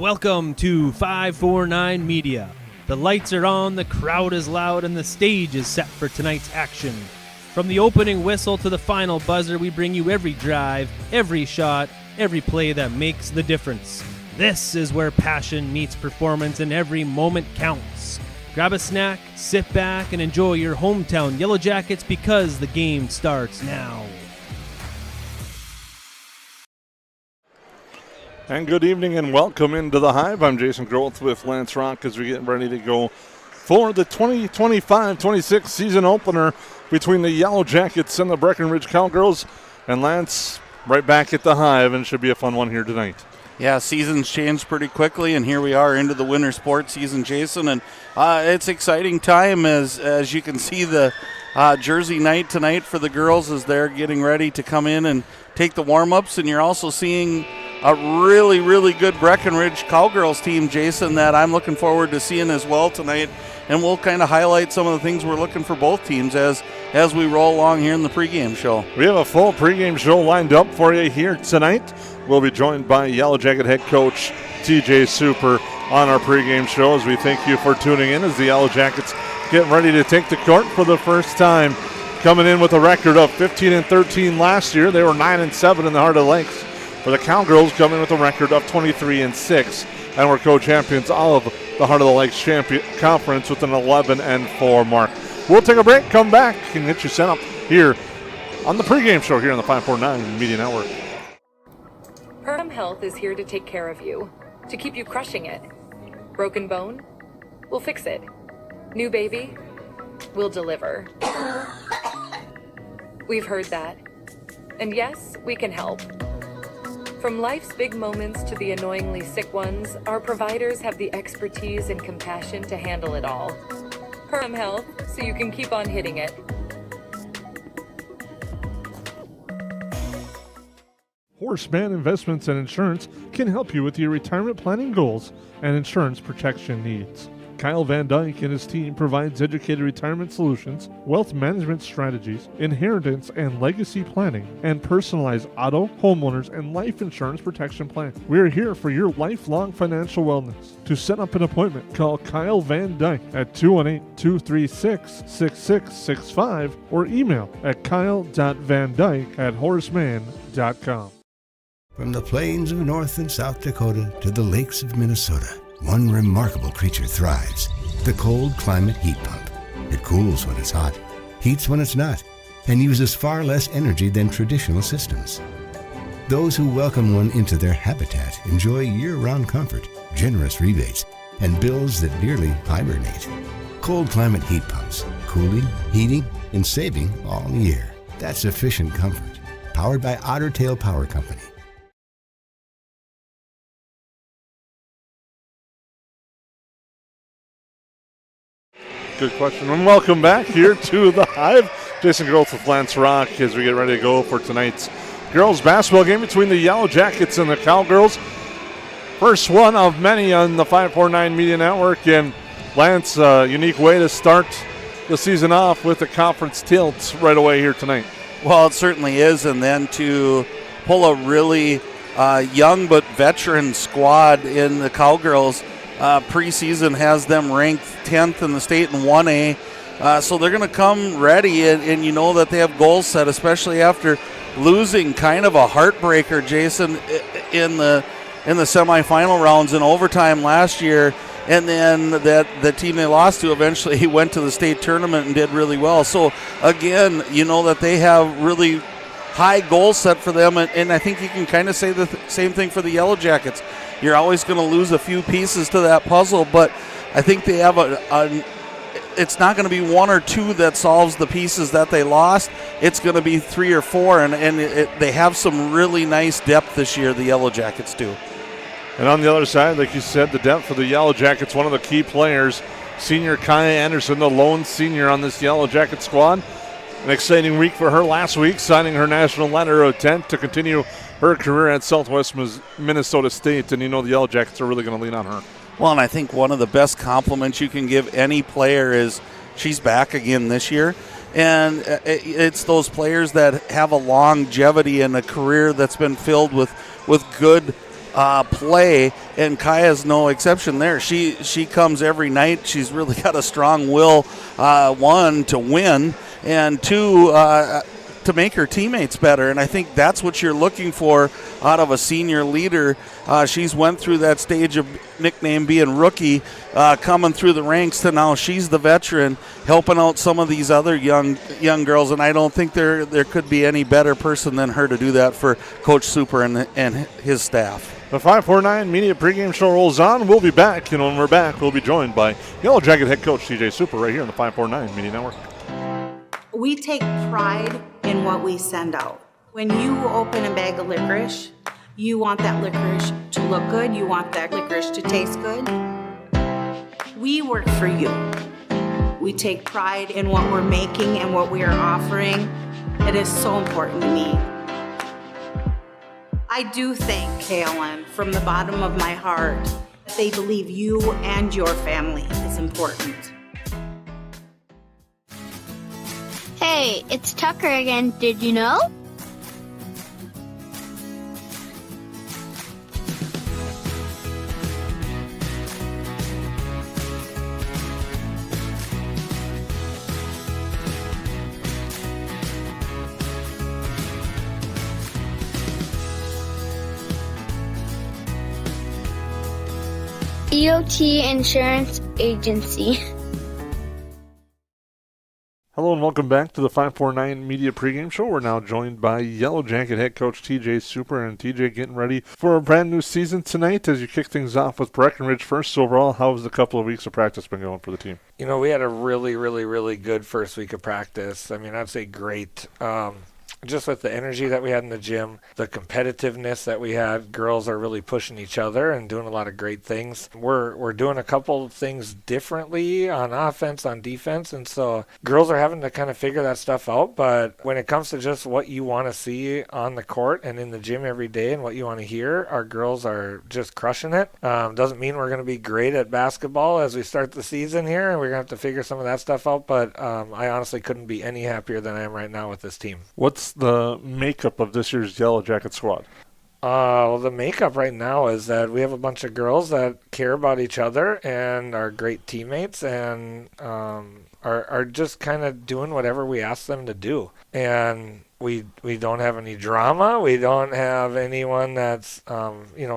Welcome to 549 Media. The lights are on, the crowd is loud, and the stage is set for tonight's action. From the opening whistle to the final buzzer, we bring you every drive, every shot, every play that makes the difference. This is where passion meets performance and every moment counts. Grab a snack, sit back, and enjoy your hometown Yellowjackets because the game starts now. And good evening and welcome into the Hive. I'm Jason Groth with Lance Rock as we get ready to go for the 2025-26 season opener between the Yellowjackets and the Breckenridge Cowgirls. And Lance, right back at the Hive, and should be a fun one here tonight. Yeah, seasons change pretty quickly, and here we are into the winter sports season, Jason. And it's exciting time as you can see the jersey night tonight for the girls as they're getting ready to come in and take the warm-ups. And you're also seeing a really, really good Breckenridge Cowgirls team, Jason, that I'm looking forward to seeing as well tonight. And we'll kind of highlight some of the things we're looking for both teams as we roll along here in the pregame show. We have a full pregame show lined up for you here tonight. We'll be joined by Yellowjacket head coach TJ Super on our pregame show as we thank you for tuning in as the Yellowjackets get ready to take the court for the first time. Coming in with a record of 15-13 last year. They were 9-7 in the Heart of the Lakes. For the Cowgirls, coming with a record of 23-6, and were co-champions of the Heart of the Lakes Conference with an 11-4 mark. We'll take a break, come back, and get you set up here on the pregame show here on the 549 Media Network. Perham Health is here to take care of you, to keep you crushing it. Broken bone? We'll fix it. New baby? We'll deliver. We've heard that. And yes, we can help. From life's big moments to the annoyingly sick ones, our providers have the expertise and compassion to handle it all. Perham Health, so you can keep on hitting it. Horseman Investments and Insurance can help you with your retirement planning goals and insurance protection needs. Kyle Van Dyke and his team provides educated retirement solutions, wealth management strategies, inheritance and legacy planning, and personalized auto, homeowners, and life insurance protection plans. We are here for your lifelong financial wellness. To set up an appointment, call Kyle Van Dyke at 218-236-6665 or email at kyle.vandyke@horseman.com. From the plains of North and South Dakota to the lakes of Minnesota, one remarkable creature thrives, the cold climate heat pump. It cools when it's hot, heats when it's not, and uses far less energy than traditional systems. Those who welcome one into their habitat enjoy year-round comfort, generous rebates, and bills that nearly hibernate. Cold climate heat pumps, cooling, heating, and saving all year. That's efficient comfort. Powered by Otter Tail Power Company. Good question. And welcome back here to the Hive. Jason Groth with Lance Rock as we get ready to go for tonight's girls basketball game between the Yellowjackets and the Cowgirls. First one of many on the 549 Media Network. And Lance, unique way to start the season off with the conference tilt right away here tonight. Well, it certainly is. And then to pull a really young but veteran squad in the Cowgirls. Preseason has them ranked 10th in the state in 1A. So they're going to come ready, and you know that they have goals set, especially after losing kind of a heartbreaker, Jason, in the semifinal rounds in overtime last year. And then that the team they lost to eventually went to the state tournament and did really well. So, again, you know that they have really high goals set for them, and I think you can kind of say the same thing for the Yellowjackets. You're always going to lose a few pieces to that puzzle, but I think they have it's not going to be one or two that solves the pieces that they lost. It's going to be three or four, and they have some really nice depth this year, the Yellowjackets do. And on the other side, like you said, the depth for the Yellowjackets, one of the key players, senior Kaya Anderson, the lone senior on this Yellowjacket squad. An exciting week for her last week, signing her national letter of intent to continue her career at Southwest Minnesota State, and you know the Yellowjackets are really going to lean on her. Well, and I think one of the best compliments you can give any player is she's back again this year. And it's those players that have a longevity and a career that's been filled with good play, and Kaya's no exception there. She comes every night. She's really got a strong will, one, to win, and two, to make her teammates better, and I think that's what you're looking for out of a senior leader. She's went through that stage of nickname being rookie, coming through the ranks to now she's the veteran, helping out some of these other young girls, and I don't think there could be any better person than her to do that for Coach Super and his staff. The 549 Media pregame show rolls on. We'll be back, and when we're back, we'll be joined by Yellow Jacket head coach TJ Super right here on the 549 Media Network. We take pride in what we send out. When you open a bag of licorice, you want that licorice to look good. You want that licorice to taste good. We work for you. We take pride in what we're making and what we are offering. It is so important to me. I do thank KLN from the bottom of my heart. They believe you and your family is important. Hey, it's Tucker again. Did you know? EOT Insurance Agency. Hello and welcome back to the 549 Media pregame show. We're now joined by Yellow Jacket head coach TJ Super, and TJ getting ready for a brand new season tonight as you kick things off with Breckenridge first overall. How has the couple of weeks of practice been going for the team? You know, we had a really good first week of practice. I mean, I'd say great. Just with the energy that we had in the gym, the competitiveness that we had, girls are really pushing each other and doing a lot of great things. We're doing a couple of things differently on offense, on defense, and so girls are having to kind of figure that stuff out. But when it comes to just what you want to see on the court and in the gym every day and what you want to hear, our girls are just crushing it. Doesn't mean we're going to be great at basketball as we start the season here, and we're going to have to figure some of that stuff out, but I honestly couldn't be any happier than I am right now with this team. What's the makeup of this year's Yellow Jacket squad? Well, the makeup right now is that we have a bunch of girls that care about each other and are great teammates and are just kind of doing whatever we ask them to do. And we don't have any drama. We don't have anyone that's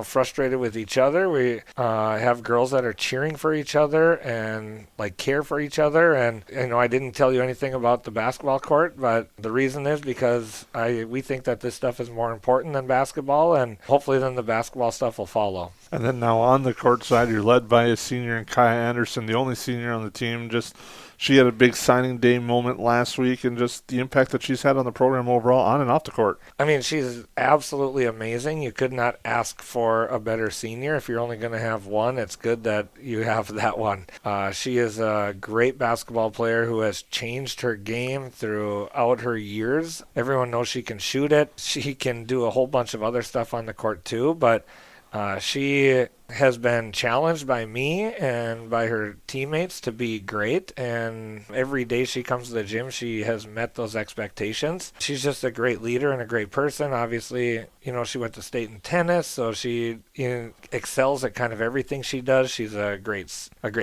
frustrated with each other. We have girls that are cheering for each other and like care for each other. And I didn't tell you anything about the basketball court, but the reason is because we think that this stuff is more important than basketball, and hopefully then the basketball stuff will follow. And then now on the court side, you're led by a senior in Kaya Anderson, the only senior on the team. She had a big signing day moment last week, and just the impact that she's had on the program overall on and off the court. I mean, she's absolutely amazing. You could not ask for a better senior. If you're only going to have one, it's good that you have that one. She is a great basketball player who has changed her game throughout her years. Everyone knows she can shoot it. She can do a whole bunch of other stuff on the court too, but she has been challenged by me and by her teammates to be great, and every day she comes to the gym, she has met those expectations. She's just a great leader and a great person. Obviously, she went to state in tennis, so she excels at kind of everything she does. She's a great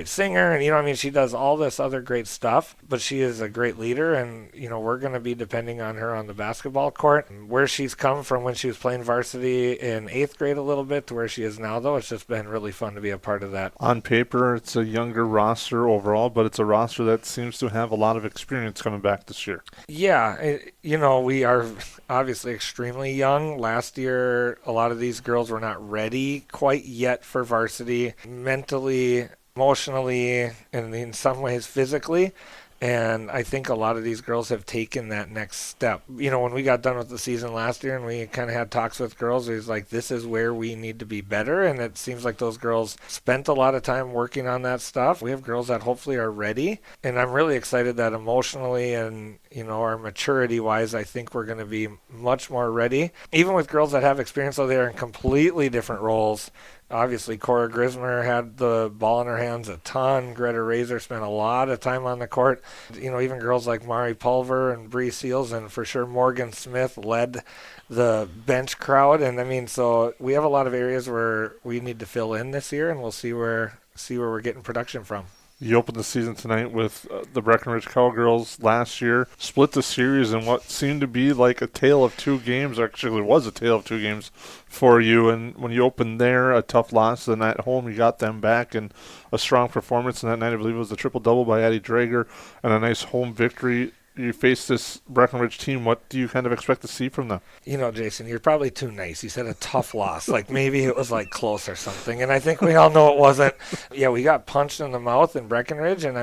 singer, and she does all this other great stuff, but she is a great leader, and we're going to be depending on her on the basketball court. Where she's come from when she was playing varsity in 8th grade a little bit to where she is now, though, it's just been really fun to be a part of that. On paper, it's a younger roster overall, but it's a roster that seems to have a lot of experience coming back this year. Yeah, we are obviously extremely young. Last year, a lot of these girls were not ready quite yet for varsity, mentally, emotionally, and in some ways physically. And I think a lot of these girls have taken that next step. When we got done with the season last year and we kind of had talks with girls, it was like, this is where we need to be better. And it seems like those girls spent a lot of time working on that stuff. We have girls that hopefully are ready. And I'm really excited that emotionally and, our maturity-wise, I think we're going to be much more ready. Even with girls that have experience, though, they're in completely different roles. Obviously, Cora Grismer had the ball in her hands a ton. Greta Razor spent a lot of time on the court. Even girls like Mari Pulver and Bree Seals, and for sure Morgan Smith led the bench crowd. And so we have a lot of areas where we need to fill in this year, and we'll see where we're getting production from. You opened the season tonight with the Breckenridge Cowgirls last year, split the series in what seemed to be like a tale of two games. Actually, it was a tale of two games for you. And when you opened there, a tough loss. Then at home, you got them back and a strong performance. And that night, I believe it was a triple-double by Addie Drager and a nice home victory. You face this Breckenridge team. What do you kind of expect to see from them? Jason, you're probably too nice. You said a tough loss. Like maybe it was like close or something. And I think we all know it wasn't. Yeah, we got punched in the mouth in Breckenridge. And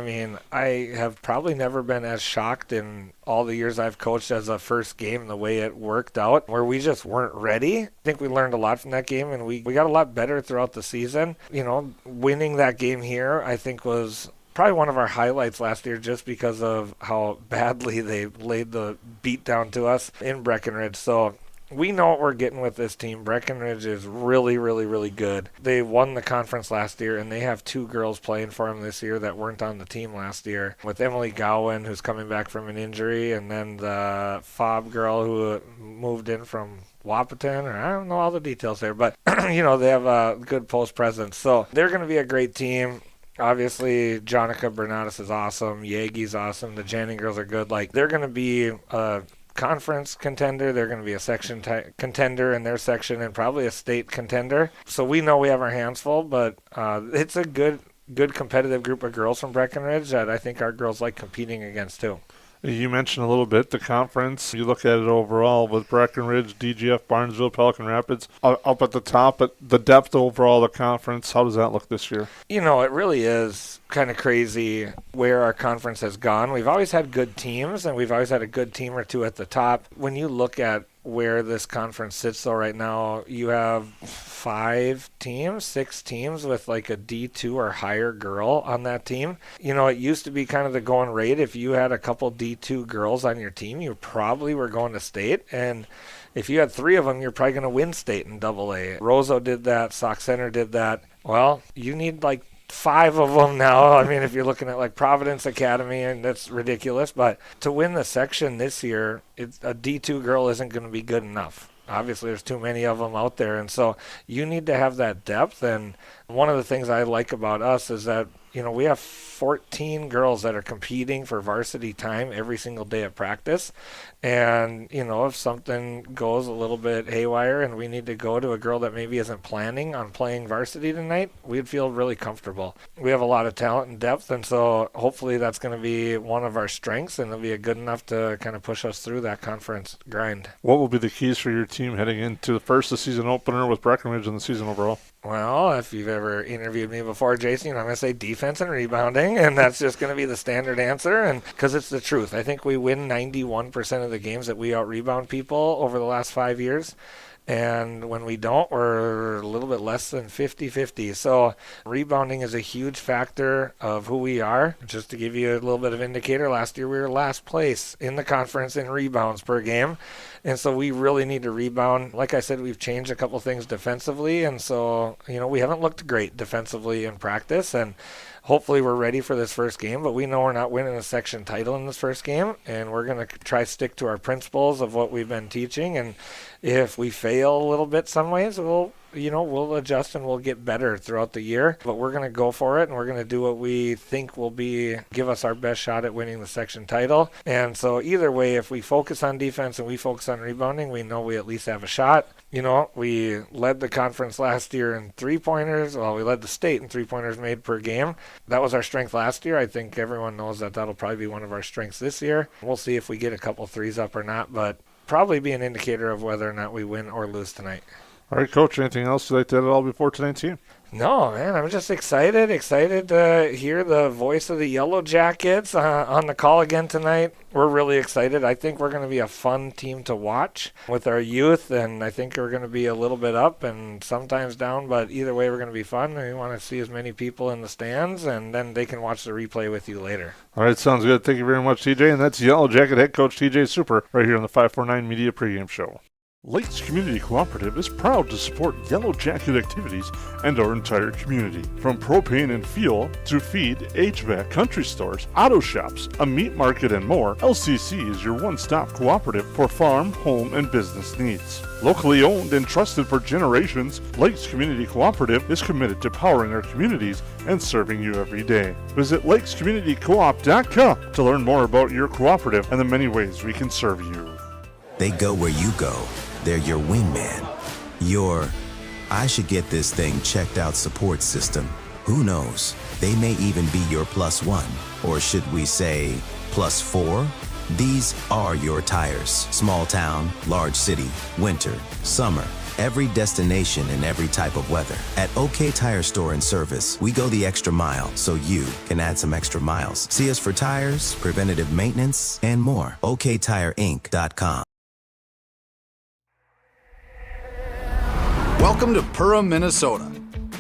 I have probably never been as shocked in all the years I've coached as a first game, the way it worked out, where we just weren't ready. I think we learned a lot from that game, and we got a lot better throughout the season. Winning that game here, I think, was probably one of our highlights last year, just because of how badly they laid the beat down to us in Breckenridge. So we know what we're getting with this team. Breckenridge is really, really, really good. They won the conference last year, and they have two girls playing for them this year that weren't on the team last year, with Emily Gowan, who's coming back from an injury, and then the Fob girl who moved in from Wapaton, or I don't know all the details there, but they have a good post presence. So they're going to be a great team. Obviously, Jonica Bernatus is awesome. Yagi's awesome. The Janning girls are good. They're going to be a conference contender. They're going to be a section contender in their section, and probably a state contender. So we know we have our hands full, but it's a good competitive group of girls from Breckenridge that I think our girls like competing against too. You mentioned a little bit the conference. You look at it overall with Breckenridge, DGF, Barnesville, Pelican Rapids up at the top, but the depth overall of the conference, how does that look this year? It really is kind of crazy where our conference has gone. We've always had good teams, and we've always had a good team or two at the top. When you look at where this conference sits, though, right now, you have 6 teams with like a D2 or higher girl on that team. It used to be kind of the going rate. If you had a couple D2 girls on your team, you probably were going to state. And if you had 3 of them, you're probably going to win state in AA. Roseau did that. Sauk Center did that. Well, you need 5 of them now. If you're looking at Providence Academy, and that's ridiculous. But to win the section this year, a D2 girl isn't going to be good enough. Obviously, there's too many of them out there. And so you need to have that depth. And one of the things I like about us is that, we have 14 girls that are competing for varsity time every single day of practice. And, if something goes a little bit haywire and we need to go to a girl that maybe isn't planning on playing varsity tonight, we'd feel really comfortable. We have a lot of talent and depth, and so hopefully that's going to be one of our strengths, and it'll be good enough to kind of push us through that conference grind. What will be the keys for your team heading into the season opener with Breckenridge and the season overall? Well, if you've ever interviewed me before, Jason, I'm going to say defense and rebounding, and that's just going to be the standard answer, and because it's the truth. I think we win 91% of the games that we out-rebound people over the last 5 years. And when we don't, we're a little bit less than 50-50. So rebounding is a huge factor of who we are. Just to give you a little bit of indicator, last year we were last place in the conference in rebounds per game. And so we really need to rebound. Like I said, we've changed a couple things defensively. And so, we haven't looked great defensively in practice. And hopefully we're ready for this first game, but we know we're not winning a section title in this first game, and we're going to try to stick to our principles of what we've been teaching. And if we fail a little bit some ways, we'll adjust and we'll get better throughout the year. But we're going to go for it, and we're going to do what we think will give us our best shot at winning the section title. And so either way, if we focus on defense and we focus on rebounding, we know we at least have a shot. We led the conference last year in three-pointers. Well, we led the state in three-pointers made per game. That was our strength last year. I think everyone knows that that'll probably be one of our strengths this year. We'll see if we get a couple threes up or not, but probably be an indicator of whether or not we win or lose tonight. All right, Coach, anything else you'd like to add at all before tonight's game? No, man, I'm just excited to hear the voice of the Yellowjackets on the call again tonight. We're really excited. I think we're going to be a fun team to watch with our youth, and I think we're going to be a little bit up and sometimes down, but either way, we're going to be fun. We want to see as many people in the stands, and then they can watch the replay with you later. All right, sounds good. Thank you very much, TJ, and that's Yellowjacket head coach TJ Super right here on the 549 Media Pregame Show. Lakes Community Cooperative is proud to support Yellowjacket activities and our entire community. From propane and fuel to feed, HVAC, country stores, auto shops, a meat market, and more, LCC is your one-stop cooperative for farm, home, and business needs. Locally owned and trusted for generations, Lakes Community Cooperative is committed to powering our communities and serving you every day. Visit lakescommunitycoop.com to learn more about your cooperative and the many ways we can serve you. They go where you go. They're your wingman. Your, I should get this thing checked out support system. Who knows? They may even be your +1. Or should we say +4? These are your tires. Small town, large city, winter, summer. Every destination and every type of weather. At OK Tire Store and Service, we go the extra mile so you can add some extra miles. See us for tires, preventative maintenance, and more. OKTireInc.com. Welcome to Perham, Minnesota,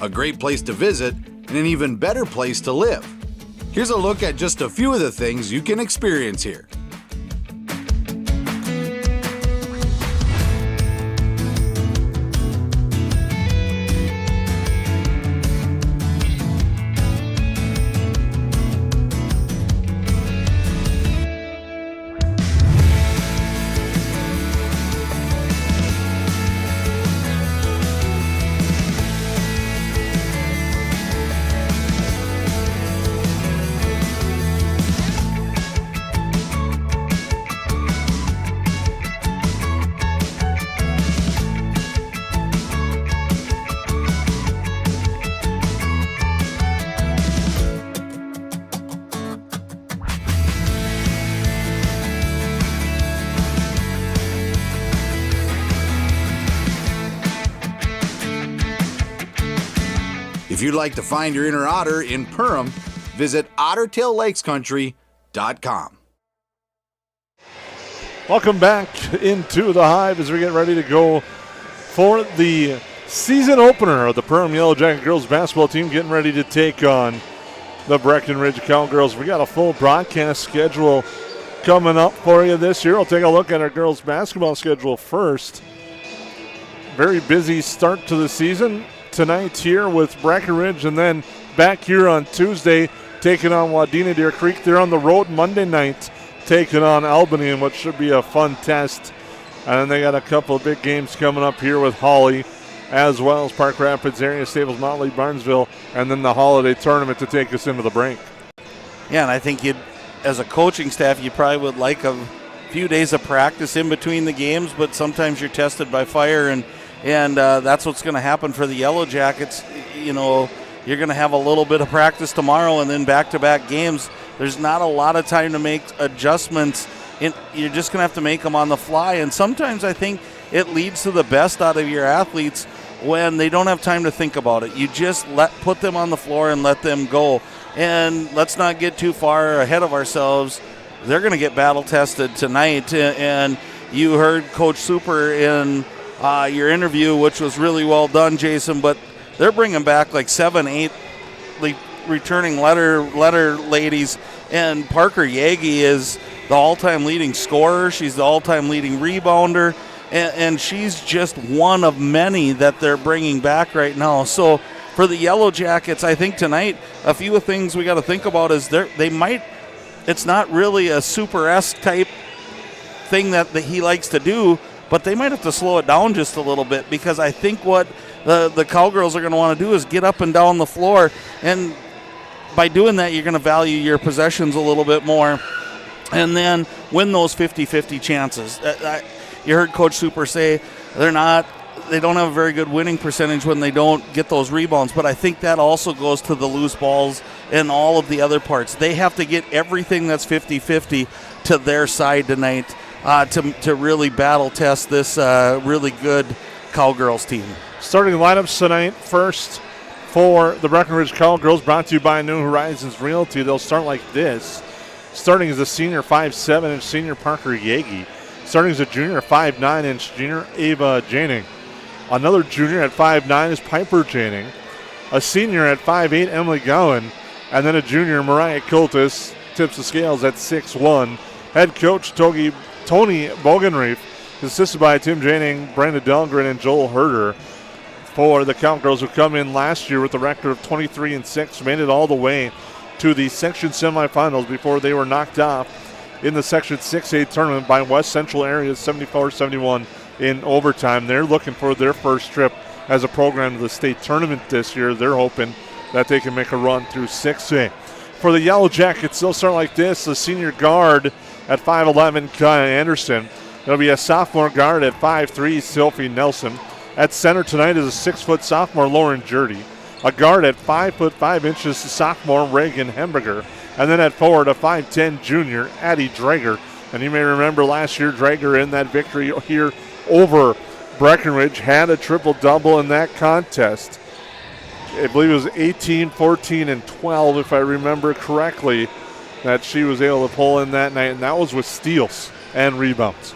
a great place to visit and an even better place to live. Here's a look at just a few of the things you can experience here. If you'd like to find your inner otter in Perham, visit OttertailLakesCountry.com. Welcome back into the Hive as we get ready to go for the season opener of the Perham Yellowjacket girls basketball team, getting ready to take on the Breckenridge Cowgirls. We got a full broadcast schedule coming up for you this year. We'll take a look at our girls basketball schedule first. Very busy start to the season tonight here with Breckenridge, and then back here on Tuesday taking on Wadena Deer Creek. They're on the road Monday night taking on Albany, in what should be a fun test. And then they got a couple of big games coming up here with Hawley, as well as Park Rapids area, Staples Motley, Barnesville, and then the holiday tournament to take us into the break. Yeah, and I think you'd, as a coaching staff, you probably would like a few days of practice in between the games, but sometimes you're tested by fire, and that's what's going to happen for the Yellowjackets. You know, you're going to have a little bit of practice tomorrow and then back-to-back games. There's not a lot of time to make adjustments. You're just going to have to make them on the fly. And sometimes I think it leads to the best out of your athletes when they don't have time to think about it. You just put them on the floor and let them go. And let's not get too far ahead of ourselves. They're going to get battle-tested tonight. And you heard Coach Super in your interview, which was really well done, Jason, but they're bringing back like 7-8 returning letter ladies, and Parker Yagi is the all-time leading scorer. She's the all-time leading rebounder, and she's just one of many that they're bringing back right now. So for the Yellowjackets, I think tonight a few of things we got to think about is it's not really a Super-esque type thing that he likes to do, but they might have to slow it down just a little bit, because I think what the Cowgirls are going to want to do is get up and down the floor, and by doing that, you're going to value your possessions a little bit more and then win those 50-50 chances. You heard Coach Super say they don't have a very good winning percentage when they don't get those rebounds, but I think that also goes to the loose balls and all of the other parts. They have to get everything that's 50-50 to their side tonight to really battle test this really good Cowgirls team. Starting lineups tonight, first for the Breckenridge Cowgirls, brought to you by New Horizons Realty. They'll start like this. Starting as a senior 5'7" senior Parker Yagi. Starting as a junior 5'9" junior Ava Janing. Another junior at 5'9" is Piper Janing. A senior at 5'8", Emily Gowan. And then a junior, Mariah Kultis, tips the scales at 6'1". Head coach Tony Bogenreef assisted by Tim Janing, Brandon Dahlgren, and Joel Herder. For the Cowgirls, who come in last year with a record of 23-6, made it all the way to the section semifinals before they were knocked off in the section 6A tournament by West Central area 74-71 in overtime. They're looking for their first trip as a program to the state tournament this year. They're hoping that they can make a run through 6A. For the Yellowjackets, they'll start like this. The senior guard at 5'11", Kaya Anderson. There'll be a sophomore guard at 5'3", Sophie Nelson. At center tonight is a 6-foot sophomore, Lauren Jurdy. A guard at 5'5" the sophomore, Reagan Hemberger. And then at forward, a 5'10" junior, Addie Drager. And you may remember last year, Drager in that victory here over Breckenridge had a triple-double in that contest. I believe it was 18, 14, and 12, if I remember correctly, that she was able to pull in that night, and that was with steals and rebounds.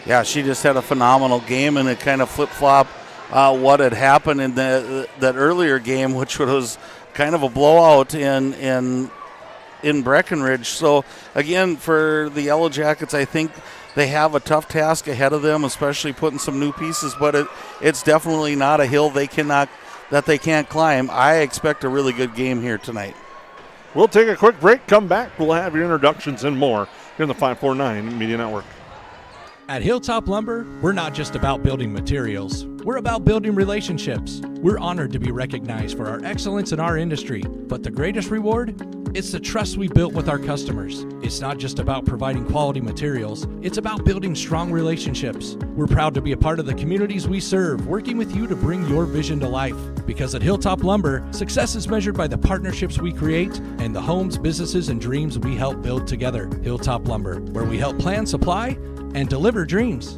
Yeah, she just had a phenomenal game, and it kind of flip-flopped what had happened in that earlier game, which was kind of a blowout in Breckenridge. So, again, for the Yellowjackets, I think they have a tough task ahead of them, especially putting some new pieces, but it's definitely not a hill they can't climb. I expect a really good game here tonight. We'll take a quick break, come back, we'll have your introductions and more here in the 549 Media Network. At Hilltop Lumber, we're not just about building materials. We're about building relationships. We're honored to be recognized for our excellence in our industry. But the greatest reward? It's the trust we built with our customers. It's not just about providing quality materials. It's about building strong relationships. We're proud to be a part of the communities we serve, working with you to bring your vision to life. Because at Hilltop Lumber, success is measured by the partnerships we create and the homes, businesses, and dreams we help build together. Hilltop Lumber, where we help plan, supply, and deliver dreams.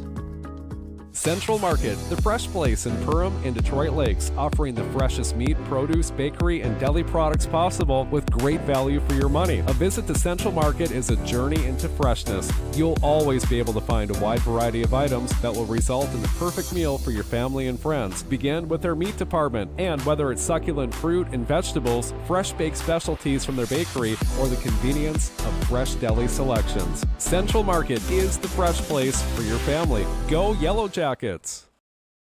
Central Market, the fresh place in Perham and Detroit Lakes, offering the freshest meat, produce, bakery, and deli products possible with great value for your money. A visit to Central Market is a journey into freshness. You'll always be able to find a wide variety of items that will result in the perfect meal for your family and friends. Begin with their meat department, and whether it's succulent fruit and vegetables, fresh baked specialties from their bakery, or the convenience of fresh deli selections, Central Market is the fresh place for your family. Go Yellowjackets!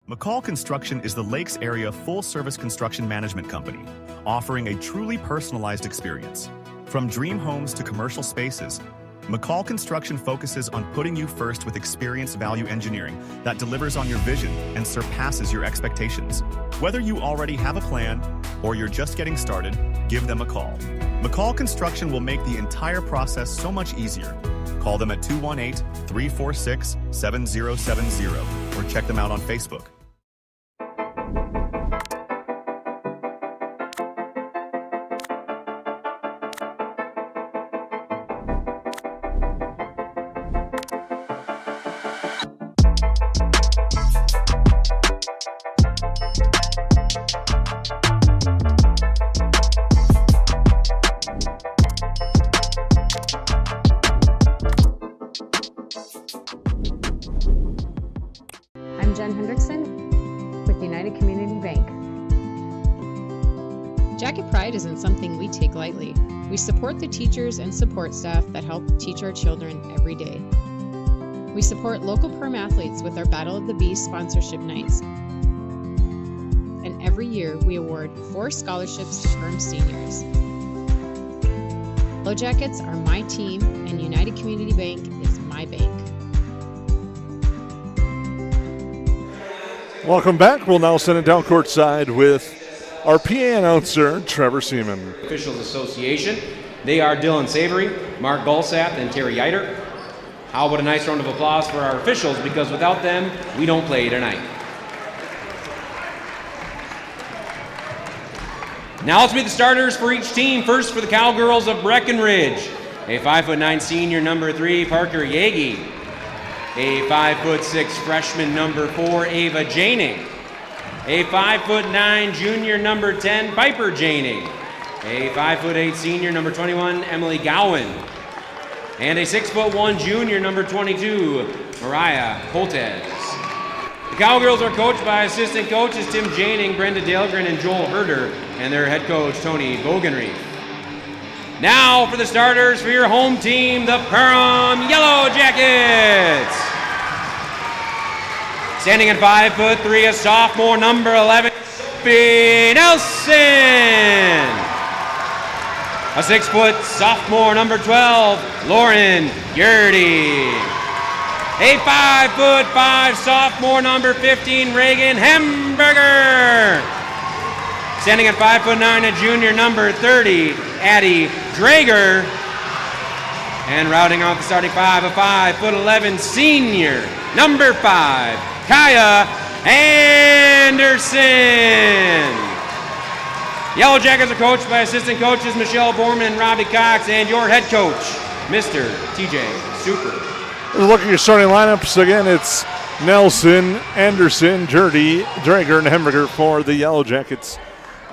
McCall Construction is the Lakes area full-service construction management company, offering a truly personalized experience. From dream homes to commercial spaces, McCall Construction focuses on putting you first with experienced value engineering that delivers on your vision and surpasses your expectations. Whether you already have a plan or you're just getting started, give them a call. McCall Construction will make the entire process so much easier. Call them at 218-346-7070 or check them out on Facebook. Isn't something we take lightly. We support the teachers and support staff that help teach our children every day. We support local Perm athletes with our Battle of the Beast sponsorship nights. And every year we award 4 scholarships to Perm seniors. Yellowjackets are my team, and United Community Bank is my bank. Welcome back. We'll now send it down courtside with our PA announcer, Trevor Seaman. Officials Association. They are Dylan Savory, Mark Gulsath, and Terry Eiter. How about a nice round of applause for our officials, because without them, we don't play tonight. Now let's meet the starters for each team. First for the Cowgirls of Breckenridge, a 5'9" senior, number 3, Parker Yagi. A 5'6" freshman, number 4, Ava Janing. A 5'9" junior, number 10, Piper Janing. A 5'8" senior, number 21, Emily Gowan. And a 6'1" junior, number 22, Mariah Holtes. The Cowgirls are coached by assistant coaches Tim Janing, Brenda Dahlgren, and Joel Herder, and their head coach, Tony Bogenreef. Now for the starters for your home team, the Perham Yellowjackets. Standing at 5'3", a sophomore, number 11, Sophie Nelson. A 6' sophomore, number 12, Lauren Yurdy. A 5'5" sophomore, number 15, Reagan Hemberger. Standing at 5'9", a junior, number 30, Addie Drager. And rounding off the starting five, a 5'11" senior, number 5, Kaya Anderson. Yellowjackets are coached by assistant coaches Michelle Borman and Robbie Cox, and your head coach, Mr. TJ Super. Look at your starting lineups. Again, it's Nelson, Anderson, Jurdy, Drager, and Hemberger for the Yellowjackets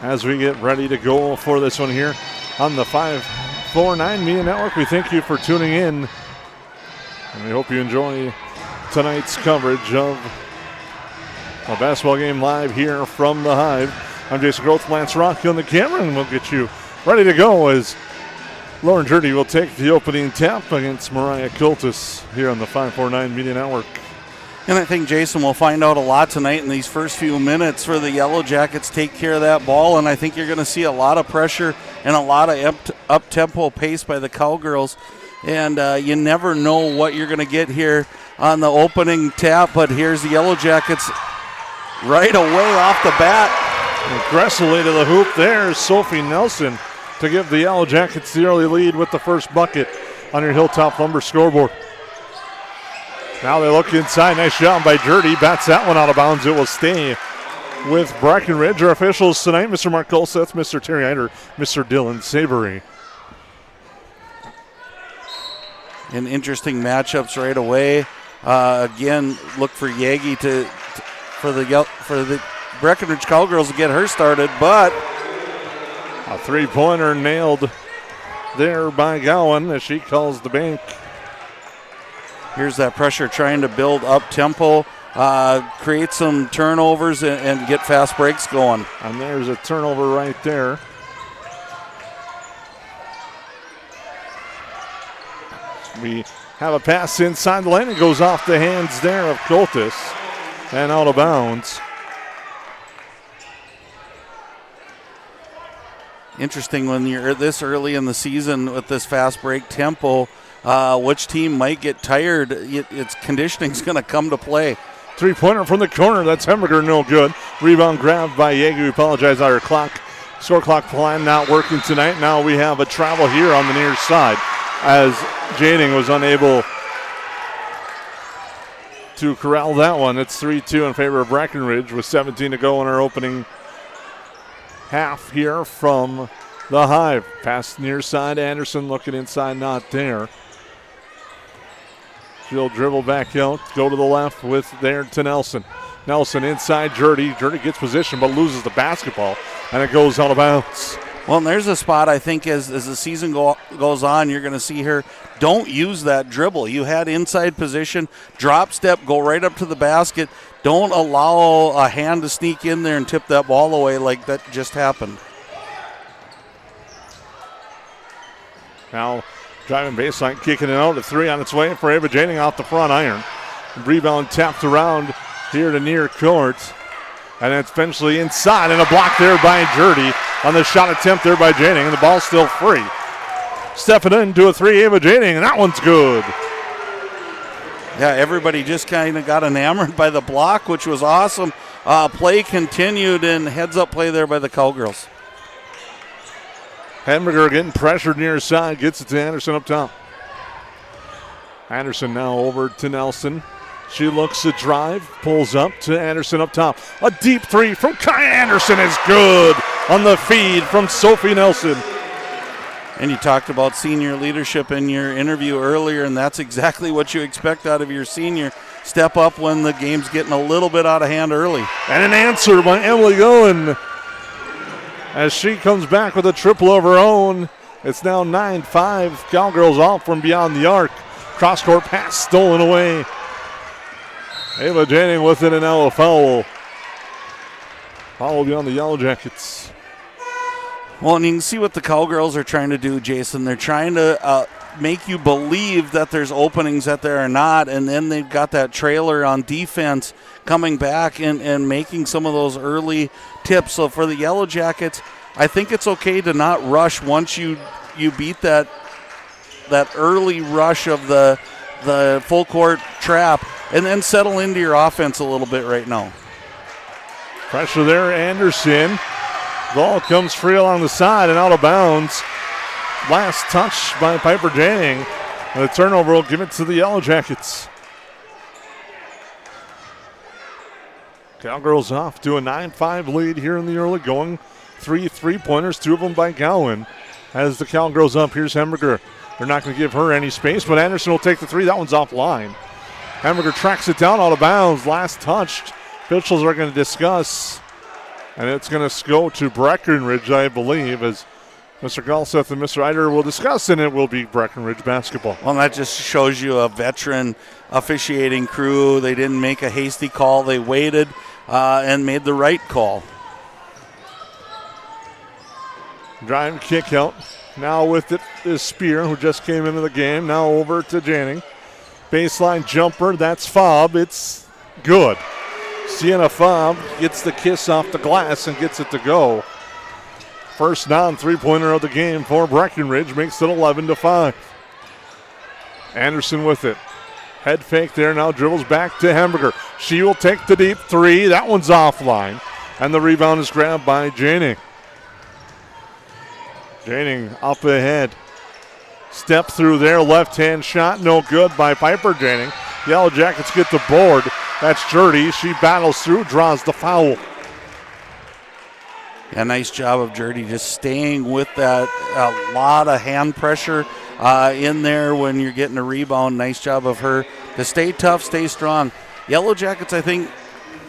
as we get ready to go for this one here on the 549 Media Network. We thank you for tuning in, and we hope you enjoy tonight's coverage of a basketball game live here from the Hive. I'm Jason Groth, Lance Rocky on the camera, and we'll get you ready to go as Lauren Jurdy will take the opening tap against Mariah Cultus here on the 549 Media Network. And I think, Jason, we'll find out a lot tonight in these first few minutes for the Yellowjackets take care of that ball, and I think you're going to see a lot of pressure and a lot of up-tempo pace by the Cowgirls. And you never know what you're going to get here on the opening tap, but here's the Yellowjackets right away off the bat. Aggressively to the hoop there, Sophie Nelson to give the Yellowjackets the early lead with the first bucket on your Hilltop Lumber scoreboard. Now they look inside. Nice job by Jurdy. Bats that one out of bounds. It will stay with Breckenridge. Our officials tonight, Mr. Mark Golseth, Mr. Terry Eider, Mr. Dylan Savory. And interesting matchups right away. Again, look for Yagi for the Breckenridge Cowgirls to get her started, but a three-pointer nailed there by Gowan as she calls the bank. Here's that pressure trying to build up tempo, create some turnovers, and get fast breaks going. And there's a turnover right there. We have a pass inside the lane. It goes off the hands there of Cultus and out of bounds. Interesting when you're this early in the season with this fast break tempo, which team might get tired. Its conditioning's going to come to play. Three-pointer from the corner. That's Hemberger, no good. Rebound grabbed by Yagi. We apologize, our score clock plan not working tonight. Now we have a travel here on the near side as Jading was unable to corral that one. It's 3-2 in favor of Breckenridge with 17 to go in our opening half here from the Hive. Pass near side, Anderson looking inside, not there. She'll dribble back out, go to the left with there to Nelson. Nelson inside Jurdy. Jurdy gets position but loses the basketball, and it goes out of bounds. Well, and there's a spot I think as the season goes on, you're going to see her don't use that dribble. You had inside position, drop step, go right up to the basket. Don't allow a hand to sneak in there and tip that ball away like that just happened. Now driving baseline, kicking it out at three on its way for Ava Jading off the front iron. Rebound tapped around here to near court. And it's eventually inside, and a block there by Jurdy on the shot attempt there by Jading, and the ball's still free. Stepping into a three, Ava Jading, and that one's good. Yeah, everybody just kind of got enamored by the block, which was awesome. Play continued, and heads-up play there by the Cowgirls. Hemberger getting pressured near side, gets it to Anderson up top. Anderson now over to Nelson. She looks to drive, pulls up to Anderson up top. A deep three from Kai Anderson is good on the feed from Sophie Nelson. And you talked about senior leadership in your interview earlier, and that's exactly what you expect out of your senior. Step up when the game's getting a little bit out of hand early. And an answer by Emily Goen as she comes back with a triple of her own. It's now 9-5. Cowgirls off from beyond the arc. Cross-court pass stolen away. Ava Jading with it, and now a foul. Foul beyond the Yellowjackets. Well, and you can see what the Cowgirls are trying to do, Jason. They're trying to make you believe that there's openings that there are not, and then they've got that trailer on defense coming back and making some of those early tips. So for the Yellowjackets, I think it's okay to not rush once you beat that early rush of the full court trap, and then settle into your offense a little bit right now. Pressure there, Anderson. Ball comes free along the side and out of bounds. Last touch by Piper Janning. The turnover will give it to the Yellowjackets. Cowgirls off to a 9-5 lead here in the early going. 3 3-pointers, 2 of them by Gowan. As the Cowgirls up, here's Hemberger. They're not going to give her any space, but Anderson will take the 3. That one's offline. Hemberger tracks it down out of bounds. Last touched. Officials are going to discuss. And it's going to go to Breckenridge, I believe, as Mr. Galseth and Mr. Eider will discuss, and it will be Breckenridge basketball. Well, that just shows you a veteran officiating crew. They didn't make a hasty call. They waited and made the right call. Drive kick out. Now with it is Spear, who just came into the game. Now over to Janning. Baseline jumper. That's Fobb. It's good. Sienna Fobb gets the kiss off the glass and gets it to go. First non-3-pointer of the game for Breckenridge. Makes it 11-5. Anderson with it. Head fake there. Now dribbles back to Hemberger. She will take the deep 3. That one's offline. And the rebound is grabbed by Janning. Janning up ahead. Step through there. Left-hand shot. No good by Piper Janning. Yellowjackets get the board. That's Jurdy. She battles through, draws the foul. Yeah, nice job of Jurdy just staying with that. A lot of hand pressure in there when you're getting a rebound. Nice job of her to stay tough, stay strong. Yellowjackets, I think,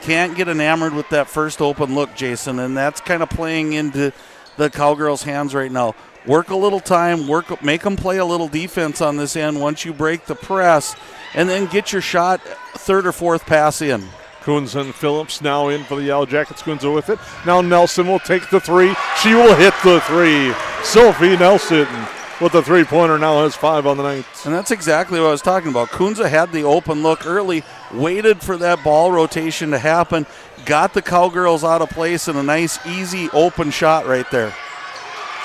can't get enamored with that first open look, Jason, and that's kind of playing into the Cowgirls' hands right now. Work a little time, make them play a little defense on this end once you break the press, and then get your shot, third or fourth pass in. Kunza and Phillips now in for the Yellowjackets. Kunza with it. Now Nelson will take the 3. She will hit the 3. Sophie Nelson with the 3-pointer now has 5 on the night. And that's exactly what I was talking about. Kunza had the open look early, waited for that ball rotation to happen, got the Cowgirls out of place, and a nice, easy, open shot right there.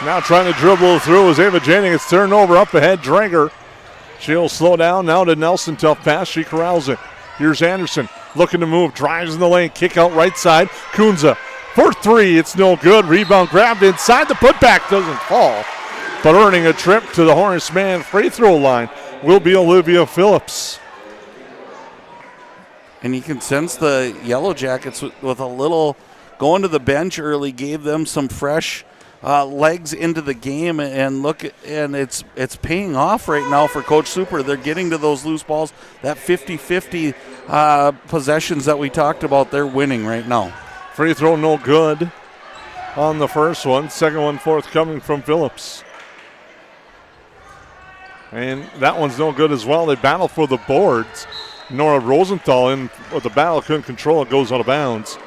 Now trying to dribble through is Ava Janning. It's turned over up ahead. Drager. She'll slow down now to Nelson. Tough pass. She corrals it. Here's Anderson looking to move. Drives in the lane. Kick out right side. Kunza for 3. It's no good. Rebound grabbed inside. The putback doesn't fall. But earning a trip to the Horace Mann free throw line will be Olivia Phillips. And you can sense the Yellowjackets with a little going to the bench early gave them some fresh legs into the game, and it's paying off right now for Coach Super. They're getting to those loose balls, that 50-50 possessions that we talked about. They're winning right now. Free throw no good on the first one. Second one forthcoming from Phillips. And that one's no good as well. They battle for the boards. Nora Rosenthal in with the battle, couldn't control it, goes out of bounds.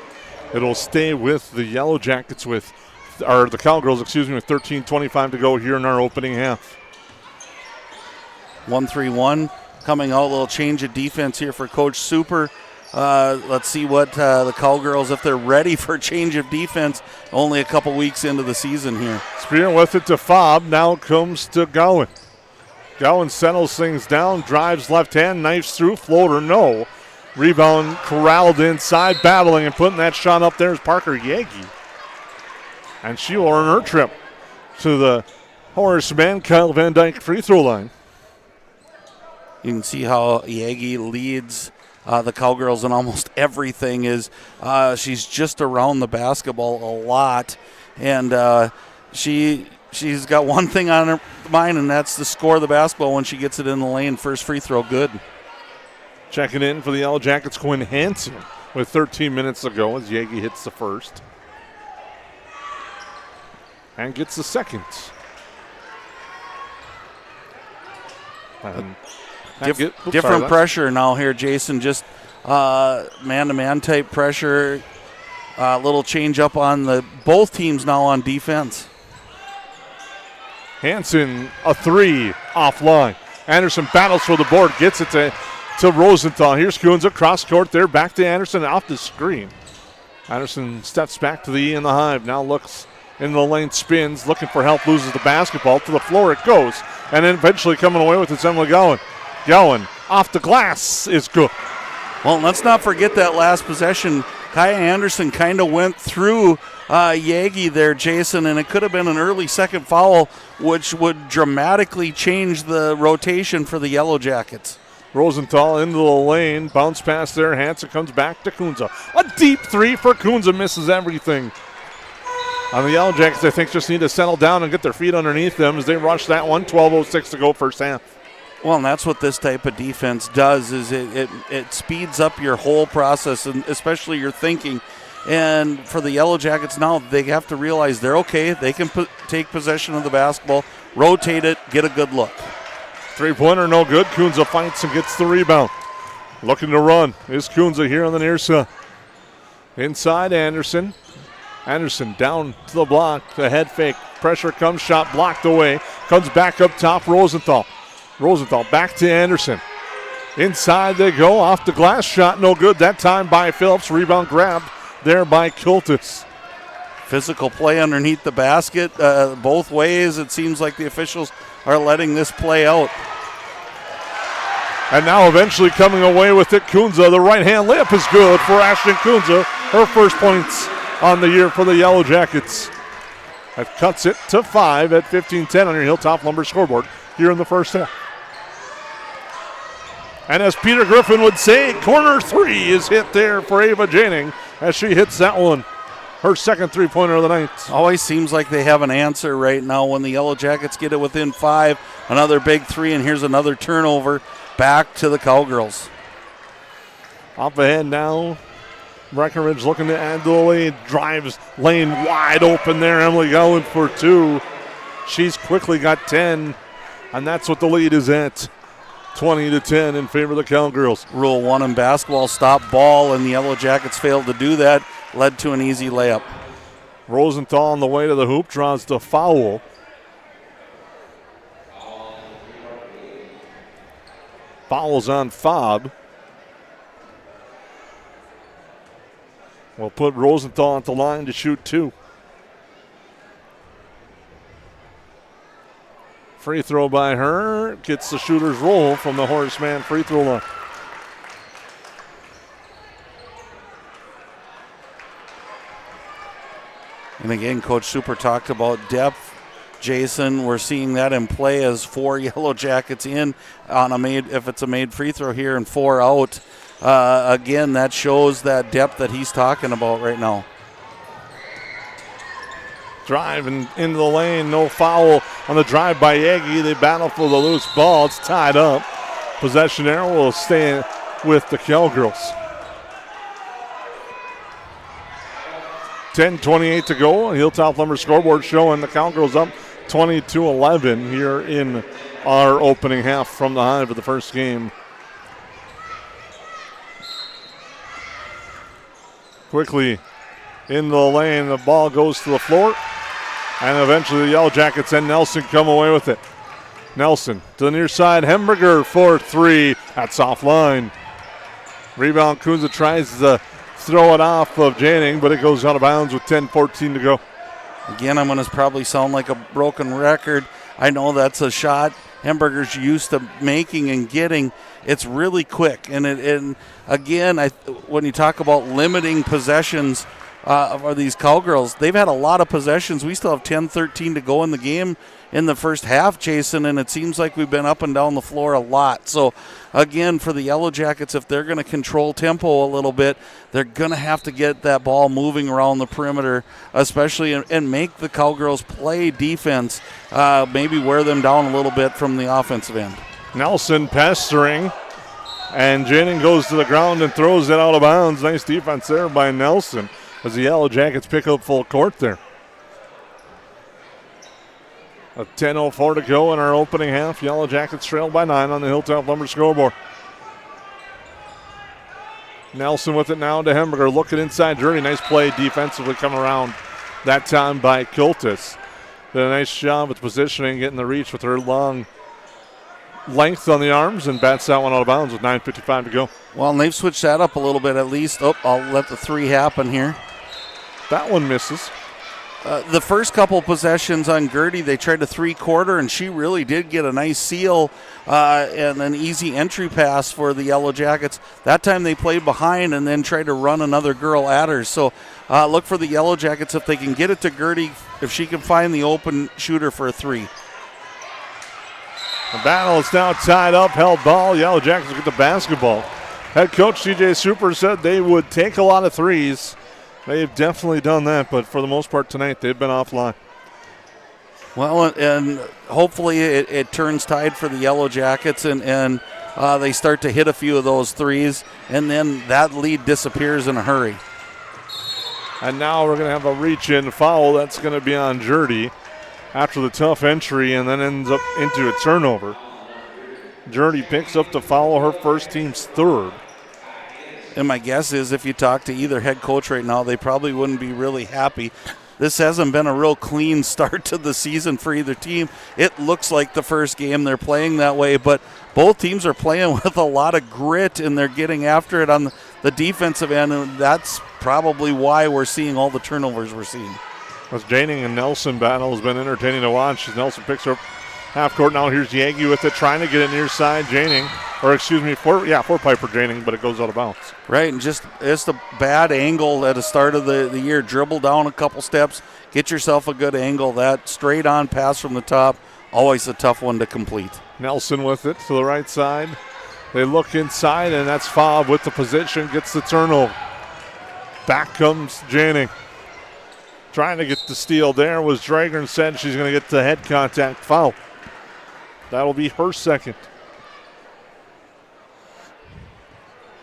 It'll stay with the Yellowjackets or the Cowgirls, with 13:25 to go here in our opening half. 1-3-1 coming out, a little change of defense here for Coach Super. Let's see what the Cowgirls, if they're ready for a change of defense, only a couple weeks into the season here. Spear with it to Fobb, now comes to Gowan. Gowan settles things down, drives left hand, knifes through, floater, no. Rebound corralled inside, battling and putting that shot up there is Parker Yagi. And she will earn her trip to the Horace Mann Kyle Van Dyke free throw line. You can see how Yagi leads the Cowgirls in almost everything. She's just around the basketball a lot, and she's got one thing on her mind, and that's to score the basketball when she gets it in the lane. First free throw, good. Checking in for the Yellowjackets, Quinn Hansen with 13 minutes to go as Yagi hits the first. And gets the second. Different pressure now here, Jason. Just man-to-man type pressure. Little change up on both teams now on defense. Hansen, a 3, offline. Anderson battles for the board, gets it to Rosenthal. Here's Kunza, cross court there, back to Anderson, off the screen. Anderson steps back to the E in the Hive, now looks in the lane, spins, looking for help, loses the basketball. To the floor it goes, and then eventually coming away with it's Emily Gowan. Gowan off the glass is good. Well, let's not forget that last possession. Kaya Anderson kind of went through Yagi there, Jason, and it could have been an early second foul, which would dramatically change the rotation for the Yellowjackets. Rosenthal into the lane, bounce pass there. Hansen comes back to Kunza. A deep three for Kunza, misses everything. On the Yellowjackets, I think, just need to settle down and get their feet underneath them as they rush that one. 12:06 to go first half. Well, and that's what this type of defense does, is it speeds up your whole process, and especially your thinking. And for the Yellowjackets now, they have to realize they're okay. They can take possession of the basketball, rotate it, get a good look. Three-pointer, no good. Kunza fights and gets the rebound. Looking to run is Kunza here on the near side. Inside Anderson. Anderson down to the block. The head fake. Pressure comes, shot blocked away. Comes back up top, Rosenthal. Rosenthal back to Anderson. Inside they go. Off the glass shot, no good. That time by Phillips. Rebound grabbed there by Kiltis. Physical play underneath the basket. Both ways, it seems like the officials are letting this play out. And now eventually coming away with it, Kunza. The right-hand layup is good for Ashton Kunza. Her first points on the year for the Yellowjackets. That cuts it to 5 at 15-10 on your Hilltop Lumber scoreboard here in the first half. And as Peter Griffin would say, corner three is hit there for Ava Janing as she hits that one. Her second three-pointer of the night. Always seems like they have an answer right now when the Yellowjackets get it within 5. Another big three, and here's another turnover back to the Cowgirls. Up ahead now. Breckenridge looking to add to the lead. Drives lane wide open there. Emily going for 2. She's quickly got 10, and that's what the lead is at. 20-10 in favor of the Cowgirls. Rule 1 in basketball, stop ball, and the Yellowjackets failed to do that. Led to an easy layup. Rosenthal on the way to the hoop draws the foul. Fouls on Fobb. We'll put Rosenthal at the line to shoot 2. Free throw by her. Gets the shooter's roll from the Horseman free throw line. And again, Coach Super talked about depth. Jason, we're seeing that in play as 4 Yellowjackets in on a made, if it's a made free throw here, and 4 out. Again, that shows that depth that he's talking about right now. Driving into the lane, no foul on the drive by Yagi. They battle for the loose ball. It's tied up. Possession arrow will stay with the Cowgirls. 10:28 to go. Hilltop Lumber scoreboard showing the Cowgirls up 20-11 here in our opening half from the Hive of the first game. Quickly in the lane, the ball goes to the floor, and eventually the Yellowjackets and Nelson come away with it. Nelson to the near side, Hemberger for 3. That's offline. Rebound, Kunza tries to throw it off of Janning, but it goes out of bounds with 10:14 to go. Again, I'm going to probably sound like a broken record. I know that's a shot Hemberger's used to making and getting. It's really quick. And again, when you talk about limiting possessions for these Cowgirls, they've had a lot of possessions. We still have 10-13 to go in the game in the first half, Jason, and it seems like we've been up and down the floor a lot. So, again, for the Yellowjackets, if they're going to control tempo a little bit, they're going to have to get that ball moving around the perimeter, especially, and make the Cowgirls play defense, maybe wear them down a little bit from the offensive end. Nelson pestering, and Janning goes to the ground and throws it out of bounds. Nice defense there by Nelson as the Yellowjackets pick up full court there. A 10:04 to go in our opening half. Yellowjackets trail by 9 on the Hilltop Lumber scoreboard. Nelson with it now to Hemberger. Looking inside journey. Nice play defensively coming around that time by Kiltis. Did a nice job with positioning, getting the reach with her long length on the arms and bats that one out of bounds with 9:55 to go. Well, and they've switched that up a little bit at least. Oh, I'll let the 3 happen here. That one misses. The first couple possessions on Gertie, they tried a 3-quarter, and she really did get a nice seal and an easy entry pass for the Yellowjackets. That time they played behind and then tried to run another girl at her. So look for the Yellowjackets if they can get it to Gertie, if she can find the open shooter for a 3. The battle is now tied up, held ball. Yellowjackets get the basketball. Head coach TJ Super said they would take a lot of threes. They've definitely done that, but for the most part tonight, they've been offline. Well, and hopefully it turns tide for the Yellowjackets, and they start to hit a few of those threes, and then that lead disappears in a hurry. And now we're going to have a reach-in foul. That's going to be on Jurdy after the tough entry, and then ends up into a turnover. Jurdy picks up the foul, her first, team's 3rd. And my guess is if you talk to either head coach right now, they probably wouldn't be really happy. This hasn't been a real clean start to the season for either team. It looks like the first game they're playing that way, but both teams are playing with a lot of grit, and they're getting after it on the defensive end, and that's probably why we're seeing all the turnovers we're seeing. This Janing and Nelson battle has been entertaining to watch. Nelson picks her up half court. Now here's Yagi with it, trying to get it near side. Janing, or excuse me, for Piper Janing, but it goes out of bounds. Right, and just a bad angle at the start of the year. Dribble down a couple steps, get yourself a good angle. That straight on pass from the top, always a tough one to complete. Nelson with it to the right side. They look inside, and that's Fobb with the position, gets the turnover. Back comes Janing. Trying to get the steal there was Drager, and said she's going to get the head contact foul. That'll be her second.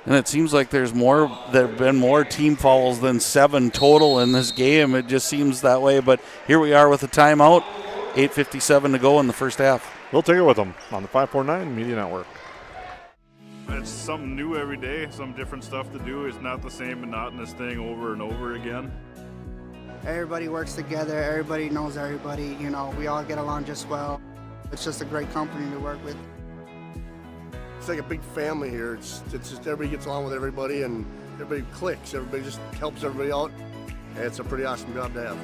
And it seems like there have been more team fouls than 7 total in this game. It just seems that way. But here we are with a timeout. 8:57 to go in the first half. We'll take it with them on the 549 Media Network. It's something new every day, some different stuff to do. It's not the same monotonous thing over and over again. Everybody works together. Everybody knows everybody. You know, we all get along just well. It's just a great company to work with. It's like a big family here. It's just everybody gets along with everybody, and everybody clicks. Everybody just helps everybody out. And it's a pretty awesome job to have.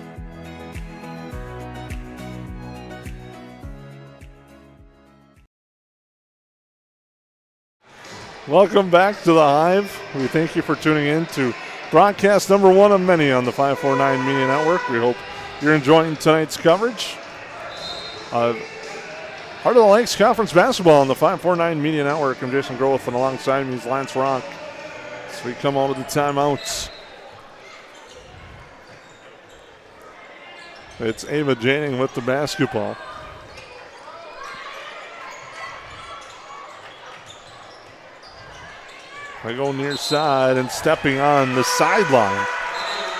Welcome back to the Hive. We thank you for tuning in to broadcast number 1 of many on the 549 Media Network. We hope you're enjoying tonight's coverage. Heart of the Lakes Conference Basketball on the 549 Media Network. I'm Jason Growth, and alongside me is Lance Rock. So we come out of the timeouts. It's Ava Janing with the basketball. They go near side, and stepping on the sideline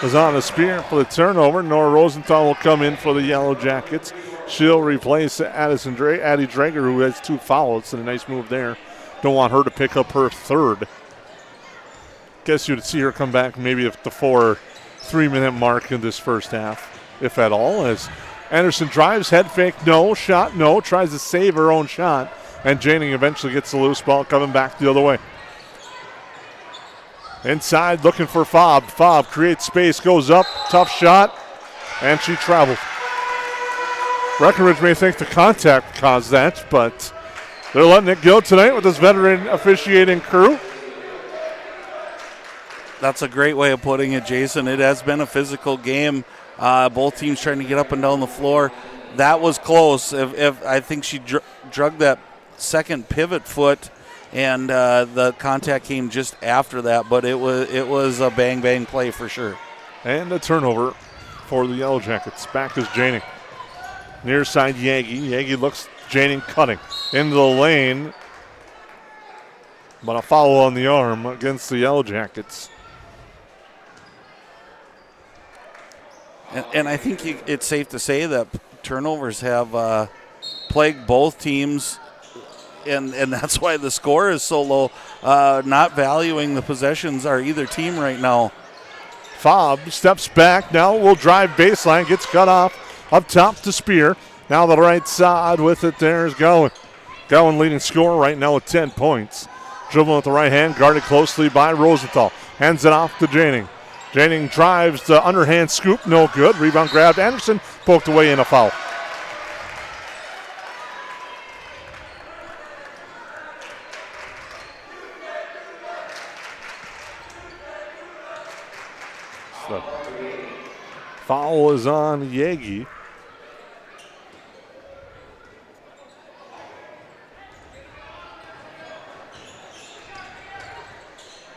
is on a spear for the turnover. Nora Rosenthal will come in for the Yellowjackets. She'll replace Addie Drager, who has 2 fouls, and a nice move there. Don't want her to pick up her 3rd. Guess you'd see her come back maybe at the 3-minute mark in this first half, if at all, as Anderson drives, head fake, no, shot, no, tries to save her own shot, and Janing eventually gets the loose ball coming back the other way. Inside, looking for Fobb. Fobb creates space, goes up, tough shot, and she travels. Breckenridge may think the contact caused that, but they're letting it go tonight with this veteran officiating crew. That's a great way of putting it, Jason. It has been a physical game. Both teams trying to get up and down the floor. That was close. If I think she drug that second pivot foot, and the contact came just after that, but it was a bang play for sure. And a turnover for the Yellowjackets. Back is Janing. Near side Yagi. Yagi looks Janing cutting into the lane, but a foul on the arm against the Yellowjackets. And I think it's safe to say that turnovers have plagued both teams. And that's why the score is so low. Not valuing the possessions are either team right now. Fobb steps back. Now will drive baseline. Gets cut off. Up top to Spear. Now the right side with it. There's going. Gowan leading scorer right now with 10 points. Dribbling with the right hand, guarded closely by Rosenthal. Hands it off to Janing. Janing drives the underhand scoop, no good. Rebound grabbed. Anderson poked away in a foul. So, foul is on Yagi.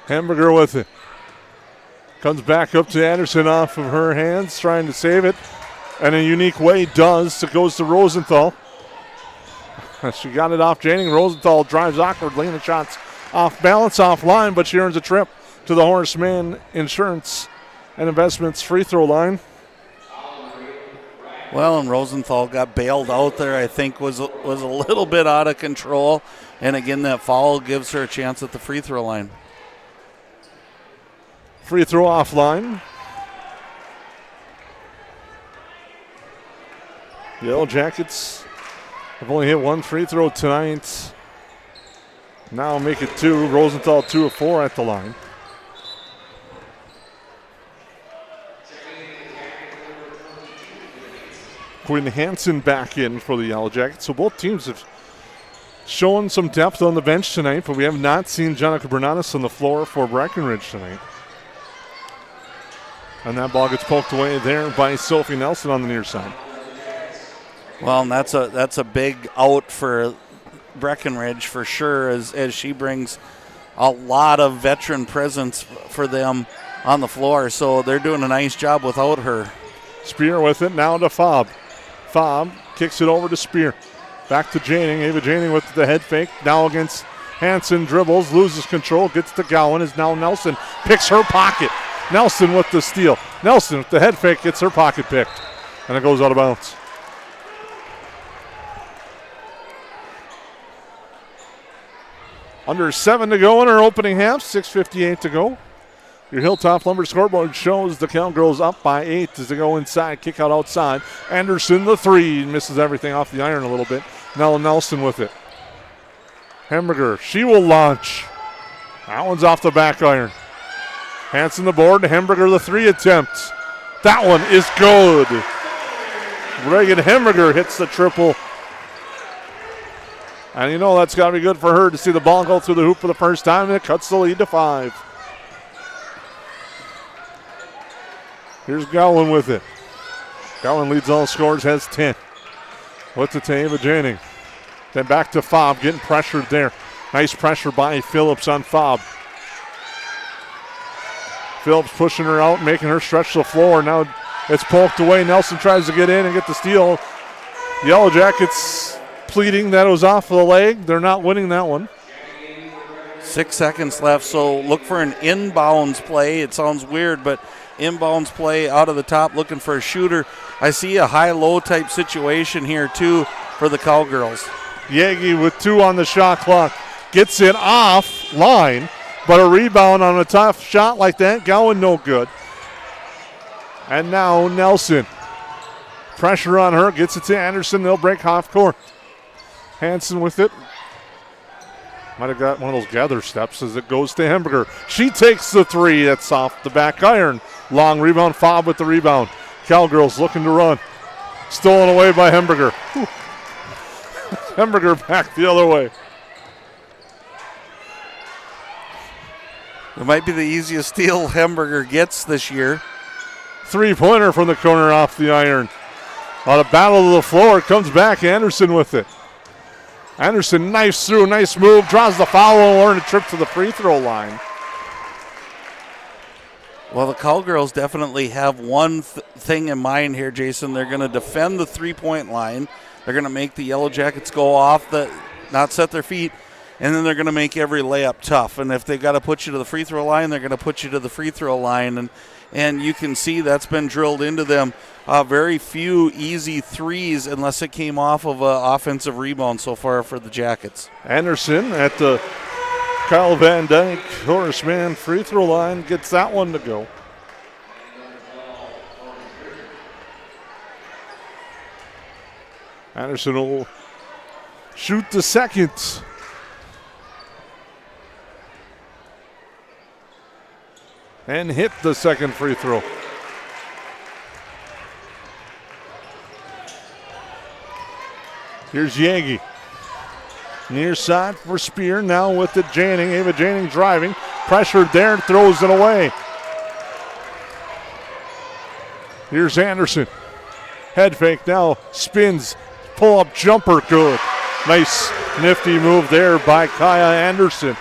Hamburger with it. Comes back up to Anderson off of her hands, trying to save it. And a unique way does. It goes to Rosenthal. She got it off Janing. Rosenthal drives awkwardly, and the shot's off balance, offline, but she earns a trip to the Horseman Insurance and Investments free throw line. Well, and Rosenthal got bailed out there, I think was a little bit out of control. And again, that foul gives her a chance at the free throw line. Free throw offline. The Yellowjackets have only hit one free throw tonight. Now make it two. Rosenthal 2 of 4 at the line. Quinn Hansen back in for the Yellowjackets. So both teams have shown some depth on the bench tonight, but we have not seen Jonica Bernanis on the floor for Breckenridge tonight. And that ball gets poked away there by Sophie Nelson on the near side. Well, and that's a big out for Breckenridge for sure, as she brings a lot of veteran presence for them on the floor. So they're doing a nice job without her. Spear with it now to Fobb. Fobb kicks it over to Spear. Back to Janing. Ava Janing with the head fake. Now against Hansen, dribbles, loses control, gets to Gowan. Is now Nelson. Picks her pocket. Nelson with the steal. Nelson with the head fake gets her pocket picked. And it goes out of bounds. Under 7 to go in our opening half. 6:58 to go. Your Hilltop Lumber scoreboard shows the Cowgirls up by 8 as they go inside. Kick out outside. Anderson the 3. Misses everything off the iron a little bit. Now Nelson with it. Hamburger. She will launch. That one's off the back iron. Hansen the board. Hamburger the 3 attempts. That one is good. Reagan Hamburger hits the triple. And you know that's got to be good for her to see the ball go through the hoop for the first time, and it cuts the lead to 5. Here's Gowan with it. Gowan leads all scorers, has 10. With it to Ava Janing. Then back to Fobb, getting pressured there. Nice pressure by Phillips on Fobb. Phillips pushing her out, making her stretch the floor. Now it's poked away. Nelson tries to get in and get the steal. The Yellowjackets pleading that it was off of the leg. They're not winning that one. 6 seconds left, so look for an inbounds play. It sounds weird, but inbounds play out of the top looking for a shooter. I see a high-low type situation here, too, for the Cowgirls. Yagi with 2 on the shot clock. Gets it off line, but a rebound on a tough shot like that. Gowan no good. And now Nelson. Pressure on her. Gets it to Anderson. They'll break half court. Hansen with it. Might have got one of those gather steps as it goes to Hamburger. She takes the 3. That's off the back iron. Long rebound. Fobb with the rebound. Cowgirls looking to run. Stolen away by Hamburger. Hamburger back the other way. It might be the easiest steal Hamburger gets this year. 3-pointer from the corner off the iron. On a battle of the floor, comes back Anderson with it. Anderson knifes through, nice move, draws the foul, and earn a trip to the free throw line. Well, the Cowgirls definitely have one thing in mind here, Jason. They're going to defend the three-point line. They're going to make the Yellowjackets go off, not set their feet, and then they're going to make every layup tough. And if they've got to put you to the free throw line, they're going to put you to the free throw line. And you can see that's been drilled into them. Very few easy threes unless it came off of an offensive rebound so far for the Jackets. Anderson at the Kyle Van Dyke Horseman free throw line gets that one to go. Anderson will shoot the second. And hit the second free throw. Here's Yagi. Near side for Spear, now with it Janning. Ava Janning driving. Pressured there, throws it away. Here's Anderson. Head fake now, spins. Pull-up jumper, good. Nice, nifty move there by Kaya Anderson.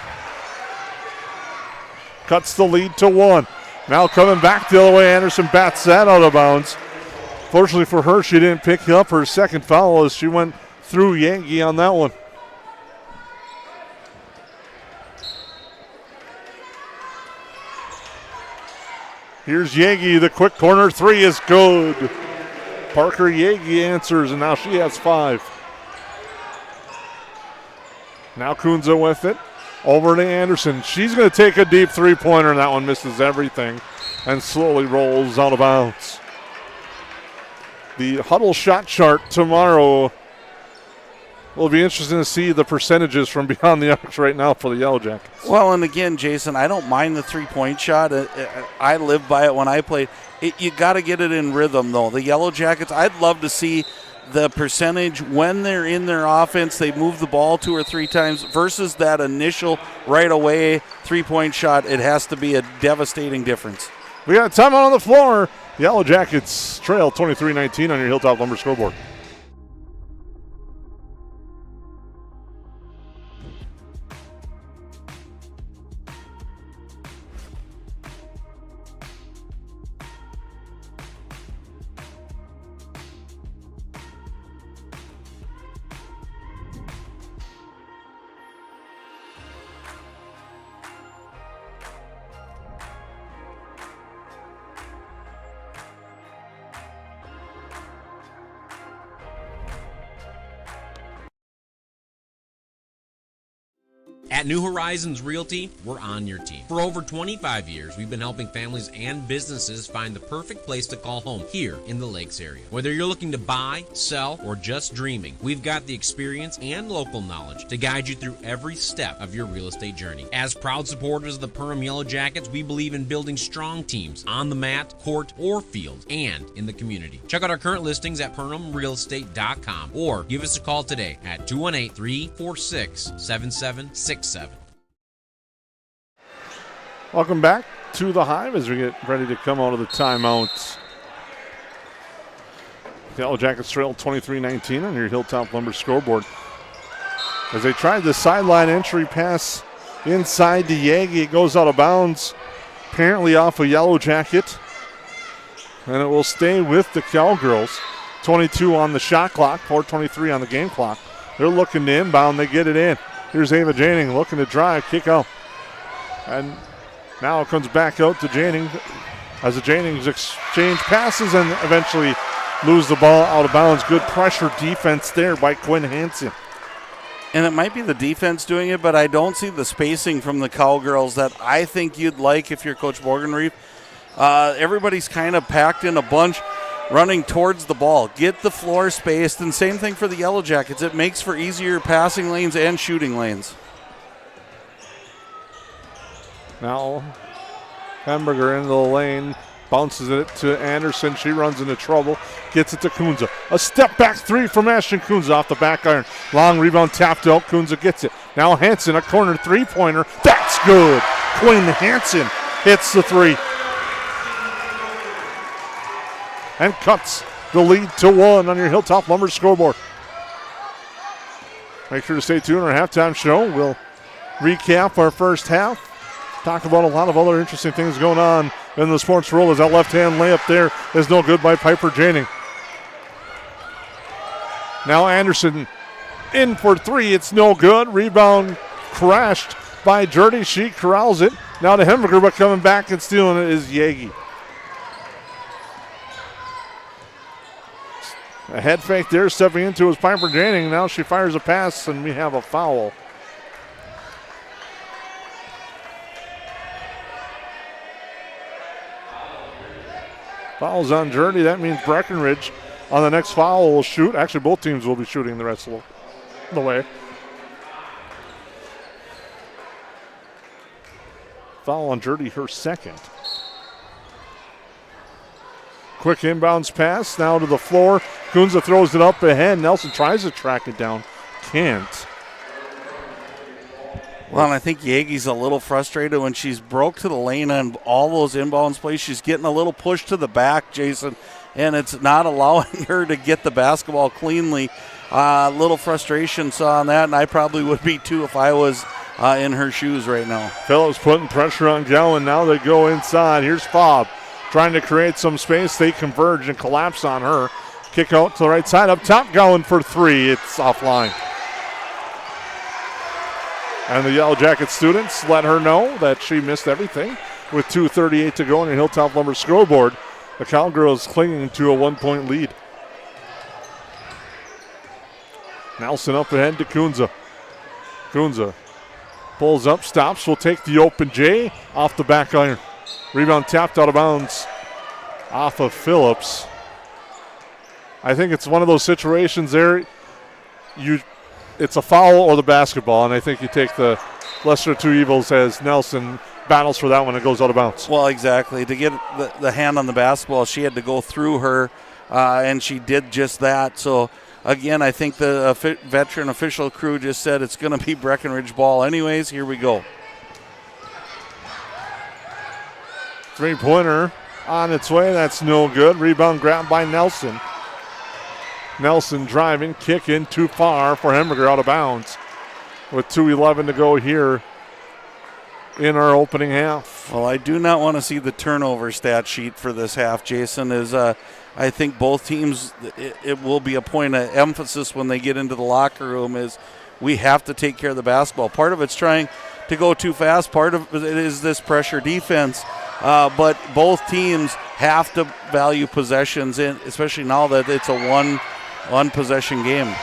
Cuts the lead to 1. Now coming back the other way, Anderson bats that out of bounds. Fortunately for her, she didn't pick up her second foul as she went through Yankee on that one. Here's Yagi, the quick corner three is good. Parker Yagi answers, and now she has 5. Now Kunza with it. Over to Anderson. She's going to take a deep three-pointer, and that one misses everything and slowly rolls out of bounds. The huddle shot chart tomorrow will be interesting to see the percentages from beyond the arcs right now for the Yellowjackets. Well, and again, Jason, I don't mind the three-point shot. I live by it when I played. You got to get it in rhythm, though. The Yellowjackets, I'd love to see the percentage when they're in their offense, they move the ball 2 or 3 times versus that initial right away three-point shot. It has to be a devastating difference. We got timeout on the floor. Yellowjackets trail 23-19 on your Hilltop Lumber scoreboard. At New Horizons Realty, we're on your team. For over 25 years, we've been helping families and businesses find the perfect place to call home here in the Lakes area. Whether you're looking to buy, sell, or just dreaming, we've got the experience and local knowledge to guide you through every step of your real estate journey. As proud supporters of the Perham Yellowjackets, we believe in building strong teams on the mat, court, or field, and in the community. Check out our current listings at PerhamRealEstate.com or give us a call today at 218-346-7767. Welcome back to the Hive as we get ready to come out of the timeout. The Yellowjackets trail 23-19 on your Hilltop Lumber scoreboard. As they tried the sideline entry pass inside to Yagi, it goes out of bounds, apparently off a Yellowjacket, and it will stay with the Cowgirls. 22 on the shot clock, 4:23 on the game clock. They're looking to inbound, they get it in. Here's Ava Janning looking to drive, kick out. And now it comes back out to Janning as the Jannings exchange passes and eventually lose the ball out of bounds. Good pressure defense there by Quinn Hansen. And it might be the defense doing it, but I don't see the spacing from the Cowgirls that I think you'd like if you're Coach Morgan-Reef. Everybody's kind of packed in a bunch, running towards the ball. Get the floor spaced, and same thing for the Yellowjackets. It makes for easier passing lanes and shooting lanes. Now Hamburger into the lane, bounces it to Anderson. She runs into trouble, gets it to Kunza. A step back three from Ashton Kunza off the back iron. Long rebound tapped out, Kunza gets it. Now Hansen, a corner three-pointer. That's good. Quinn Hansen hits the three. And cuts the lead to 1 on your Hilltop Lumber scoreboard. Make sure to stay tuned. Our halftime show. We'll recap our first half. Talk about a lot of other interesting things going on in the sports world as that left-hand layup there is no good by Piper Janning. Now Anderson in for 3. It's no good. Rebound crashed by Jurdy. She corrals it. Now to Hemberger, but coming back and stealing it is Yagi. A head fake there, stepping into is Piper Janning. Now she fires a pass, and we have a foul. Foul's on Jurdy. That means Breckenridge on the next foul will shoot. Actually, both teams will be shooting the rest of the way. Foul on Jurdy, her second. Quick inbounds pass, now to the floor. Kunza throws it up ahead. Nelson tries to track it down. Can't. Well, and I think Yegi's a little frustrated when she's broke to the lane on all those inbounds plays. She's getting a little push to the back, Jason, and it's not allowing her to get the basketball cleanly. Little frustration saw on that, and I probably would be too if I was in her shoes right now. Phillips putting pressure on Gowan. Now they go inside. Here's Fobb trying to create some space. They converge and collapse on her. Kick out to the right side. Up top, Gowan for three. It's offline. And the Yellowjacket students let her know that she missed everything with 2:38 to go on the Hilltop Lumber scoreboard. The Cowgirls clinging to a 1-point lead. Nelson up ahead to Kunza. Kunza pulls up, stops, will take the open J off the back iron. Rebound tapped out of bounds off of Phillips. I think it's one of those situations there, it's a foul or the basketball, and I think you take the lesser of two evils as Nelson battles for that one and goes out of bounds. Well, exactly. To get the hand on the basketball, she had to go through her, and she did just that. So, again, I think the veteran official crew just said it's going to be Breckenridge ball anyways. Here we go. Three-pointer on its way. That's no good. Rebound grabbed by Nelson. Nelson driving, kicking too far for Hemberger, out of bounds with 2:11 to go here in our opening half. Well, I do not want to see the turnover stat sheet for this half, Jason. I think both teams, it will be a point of emphasis when they get into the locker room is we have to take care of the basketball. Part of it's trying to go too fast. Part of it is this pressure defense. But both teams have to value possessions, especially now that it's a one-possession game.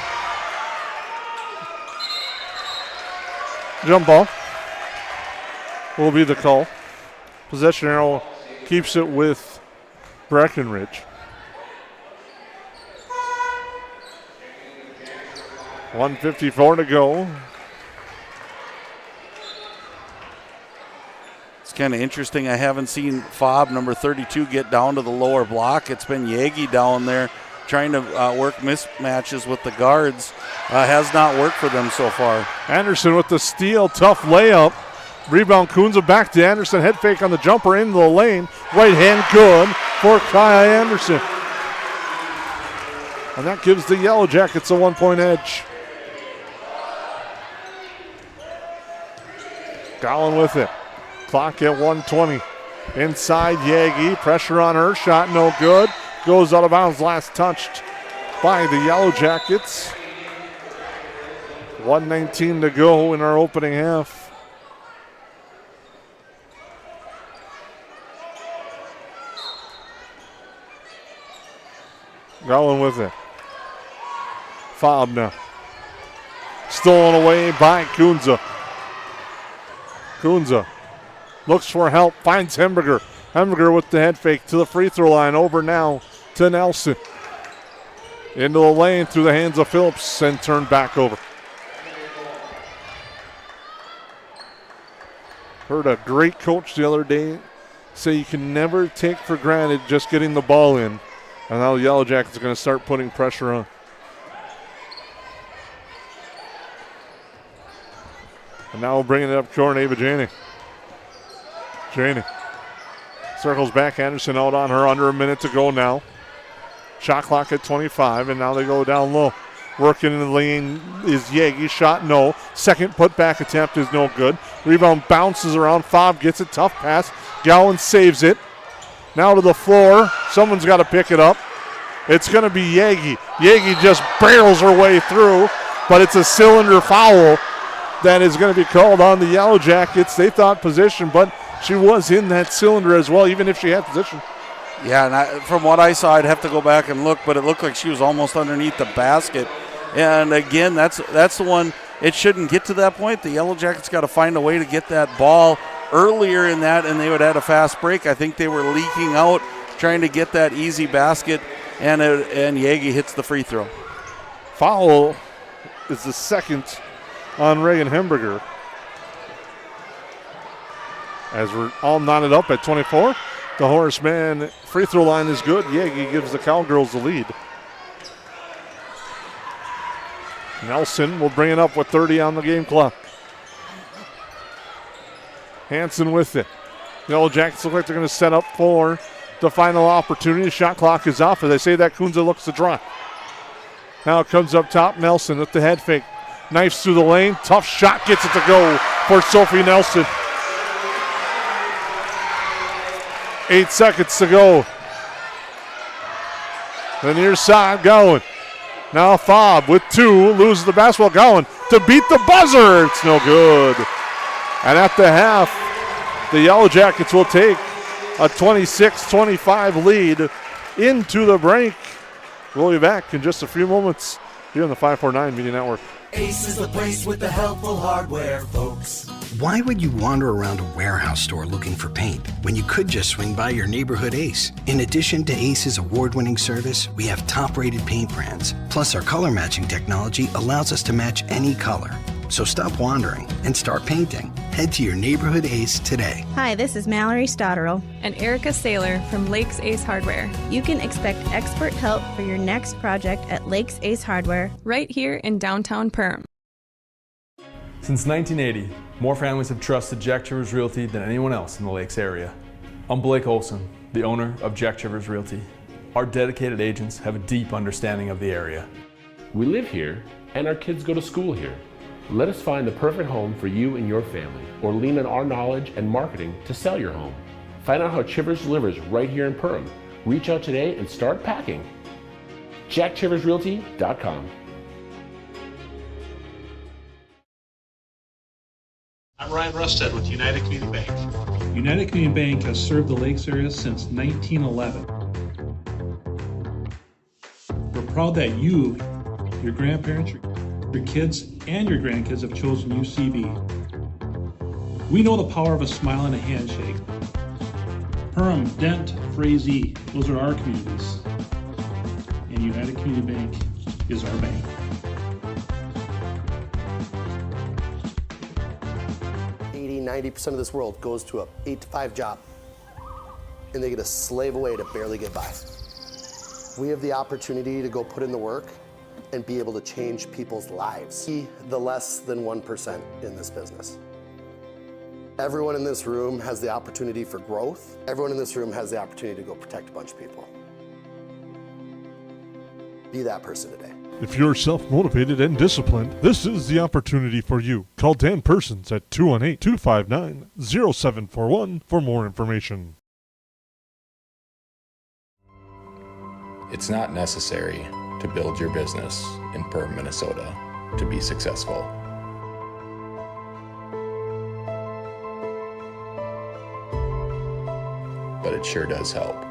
Jump ball will be the call. Possession arrow keeps it with Breckenridge. 1:54 to go. It's kind of interesting. I haven't seen Fobb, number 32, get down to the lower block. It's been Yagi down there trying to work mismatches with the guards. Has not worked for them so far. Anderson with the steal, tough layup. Rebound, Kunza back to Anderson. Head fake on the jumper into the lane. Right hand good for Kaya Anderson. And that gives the Yellowjackets a 1-point edge. Gowan with it. Clock at 1:20. Inside Yagi, pressure on her, shot no good. Goes out of bounds, last touched by the Yellowjackets. 1:19 to go in our opening half. Gowan with it. Fobb now. Stolen away by Kunza. Kunza looks for help, finds Hemberger. Hemberger with the head fake to the free throw line. Over now to Nelson. Into the lane through the hands of Phillips and turned back over. Heard a great coach the other day say you can never take for granted just getting the ball in. And now the Yellowjackets are going to start putting pressure on. And now bringing it up court, Ava Janey. Janey circles back. Anderson out on her. Under a minute to go now. Shot clock at 25, and now they go down low. Working in the lane is Yagi. Shot no. Second putback attempt is no good. Rebound bounces around. Fobb gets it. Tough pass. Gowan saves it. Now to the floor. Someone's got to pick it up. It's going to be Yagi. Yagi just barrels her way through, but it's a cylinder foul that is going to be called on the Yellowjackets. They thought position, but she was in that cylinder as well, even if she had position. Yeah, and from what I saw, I'd have to go back and look, but it looked like she was almost underneath the basket. And again, that's the one, it shouldn't get to that point. The Yellowjackets got to find a way to get that ball earlier in that, and they would have a fast break. I think they were leaking out, trying to get that easy basket, and Yagi hits the free throw. Foul is the second on Reagan Hemberger. As we're all knotted up at 24, the Horseman free throw line is good. Yagi gives the Cowgirls the lead. Nelson will bring it up with 30 on the game clock. Hanson with it. The Yellowjackets look like they're going to set up for the final opportunity. The shot clock is off. As they say that, Kunze looks to drive. Now it comes up top. Nelson with the head fake. Knifes through the lane. Tough shot gets it to go for Sophie Nelson. 8 seconds to go. The near side going. Now Fobb with 2. Loses the basketball. Going to beat the buzzer. It's no good. And at the half, the Yellowjackets will take a 26-25 lead into the break. We'll be back in just a few moments here on the 549 Media Network. Ace is the place with the helpful hardware, folks. Why would you wander around a warehouse store looking for paint when you could just swing by your neighborhood Ace? In addition to Ace's award-winning service, we have top-rated paint brands. Plus, our color matching technology allows us to match any color. So stop wandering and start painting. Head to your neighborhood Ace today. Hi, this is Mallory Stotterell and Erica Saylor from Lakes Ace Hardware. You can expect expert help for your next project at Lakes Ace Hardware, right here in downtown Perham. Since 1980, more families have trusted Jack Chivers Realty than anyone else in the Lakes area. I'm Blake Olson, the owner of Jack Chivers Realty. Our dedicated agents have a deep understanding of the area. We live here and our kids go to school here. Let us find the perfect home for you and your family, or lean on our knowledge and marketing to sell your home. Find out how Chivers delivers right here in Perham. Reach out today and start packing. JackChiversRealty.com. I'm Ryan Rusted with United Community Bank. United Community Bank has served the Lakes area since 1911. We're proud that you, your grandparents, your kids, and your grandkids have chosen UCB. We know the power of a smile and a handshake. Perham, Dent, Frazee, those are our communities. And United Community Bank is our bank. 80-90% of this world goes to a 8-to-5 job, and they get to slave away to barely get by. We have the opportunity to go put in the work and be able to change people's lives. Be the less than 1% in this business. Everyone in this room has the opportunity for growth. Everyone in this room has the opportunity to go protect a bunch of people. Be that person today. If you're self-motivated and disciplined, this is the opportunity for you. Call Dan Persons at 218-259-0741 for more information. It's not necessary to build your business in Perham, Minnesota to be successful. But it sure does help.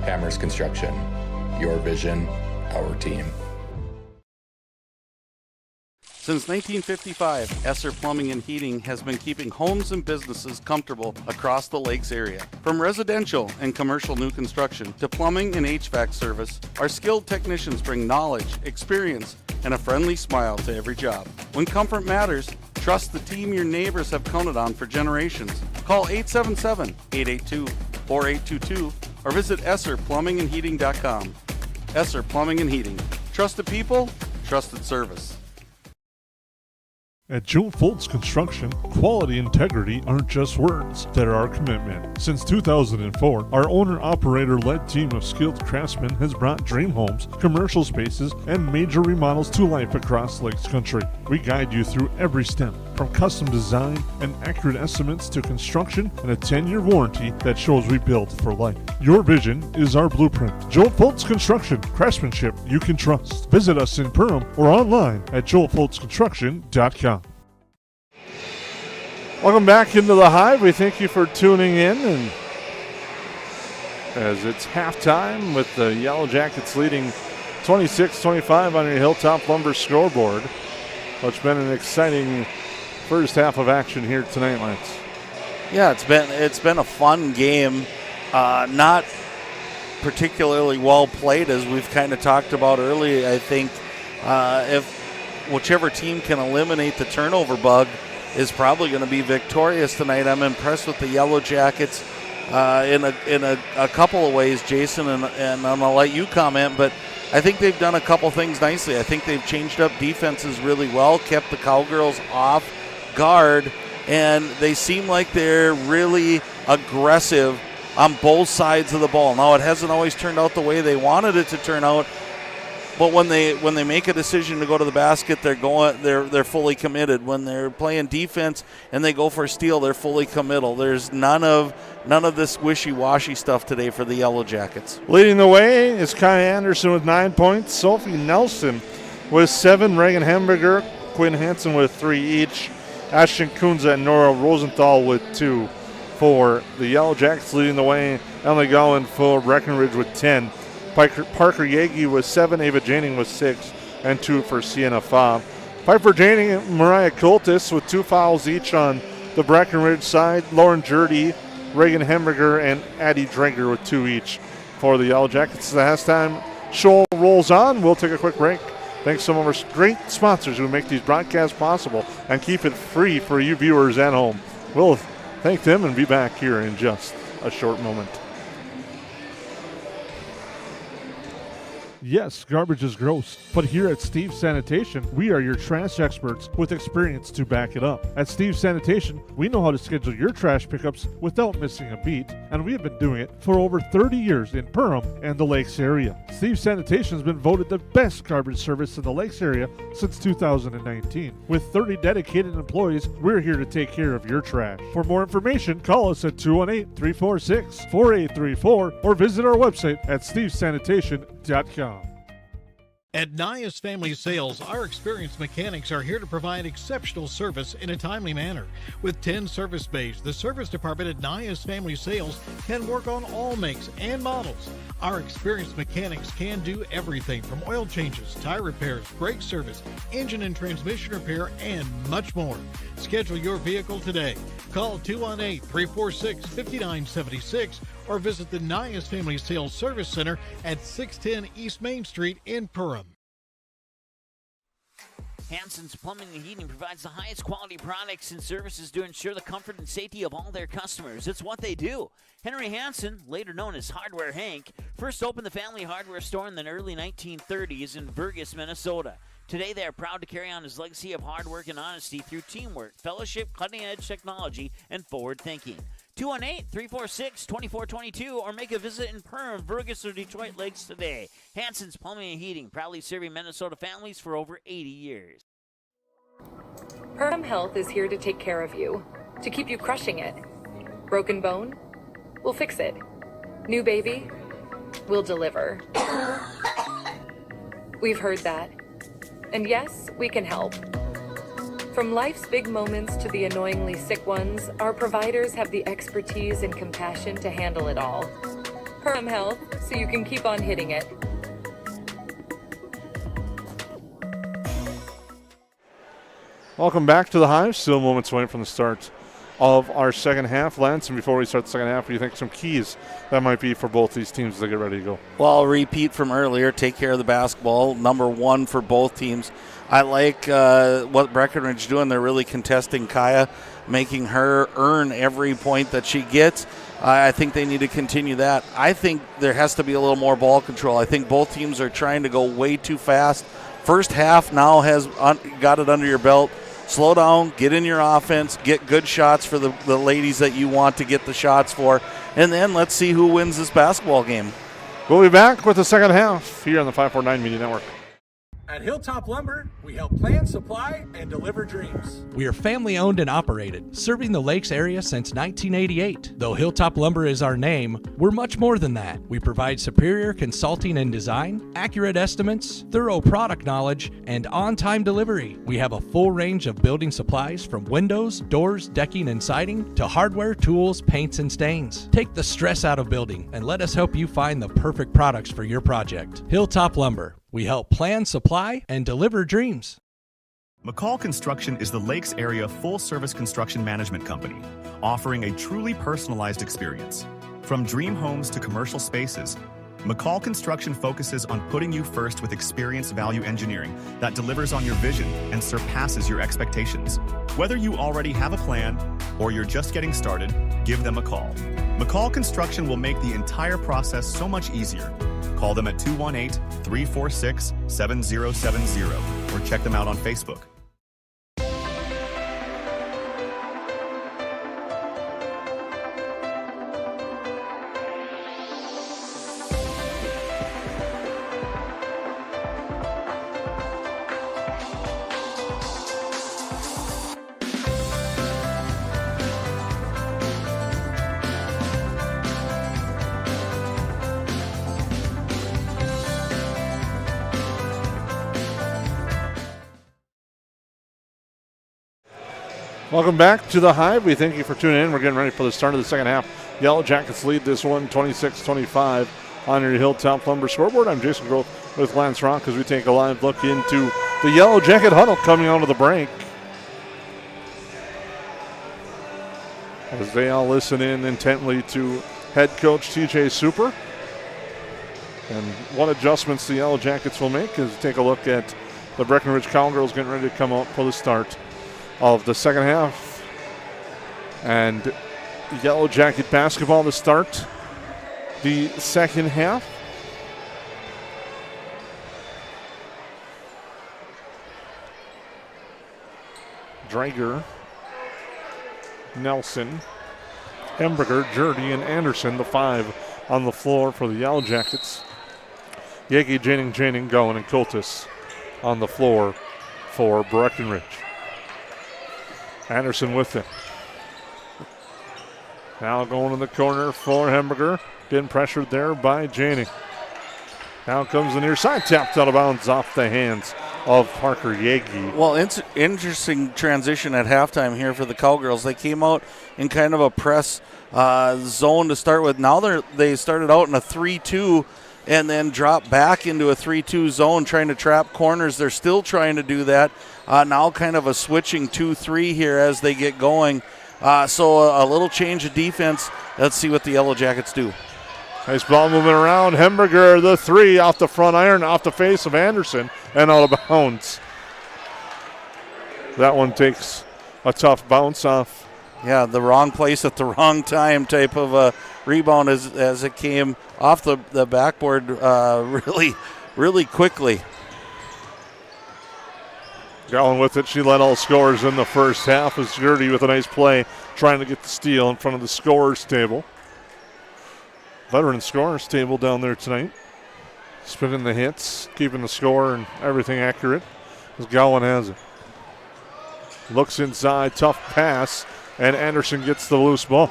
Hammers Construction, your vision, our team. Since 1955, Esser Plumbing and Heating has been keeping homes and businesses comfortable across the Lakes area. From residential and commercial new construction to plumbing and HVAC service, our skilled technicians bring knowledge, experience, and a friendly smile to every job. When comfort matters, trust the team your neighbors have counted on for generations. Call 877-882-4822 or visit EsserPlumbingandHeating.com. Esser Plumbing and Heating. Trusted people, trusted service. At Joe Foltz Construction, quality and integrity aren't just words, they're our commitment. Since 2004, our owner-operator-led team of skilled craftsmen has brought dream homes, commercial spaces, and major remodels to life across Lakes Country. We guide you through every step, from custom design and accurate estimates to construction and a 10-year warranty that shows we build for life. Your vision is our blueprint. Joe Foltz Construction, craftsmanship you can trust. Visit us in Perham or online at joelfoltzconstruction.com. Welcome back into the Hive. We thank you for tuning in, and as it's halftime with the Yellowjackets leading 26-25 on your Hilltop Lumber scoreboard. It's been an exciting first half of action here tonight, Lance. Yeah, it's been a fun game. Not particularly well played, as we've kind of talked about earlier. I think if whichever team can eliminate the turnover bug is probably going to be victorious tonight. I'm impressed with the Yellowjackets in a couple of ways, Jason, and I'm going to let you comment, but I think they've done a couple things nicely. I think they've changed up defenses really well, kept the Cowgirls off guard, and they seem like they're really aggressive on both sides of the ball. Now, it hasn't always turned out the way they wanted it to turn out, but when they make a decision to go to the basket, they're fully committed. When they're playing defense and they go for a steal, they're fully committal. There's none of this wishy-washy stuff today for the Yellowjackets. Leading the way is Kai Anderson with 9 points, Sophie Nelson with 7, Reagan Hamburger, Quinn Hansen with 3 each, Ashton Kunza and Nora Rosenthal with 2 for the Yellowjackets. Leading the way, Emily Gowan for Breckenridge with 10. Parker Yagi with 7, Ava Janing with 6, and 2 for Sienna Faub. Piper Janing and Mariah Coltis with 2 fouls each on the Breckenridge side. Lauren Jurdy, Reagan Hamburger, and Addie Drenker with 2 each for the Yellowjackets. The halftime show rolls on. We'll take a quick break. Thanks to some of our great sponsors who make these broadcasts possible and keep it free for you viewers at home. We'll thank them and be back here in just a short moment. Yes, garbage is gross, but here at Steve's Sanitation, we are your trash experts with experience to back it up. At Steve's Sanitation, we know how to schedule your trash pickups without missing a beat, and we have been doing it for over 30 years in Perham and the Lakes area. Steve's Sanitation has been voted the best garbage service in the Lakes area since 2019. With 30 dedicated employees, we're here to take care of your trash. For more information, call us at 218-346-4834 or visit our website at stevesanitation.com. At Nias Family Sales, our experienced mechanics are here to provide exceptional service in a timely manner. With 10 service bays, the service department at Nias Family Sales can work on all makes and models. Our experienced mechanics can do everything from oil changes, tire repairs, brake service, engine and transmission repair, and much more. Schedule your vehicle today. Call 218-346-5976 or visit the Nias Family Sales Service Center at 610 East Main Street in Perham. Hansen's Plumbing and Heating provides the highest quality products and services to ensure the comfort and safety of all their customers. It's what they do. Henry Hansen, later known as Hardware Hank, first opened the family hardware store in the early 1930s in Burgess, Minnesota. Today, they are proud to carry on his legacy of hard work and honesty through teamwork, fellowship, cutting-edge technology, and forward thinking. 218-346-2422 or make a visit in Perham, Burgess, or Detroit Lakes today. Hansen's Plumbing and Heating, proudly serving Minnesota families for over 80 years. Perham Health is here to take care of you, to keep you crushing it. Broken bone? We'll fix it. New baby? We'll deliver. We've heard that. And yes, we can help. From life's big moments to the annoyingly sick ones, our providers have the expertise and compassion to handle it all. Perham Health, so you can keep on hitting it. Welcome back to the Hive. Still moments away from the start of our second half. Lance, and before we start the second half, what do you think some keys that might be for both these teams as they get ready to go? Well, I'll repeat from earlier. Take care of the basketball. Number one for both teams. I like what Breckenridge doing. They're really contesting Kaya, making her earn every point that she gets. I think they need to continue that. I think there has to be a little more ball control. I think both teams are trying to go way too fast. First half now has got it under your belt. Slow down, get in your offense, get good shots for the ladies that you want to get the shots for, and then let's see who wins this basketball game. We'll be back with the second half here on the 549 Media Network. At Hilltop Lumber, we help plan, supply, and deliver dreams. We are family owned and operated, serving the Lakes area since 1988. Though Hilltop Lumber is our name, we're much more than that. We provide superior consulting and design, accurate estimates, thorough product knowledge, and on-time delivery. We have a full range of building supplies from windows, doors, decking, and siding to hardware, tools, paints, and stains. Take the stress out of building and let us help you find the perfect products for your project. Hilltop Lumber. We help plan, supply, and deliver dreams. McCall Construction is the Lakes area full-service construction management company, offering a truly personalized experience. From dream homes to commercial spaces, McCall Construction focuses on putting you first with experienced value engineering that delivers on your vision and surpasses your expectations. Whether you already have a plan or you're just getting started, give them a call. McCall Construction will make the entire process so much easier. Call them at 218-346-7070 or check them out on Facebook. Welcome back to the Hive. We thank you for tuning in. We're getting ready for the start of the second half. Yellowjackets lead this one 26-25 on your Hilltop Lumber scoreboard. I'm Jason Groth with Lance Rock as we take a live look into the Yellowjacket huddle coming out of the break. As they all listen in intently to head coach TJ Super. And what adjustments the Yellowjackets will make as we take a look at the Breckenridge Cowgirls getting ready to come out for the start of the second half. And Yellow Jacket basketball to start the second half. Drager, Nelson, Hemberger, Jurdy, and Anderson, the five on the floor for the Yellow Jackets. Yegi, Janing, Gowan, and Kultis on the floor for Breckenridge. Anderson with it. Now going in the corner for Hemberger. Getting pressured there by Janing. Now comes the near side. Tapped out of bounds off the hands of Parker Yegi. Well, interesting transition at halftime here for the Cowgirls. They came out in kind of a press zone to start with. Now they started out in a 3-2 and then dropped back into a 3-2 zone trying to trap corners. They're still trying to do that. Now kind of a switching 2-3 here as they get going. So a little change of defense. Let's see what the Yellow Jackets do. Nice ball moving around. Hemberger, the three off the front iron, off the face of Anderson, and out of bounds. That one takes a tough bounce off. Yeah, the wrong place at the wrong time type of a rebound as it came off the backboard really quickly. Going with it, she led all scorers in the first half as Gertie with a nice play trying to get the steal in front of the scorers table. Veteran scorers table down there tonight. Spinning the hits, keeping the score and everything accurate as Gowan has it. Looks inside, tough pass, and Anderson gets the loose ball.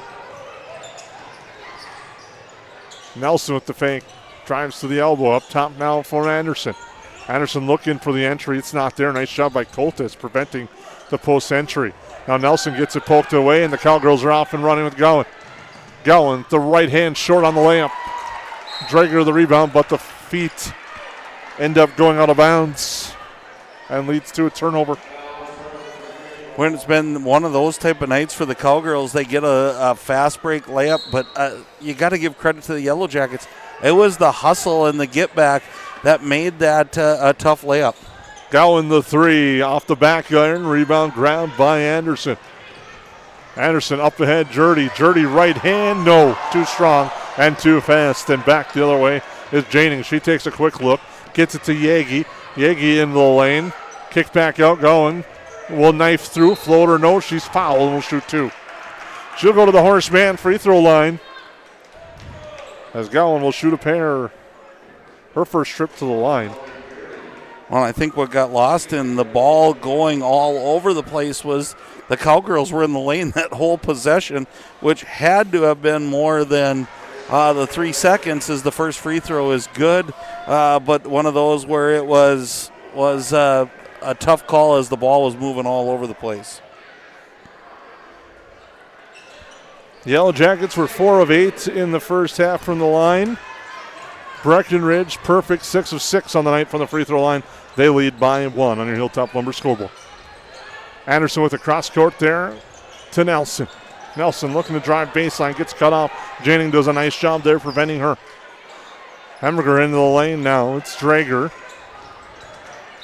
Nelson with the fake, drives to the elbow, up top now for Anderson. Anderson looking for the entry. It's not there. Nice job by Coltis preventing the post entry. Now Nelson gets it poked away, and the Cowgirls are off and running with Gowan. Gowan, the right hand short on the layup. Drager the rebound, but the feet end up going out of bounds and leads to a turnover. When it's been one of those type of nights for the Cowgirls, they get a fast break layup, but you got to give credit to the Yellow Jackets. It was the hustle and the get back that made that a tough layup. Gowan the three off the back iron, rebound grabbed by Anderson. Anderson up ahead, Jurdy right hand, no, too strong and too fast, and back the other way is Janing. She takes a quick look, gets it to Yegi. Yegi into the lane, kick back out, Gowan will knife through, floater, no, she's fouled and will shoot two. She'll go to the Horseman free throw line as Gowan will shoot a pair. Her first trip to the line. Well, I think what got lost in the ball going all over the place was the Cowgirls were in the lane that whole possession, which had to have been more than the 3 seconds, as the first free throw is good, but one of those where it was a tough call as the ball was moving all over the place. Yellow Jackets were 4 of 8 in the first half from the line. Breckenridge, perfect 6 of 6 on the night from the free throw line. They lead by 1 on your Hilltop Lumber scoreboard. Anderson with the cross court there to Nelson. Nelson looking to drive baseline, gets cut off. Janning does a nice job there preventing her. Hemberger into the lane now. It's Drager.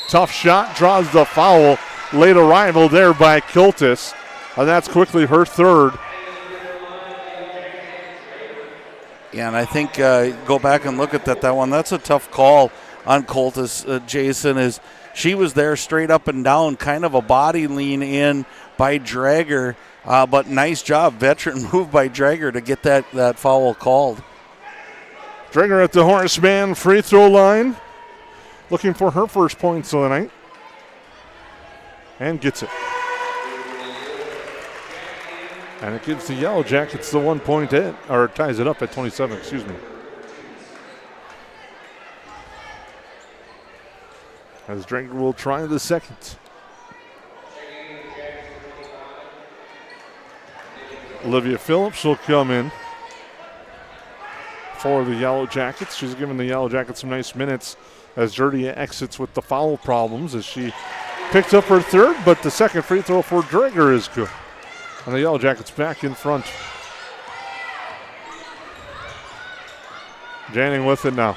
Tough shot, draws the foul. Late arrival there by Kiltis. And that's quickly her third. Yeah, and I think go back and look at that one. That's a tough call on Coltis, Jason, is she was there straight up and down, kind of a body lean in by Drager, but nice job, veteran move by Drager to get that foul called. Drager at the Horseman free throw line, looking for her first points of the night, and gets it. And it gives the Yellowjackets the 1 point hit, or ties it up at 27, excuse me. As Drager will try the second. Olivia Phillips will come in for the Yellowjackets. She's given the Yellowjackets some nice minutes as Jordia exits with the foul problems as she picked up her third, but the second free throw for Drager is good. And the Yellowjackets back in front. Janning with it now.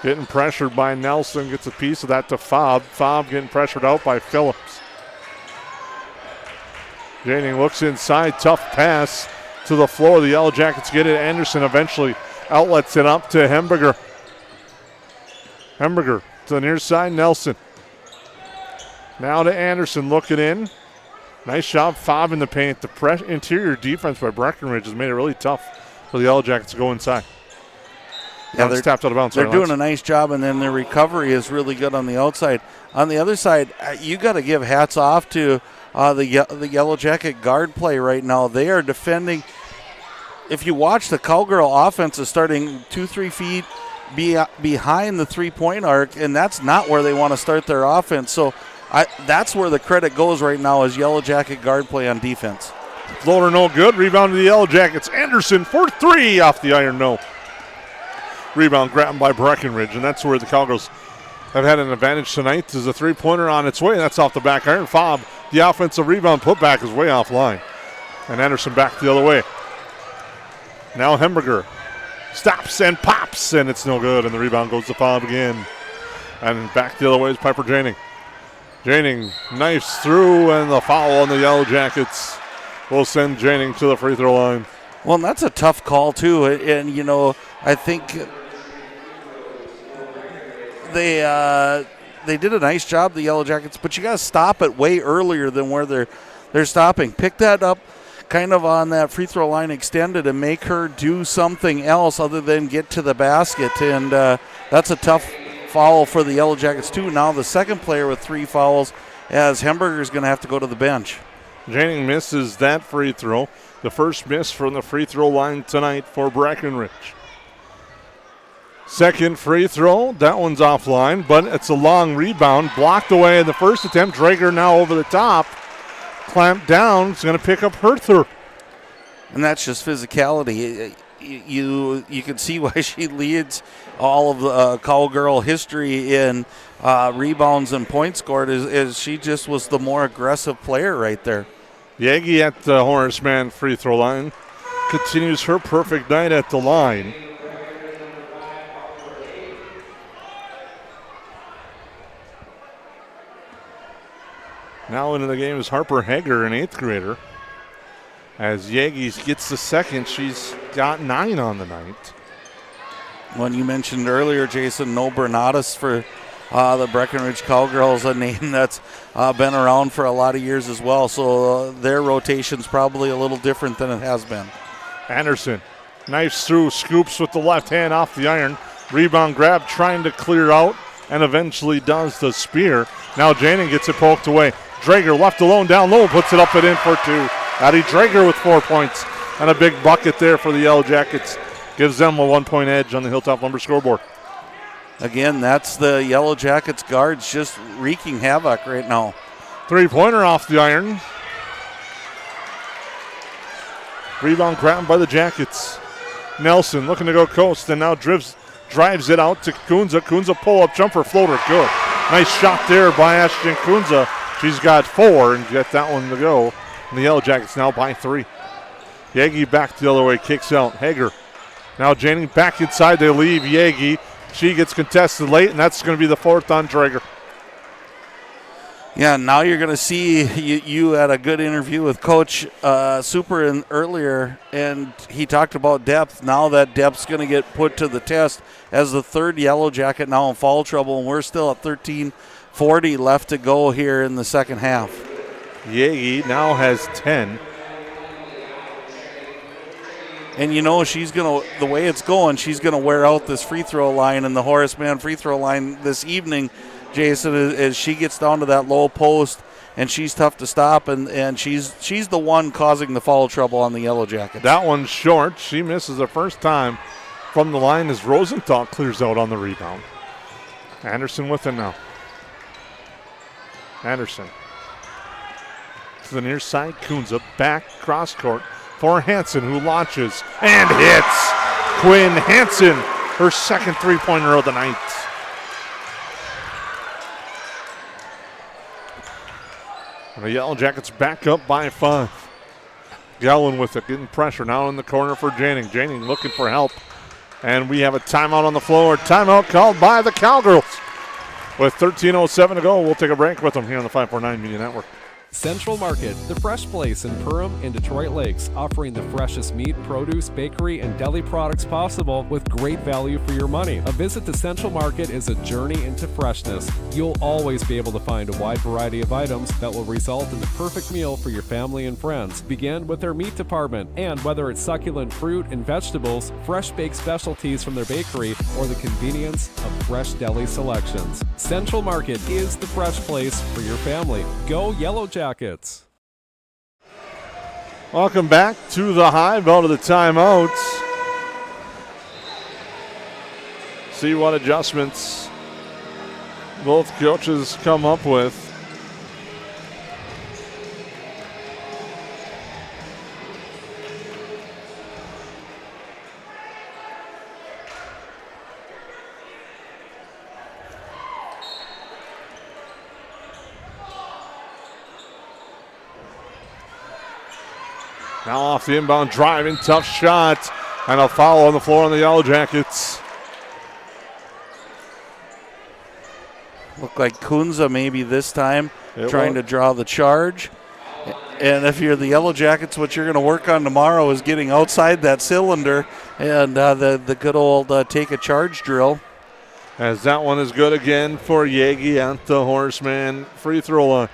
Getting pressured by Nelson. Gets a piece of that to Fobb. Fobb getting pressured out by Phillips. Janning looks inside. Tough pass to the floor. The Yellowjackets get it. Anderson eventually outlets it up to Hemberger. Hemberger to the near side. Nelson. Now to Anderson looking in. Nice job, Fobb in the paint. The interior defense by Breckenridge has made it really tough for the Yellowjackets to go inside. Yeah, they're tapped out of bounds. They're doing a nice job, and then their recovery is really good on the outside. On the other side, you got to give hats off to the Yellowjacket guard play right now. They are defending. If you watch, the Cowgirl offense is starting 2-3 feet behind the three-point arc, and that's not where they want to start their offense. So that's where the credit goes right now is Yellowjacket guard play on defense. Floater no good. Rebound to the Yellowjackets. Anderson for three off the iron, no. Rebound grabbed by Breckenridge, and that's where the Cowgirls have had an advantage tonight. There's a three-pointer on its way. That's off the back iron. Fobb, the offensive rebound putback is way offline. And Anderson back the other way. Now Hemberger stops and pops, and it's no good. And the rebound goes to Fobb again. And back the other way is Piper Janning. Janning knifes through, and the foul on the Yellowjackets will send Janning to the free throw line. Well, and that's a tough call, too. And, you know, I think they did a nice job, the Yellowjackets, but you got to stop it way earlier than where they're stopping. Pick that up kind of on that free throw line extended and make her do something else other than get to the basket. And that's a tough foul for the Yellowjackets, too. Now the second player with 3 fouls as Hemberger is going to have to go to the bench. Janning misses that free throw. The first miss from the free throw line tonight for Breckenridge. Second free throw, that one's offline, but it's a long rebound. Blocked away in the first attempt. Drager now over the top. Clamped down. It's going to pick up her third. And that's just physicality. You can see why she leads all of the Cowgirl history in rebounds and points scored is she just was the more aggressive player right there. Yagi at the Horseman free throw line continues her perfect night at the line. Now into the game is Harper Hager, an 8th grader. As Yagi gets the second, she's got 9 on the night. When you mentioned earlier, Jason, no Bernadas for the Breckenridge Cowgirls, a name that's been around for a lot of years as well. So their rotation's probably a little different than it has been. Anderson knifes through, scoops with the left hand off the iron. Rebound grab, trying to clear out, and eventually does the spear. Now Janning gets it poked away. Drager left alone down low, puts it up and in for 2. Addie Drager with 4 points and a big bucket there for the Yellowjackets. Gives them a 1-point edge on the Hilltop Lumber scoreboard. Again, that's the Yellowjackets guards just wreaking havoc right now. 3-pointer off the iron. Rebound grabbed by the Jackets. Nelson looking to go coast and now drives it out to Kunza. Kunza pull-up jumper floater, good. Nice shot there by Ashton Kunza She's got 4 and get that one to go. And the Yellowjackets now by 3. Yagi back the other way, kicks out. Hager. Now Janning back inside. They leave Yagi. She gets contested late, and that's going to be the 4th on Drager. Yeah, now you're going to see you had a good interview with Coach Super earlier, and he talked about depth. Now that depth's going to get put to the test as the 3rd Yellowjacket now in foul trouble, and we're still at 13:40 left to go here in the second half. Yagi now has 10. And you know she's going to, the way it's going, she's going to wear out this free throw line and the Horace Mann free throw line this evening, Jason, as she gets down to that low post, and she's tough to stop, and she's the one causing the foul trouble on the Yellowjackets. That one's short. She misses the first time from the line as Rosenthal clears out on the rebound. Anderson with it now. Anderson to the near side. Kunza back cross court for Hansen, who launches and hits. Quinn Hansen, her second three-pointer of the night. And the Yellowjackets back up by 5. Gowan with it, getting pressure now in the corner for Janning. Janning looking for help. And we have a timeout on the floor. Timeout called by the Cowgirls. With 13:07 to go, we'll take a break with them here on the 549 Media Network. Central Market, the fresh place in Perham and Detroit Lakes, offering the freshest meat, produce, bakery, and deli products possible with great value for your money. A visit to Central Market is a journey into freshness. You'll always be able to find a wide variety of items that will result in the perfect meal for your family and friends. Begin with their meat department, and whether it's succulent fruit and vegetables, fresh baked specialties from their bakery, or the convenience of fresh deli selections, Central Market is the fresh place for your family. Go Yellowjackets! Welcome back to the Hive, out of the timeouts. See what adjustments both coaches come up with. Now off the inbound driving, tough shot, and a foul on the floor on the Yellowjackets. Look like Kunza maybe this time trying to draw the charge. And if you're the Yellowjackets, what you're going to work on tomorrow is getting outside that cylinder and the good old take a charge drill. As that one is good again for Yagi at the Horseman free throw line.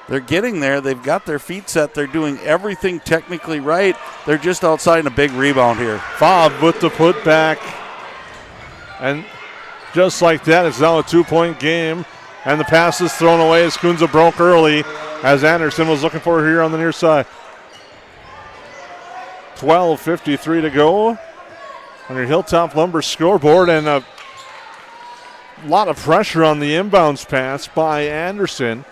They're getting there. They've got their feet set. They're doing everything technically right. They're just outside in a big rebound here. Fob with the putback. And just like that, it's now a 2-point game. And the pass is thrown away as Kunza broke early, as Anderson was looking for her here on the near side. 12:53 to go on your Hilltop Lumber scoreboard, and a lot of pressure on the inbounds pass by Anderson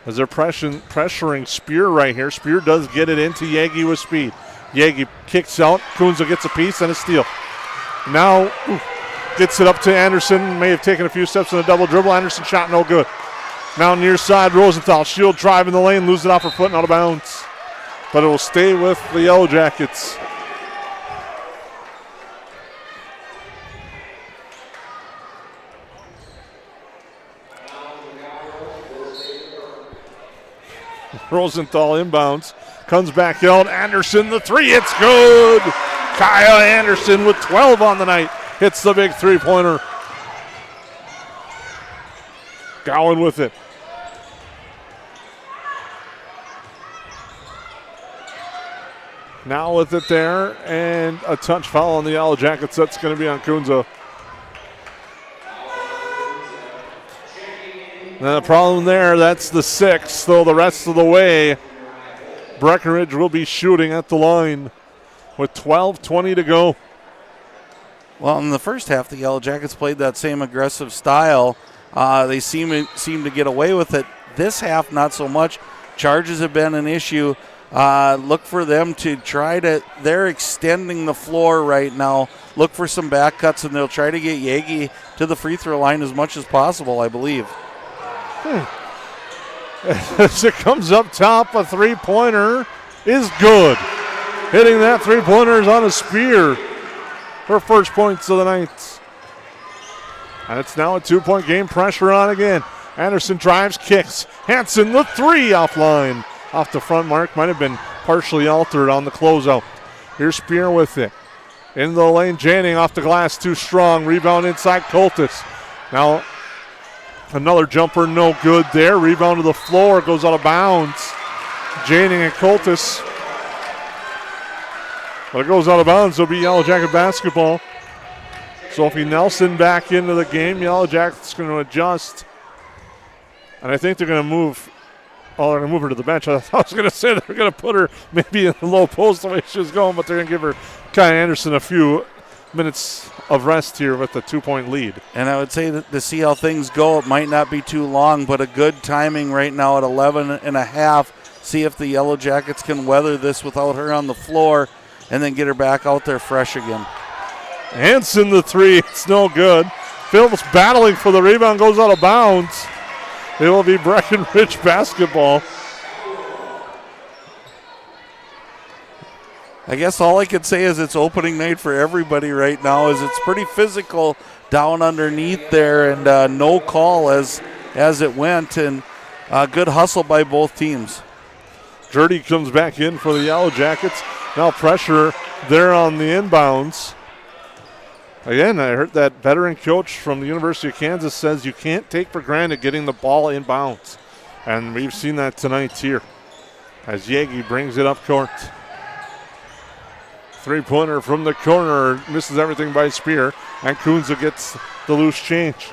as they're pressuring Spear right here. Spear does get it into Yagi with speed. Yagi kicks out. Kunza gets a piece and a steal. Now gets it up to Anderson. May have taken a few steps in a double dribble. Anderson shot no good. Now near side, Rosenthal. Shield drive in the lane, loses it off her foot and out of bounds. But it will stay with the Yellowjackets. Rosenthal inbounds, comes back out. Anderson, the three, it's good. Kaya Anderson with 12 on the night hits the big three-pointer. Gowan with it. Now with it there, and a touch foul on the Yellowjackets. That's going to be on Kunza. And the problem there, that's the 6th, though the rest of the way, Breckenridge will be shooting at the line with 12:20 to go. Well, in the first half, the Yellowjackets played that same aggressive style. They seem to get away with it. This half, not so much. Charges have been an issue. Look for them to they're extending the floor right now. Look for some back cuts, and they'll try to get Yagi to the free throw line as much as possible, I believe. As it comes up top, a three-pointer is good. Hitting that three-pointer is on a spear. Her first points of the night. And it's now a 2-point game. Pressure on again. Anderson drives, kicks. Hansen, the three offline. Off the front mark. Might have been partially altered on the closeout. Here's Spear with it. In the lane, Janning off the glass, too strong. Rebound inside Coltis. Now another jumper, no good there. Rebound to the floor, goes out of bounds. Janning and Coltis. But it goes out of bounds, it'll be Yellowjacket basketball. Sophie Nelson back into the game. Yellowjackets going to adjust. And I think they're going to move. Oh, they're going to move her to the bench. I was going to say they're going to put her maybe in the low post the way she was going, but they're going to give her Kai Anderson a few minutes of rest here with the 2-point lead. And I would say that to see how things go, it might not be too long, but a good timing right now at 11 and a half. See if the Yellowjackets can weather this without her on the floor and then get her back out there fresh again. Hansen the three, it's no good. Phillips battling for the rebound, goes out of bounds. It will be Breckenridge basketball. I guess all I could say is it's opening night for everybody right now. Is it's pretty physical down underneath there, and no call as it went, and good hustle by both teams. Jurdy comes back in for the Yellowjackets. Now pressure there on the inbounds. Again, I heard that veteran coach from the University of Kansas says you can't take for granted getting the ball inbounds. And we've seen that tonight here as Yagi brings it up court. Three-pointer from the corner, misses everything by Spear, and Kunza gets the loose change.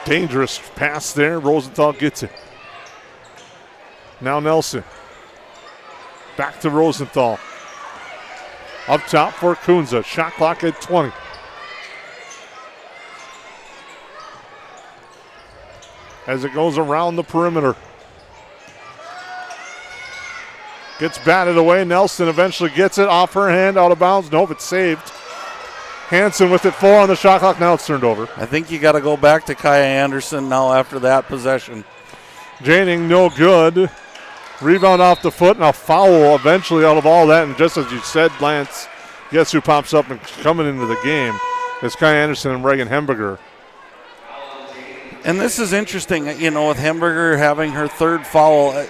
Dangerous pass there, Rosenthal gets it. Now Nelson. Back to Rosenthal. Up top for Kunza. Shot clock at 20. As it goes around the perimeter. Gets batted away. Nelson eventually gets it off her hand, out of bounds. Nope, it's saved. Hansen with it, 4 on the shot clock. Now it's turned over. I think you got to go back to Kaya Anderson now after that possession. Janning, no good. Rebound off the foot, and a foul eventually out of all that. And just as you said, Lance, guess who pops up and coming into the game? It's Kai Anderson and Reagan Hemberger. And this is interesting, you know, with Hemberger having her third foul.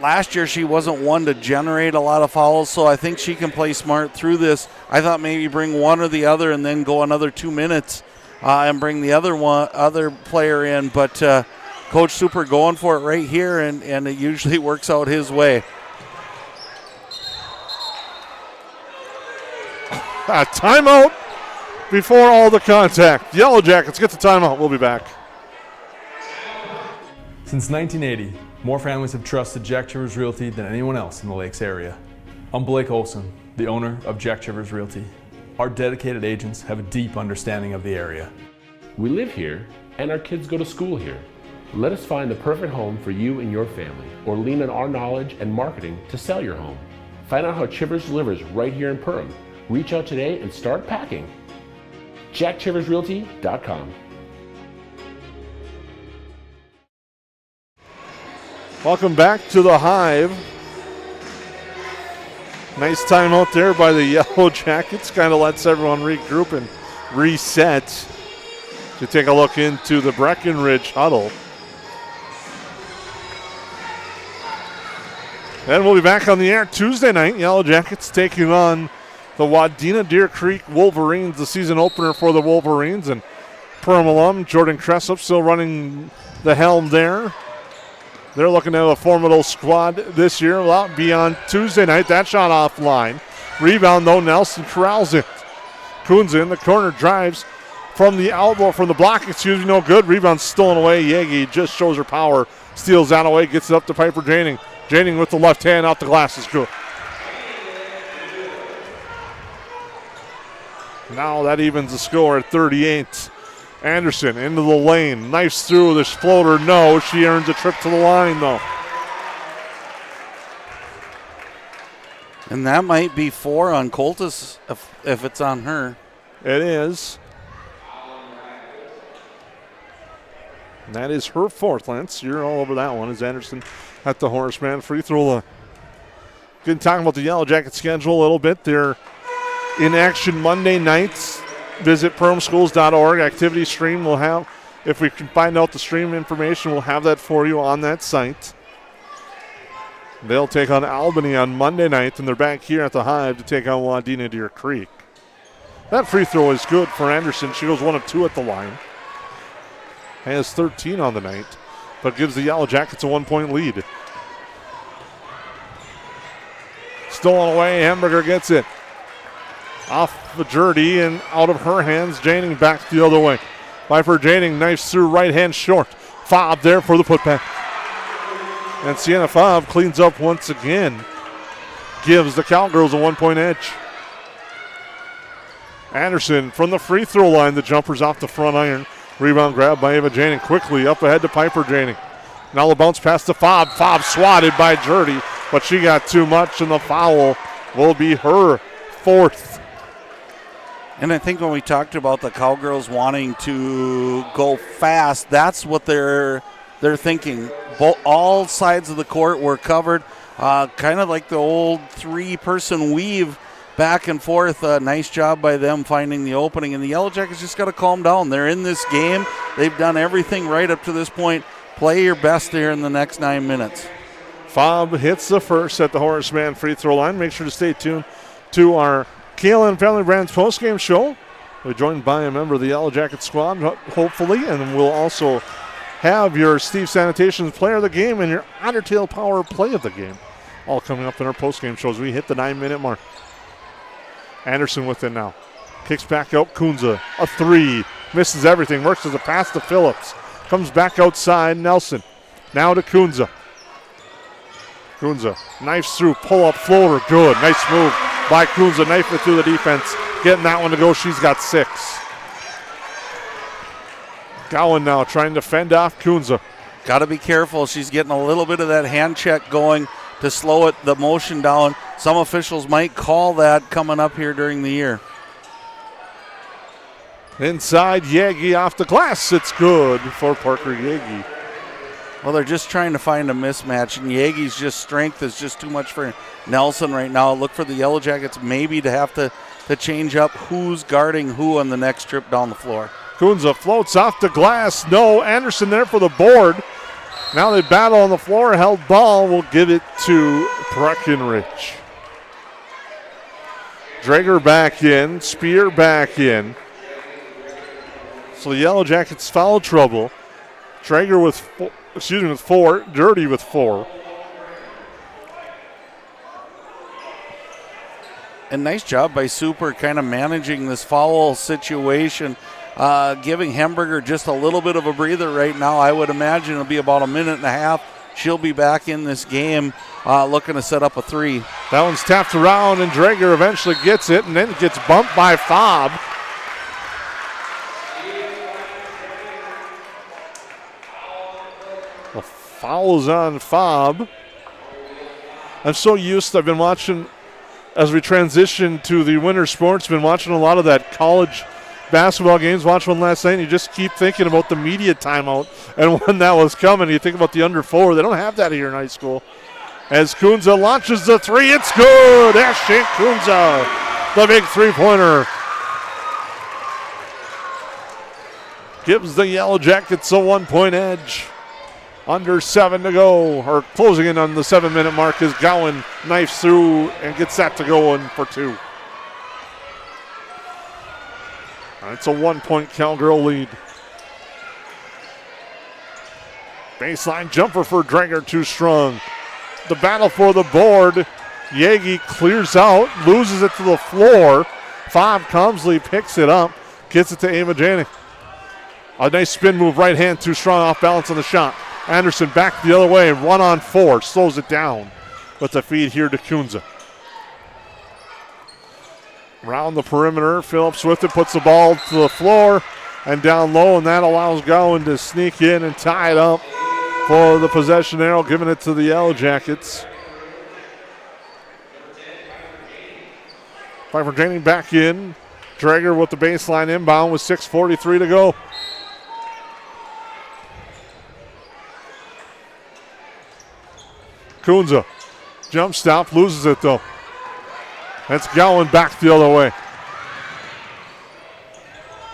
Last year she wasn't one to generate a lot of fouls, so I think she can play smart through this. I thought maybe bring one or the other and then go another 2 minutes and bring the other player in, but Coach Super going for it right here, and it usually works out his way. A timeout before all the contact. Yellowjackets get the timeout. We'll be back. Since 1980, more families have trusted Jack Chivers Realty than anyone else in the Lakes area. I'm Blake Olson, the owner of Jack Chivers Realty. Our dedicated agents have a deep understanding of the area. We live here, and our kids go to school here. Let us find the perfect home for you and your family, or lean on our knowledge and marketing to sell your home. Find out how Chivers delivers right here in Perham. Reach out today and start packing. JackChiversRealty.com. Welcome back to the Hive. Nice timeout there by the Yellowjackets. Kind of lets everyone regroup and reset. To take a look into the Breckenridge huddle. And we'll be back on the air Tuesday night. Yellowjackets taking on the Wadena Deer Creek Wolverines, the season opener for the Wolverines. And Perham alum Jordan Cressup still running the helm there. They're looking at a formidable squad this year. Well, be on Tuesday night. That shot offline. Rebound, though, Nelson corrals it. Kunza in the corner drives from the elbow, from the block, no good. Rebound stolen away. Yagi just shows her power. Steals that away, gets it up to Piper Janning. Janning with the left hand off the glass is good. Now that evens the score at 38. Anderson into the lane, knifes through this floater. No, she earns a trip to the line though. And that might be 4 on Coltis if it's on her. It is. And that is her fourth, Lance. You're all over that one as Anderson at the Horseman free throw line. Good talking about the Yellow Jacket schedule a little bit. They're in action Monday nights. Visit perhamschools.org. Activity stream will have, if we can find out the stream information, we'll have that for you on that site. They'll take on Albany on Monday night, and they're back here at the Hive to take on Wadena Deer Creek. That free throw is good for Anderson. She goes 1 of 2 at the line. Has 13 on the night, but gives the Yellow Jackets a 1-point lead. Stolen away, Hamburger gets it. Off the Jurdy and out of her hands, Janing back the other way. Piper Janing knifes through right hand short. Fob there for the putback. And Sienna Fob cleans up once again. Gives the Cowgirls a 1-point edge. Anderson from the free throw line. The jumper's off the front iron. Rebound grab by Ava Janing. Quickly up ahead to Piper Janing. Now the bounce pass to Fob. Fob swatted by Jurdy, but she got too much, and the foul will be her fourth. And I think when we talked about the Cowgirls wanting to go fast, that's what they're thinking. All sides of the court were covered, kind of like the old 3-person weave back and forth. Nice job by them finding the opening, and the Yellow Jackets just got to calm down. They're in this game. They've done everything right up to this point. Play your best here in the next 9 minutes. Fob hits the first at the Horseman free throw line. Make sure to stay tuned to our KLN Family Brands postgame show. We're joined by a member of the Yellow Jacket squad, hopefully, and we'll also have your Steve Sanitation's player of the game and your Ottertail Power play of the game, all coming up in our postgame shows. We hit the 9-minute mark. Anderson with it now. Kicks back out. Kunza, a 3. Misses everything. Works as a pass to Phillips. Comes back outside. Nelson. Now to Kunza. Kunza knifes through. Pull up floater. Good. Nice move by Kunza. Knife it through the defense. Getting that one to go. She's got 6. Gowan now trying to fend off Kunza. Got to be careful. She's getting a little bit of that hand check going to slow the motion down. Some officials might call that coming up here during the year. Inside, Yagi off the glass. It's good for Parker Yagi. Well, they're just trying to find a mismatch, and Yagi's strength is just too much for Nelson right now. Look for the Yellow Jackets maybe to have to change up who's guarding who on the next trip down the floor. Kunza floats off the glass. No, Anderson there for the board. Now they battle on the floor. Held ball. Will give it to Breckenridge. Drager back in. Spear back in. So the Yellow Jackets foul trouble. Drager with 4. Dirty with 4. And nice job by Super kind of managing this foul situation. Giving Hamburger just a little bit of a breather right now. I would imagine it'll be about a minute and a half. She'll be back in this game looking to set up a 3. That one's tapped around, and Drager eventually gets it, and then gets bumped by Fob. The foul's on Fob. I've been watching, as we transition to the winter sports, been watching a lot of that college basketball games. Watched one last night, and you just keep thinking about the media timeout and when that was coming. You think about the under 4. They don't have that here in high school. As Kunza launches the 3, it's good. Ashley Kunza, the big 3-pointer. Gives the Yellow Jackets a 1-point edge. Under 7 to go, or closing in on the 7-minute mark as Gowan knifes through and gets that to go in for 2. It's a 1-point Cowgirl lead. Baseline jumper for Drager, too strong. The battle for the board. Yagi clears out, loses it to the floor. Fob Comsley picks it up, gets it to Ava Janik. A nice spin move, right hand, too strong, off balance on the shot. Anderson back the other way, 1-on-4, slows it down. With the feed here to Kunza. Around the perimeter, Phillips with it, puts the ball to the floor and down low, and that allows Gowan to sneak in and tie it up for the possession arrow, giving it to the Yellow Jackets. Piper Janing back in. Drager with the baseline inbound with 6:43 to go. Kunza, jump stop, loses it though. That's Gowan back the other way.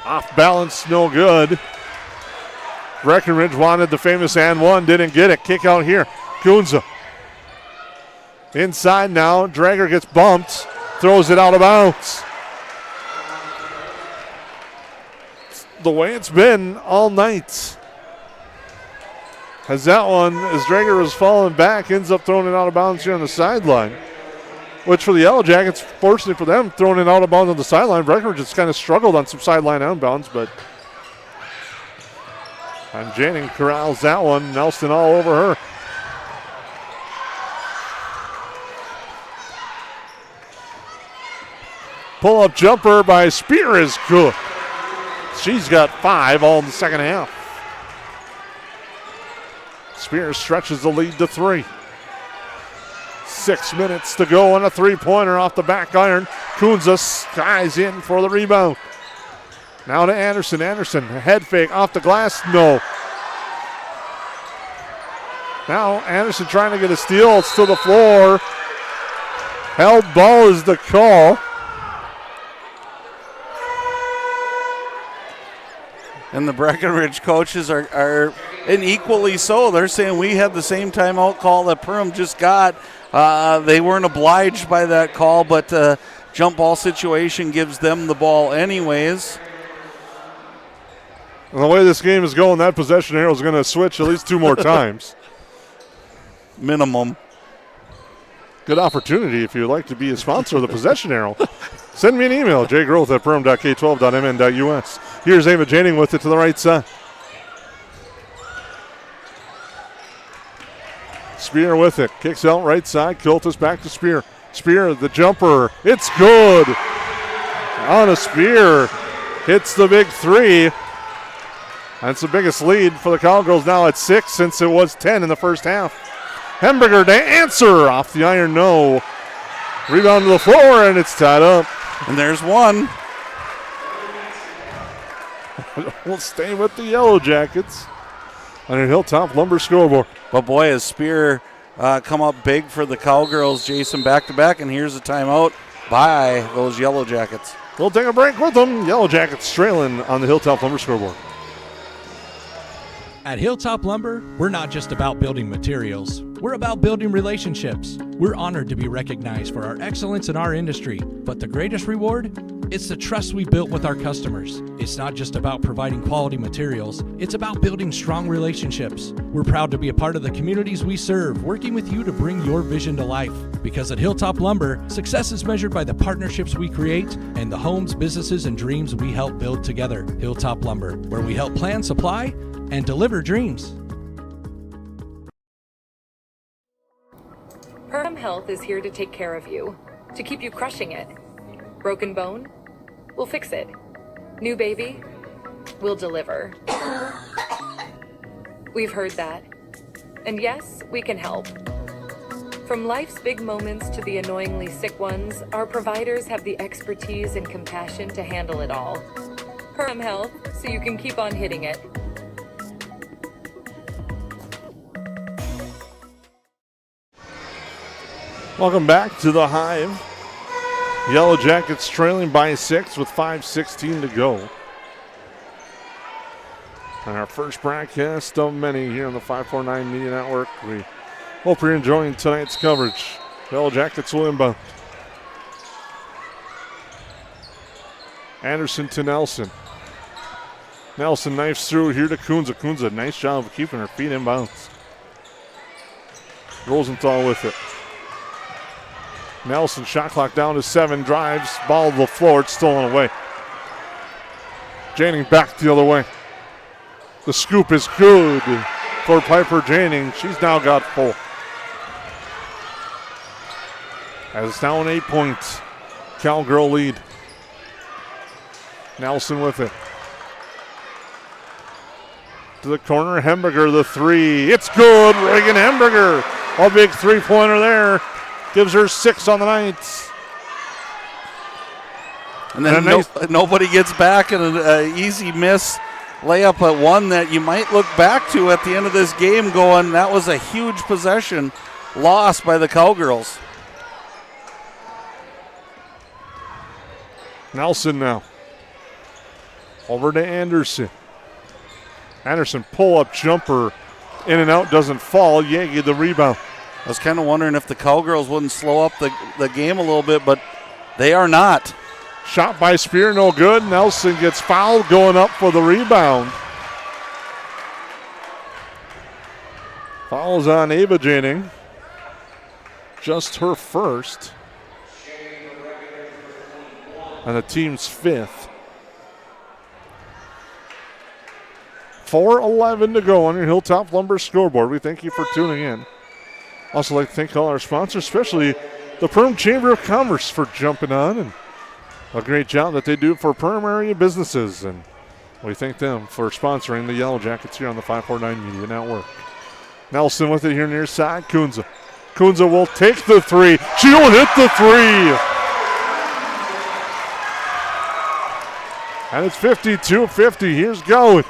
Off balance, no good. Breckenridge wanted the famous and one, didn't get it. Kick out here. Kunza. Inside now. Drager gets bumped. Throws it out of bounds. The way it's been all night. As that one, as Drager was falling back, ends up throwing it out of bounds here on the sideline. Which for the Yellowjackets, fortunately for them, throwing it out of bounds on the sideline. Breckenridge just kind of struggled on some sideline outbounds, but and Janning corrals that one. Nelson all over her. Pull-up jumper by Spear is good. She's got 5 all in the second half. Spear stretches the lead to 3. 6 minutes to go on a three-pointer off the back iron. Kunza skies in for the rebound. Now to Anderson. Anderson, head fake off the glass. No. Now Anderson trying to get a steal. It's to the floor. Held ball is the call. And the Breckenridge coaches are and equally so. They're saying we had the same timeout call that Perham just got. They weren't obliged by that call, but jump ball situation gives them the ball anyways. And the way this game is going, that possession arrow is going to switch at least 2 more times. Minimum. Good opportunity if you'd like to be a sponsor of the possession arrow. Send me an email, jgrowth@perham.k12.mn.us. Here's Ava Janning with it to the right side. Spear with it. Kicks out right side. Kiltus back to Spear. Spear, the jumper. It's good. On a Spear. Hits the big 3. That's the biggest lead for the Cowgirls now at 6 since it was 10 in the first half. Hemberger to answer. Off the iron, no. Rebound to the floor, and it's tied up. And there's one. We'll stay with the Yellowjackets on your Hilltop Lumber scoreboard. But boy, as Spear come up big for the Cowgirls, Jason back-to-back, and here's a timeout by those Yellowjackets. We'll take a break with them. Yellowjackets trailing on the Hilltop Lumber scoreboard. At Hilltop Lumber, we're not just about building materials. We're about building relationships. We're honored to be recognized for our excellence in our industry. But the greatest reward? It's the trust we built with our customers. It's not just about providing quality materials. It's about building strong relationships. We're proud to be a part of the communities we serve, working with you to bring your vision to life. Because at Hilltop Lumber, success is measured by the partnerships we create and the homes, businesses, and dreams we help build together. Hilltop Lumber, where we help plan, supply, and deliver dreams. Perham Health is here to take care of you, to keep you crushing it. Broken bone? We'll fix it. New baby? We'll deliver. We've heard that. And yes, we can help. From life's big moments to the annoyingly sick ones, our providers have the expertise and compassion to handle it all. Perham Health, so you can keep on hitting it. Welcome back to the Hive. Yellowjackets trailing by 6 with 5:16 to go. Our first broadcast of many here on the 549 Media Network. We hope you're enjoying tonight's coverage. Yellowjackets will inbound. Anderson to Nelson. Nelson knifes through here to Kunza. Kunza, nice job of keeping her feet in bounds. Rosenthal with it. Nelson, shot clock down to 7, drives, ball to the floor, it's stolen away. Janning back the other way. The scoop is good for Piper Janning. She's now got 4. As it's now an 8-point Cowgirl lead. Nelson with it. To the corner, Hemberger, the 3. It's good, Reagan Hemberger. A big 3-pointer there. Gives her 6 on the night. And then nobody gets back, and an easy miss layup at one that you might look back to at the end of this game going, that was a huge possession lost by the Cowgirls. Nelson now. Over to Anderson. Anderson pull-up jumper. In and out, doesn't fall. Yagi the rebound. I was kind of wondering if the Cowgirls wouldn't slow up the game a little bit, but they are not. Shot by Spear, no good. Nelson gets fouled going up for the rebound. Fouls on Ava Janning. Just her first. And the team's fifth. 4:11 to go on your Hilltop Lumber scoreboard. We thank you for tuning in. Also like to thank all our sponsors, especially the Perham Chamber of Commerce for jumping on and a great job that they do for Perham area businesses. And we thank them for sponsoring the Yellowjackets here on the 549 Media Network. Nelson with it here near side. Kunza. Kunza will take the three. She will hit the three. And it's 52-50. Here's Gowan.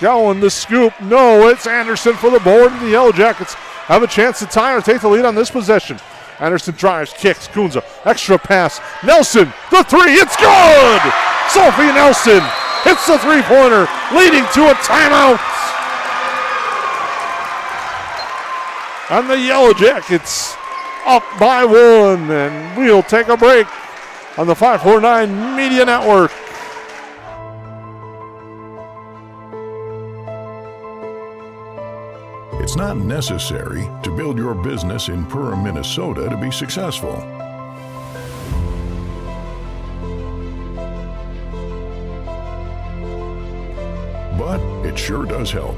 Gowan, the scoop. No, it's Anderson for the board. And the Yellowjackets have a chance to tie or take the lead on this possession. Anderson drives, kicks. Kunza, extra pass. Nelson, the three. It's good! Sophie Nelson hits the three-pointer, leading to a timeout. And the Yellowjackets up by one. And we'll take a break on the 549 Media Network. It's not necessary to build your business in Perham, Minnesota to be successful. But it sure does help.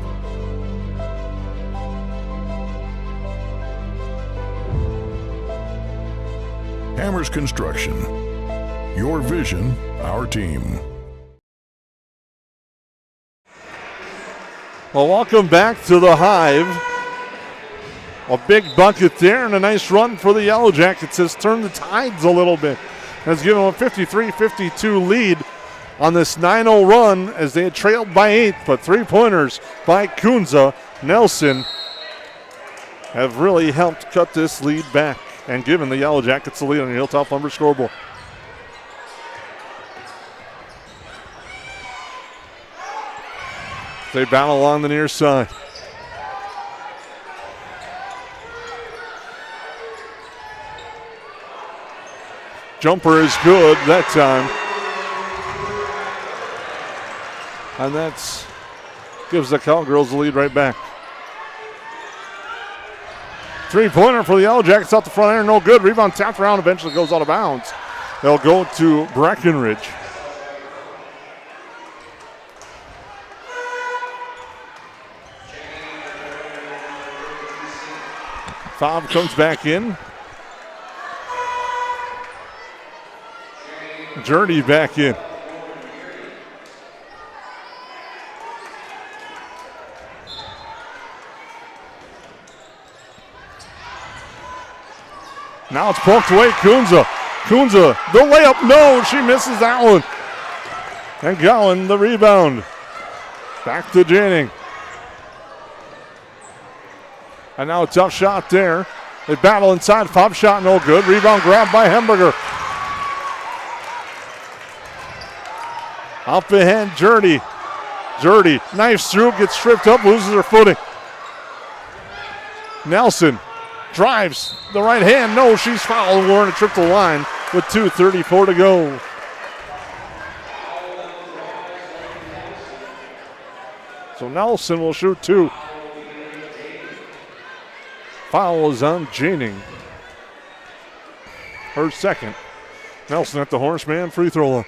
Hammers Construction. Your vision, our team. Well, welcome back to the Hive. A big bucket there and a nice run for the Yellowjackets has turned the tides a little bit. Has given them a 53-52 lead on this 9-0 run as they had trailed by 8, but three-pointers by Kunza, Nelson have really helped cut this lead back and given the Yellowjackets the lead on the Hilltop Lumber scoreboard. They battle along the near side. Jumper is good that time. And that gives the Cowgirls the lead right back. Three-pointer for the Yellowjackets out the front iron, no good. Rebound tapped around, eventually goes out of bounds. They'll go to Breckenridge. Fob comes back in. Journey back in. Now it's poked away. Kunza. Kunza, the layup. No, she misses that one. And Gowan, the rebound. Back to Janning. And now a tough shot there. They battle inside. Fob shot, no good. Rebound grabbed by Hemberger. Up ahead, Jurdy. Jurdy knifes through, gets stripped up, loses her footing. Nelson drives the right hand. No, she's fouled. We're in a trip to the line with 2:34 to go. So Nelson will shoot two. Foul is on Janning. Her second. Nelson at the Horseman free throw line.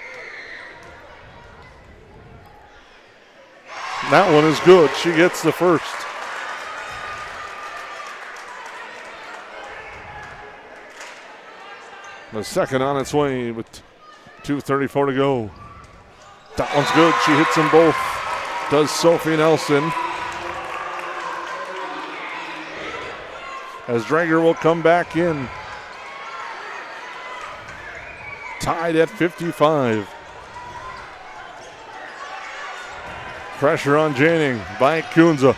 That one is good. She gets the first. The second on its way with 2:34 to go. That one's good. She hits them both. Does Sophie Nelson. As Drager will come back in. Tied at 55. Pressure on Janning by Kunza.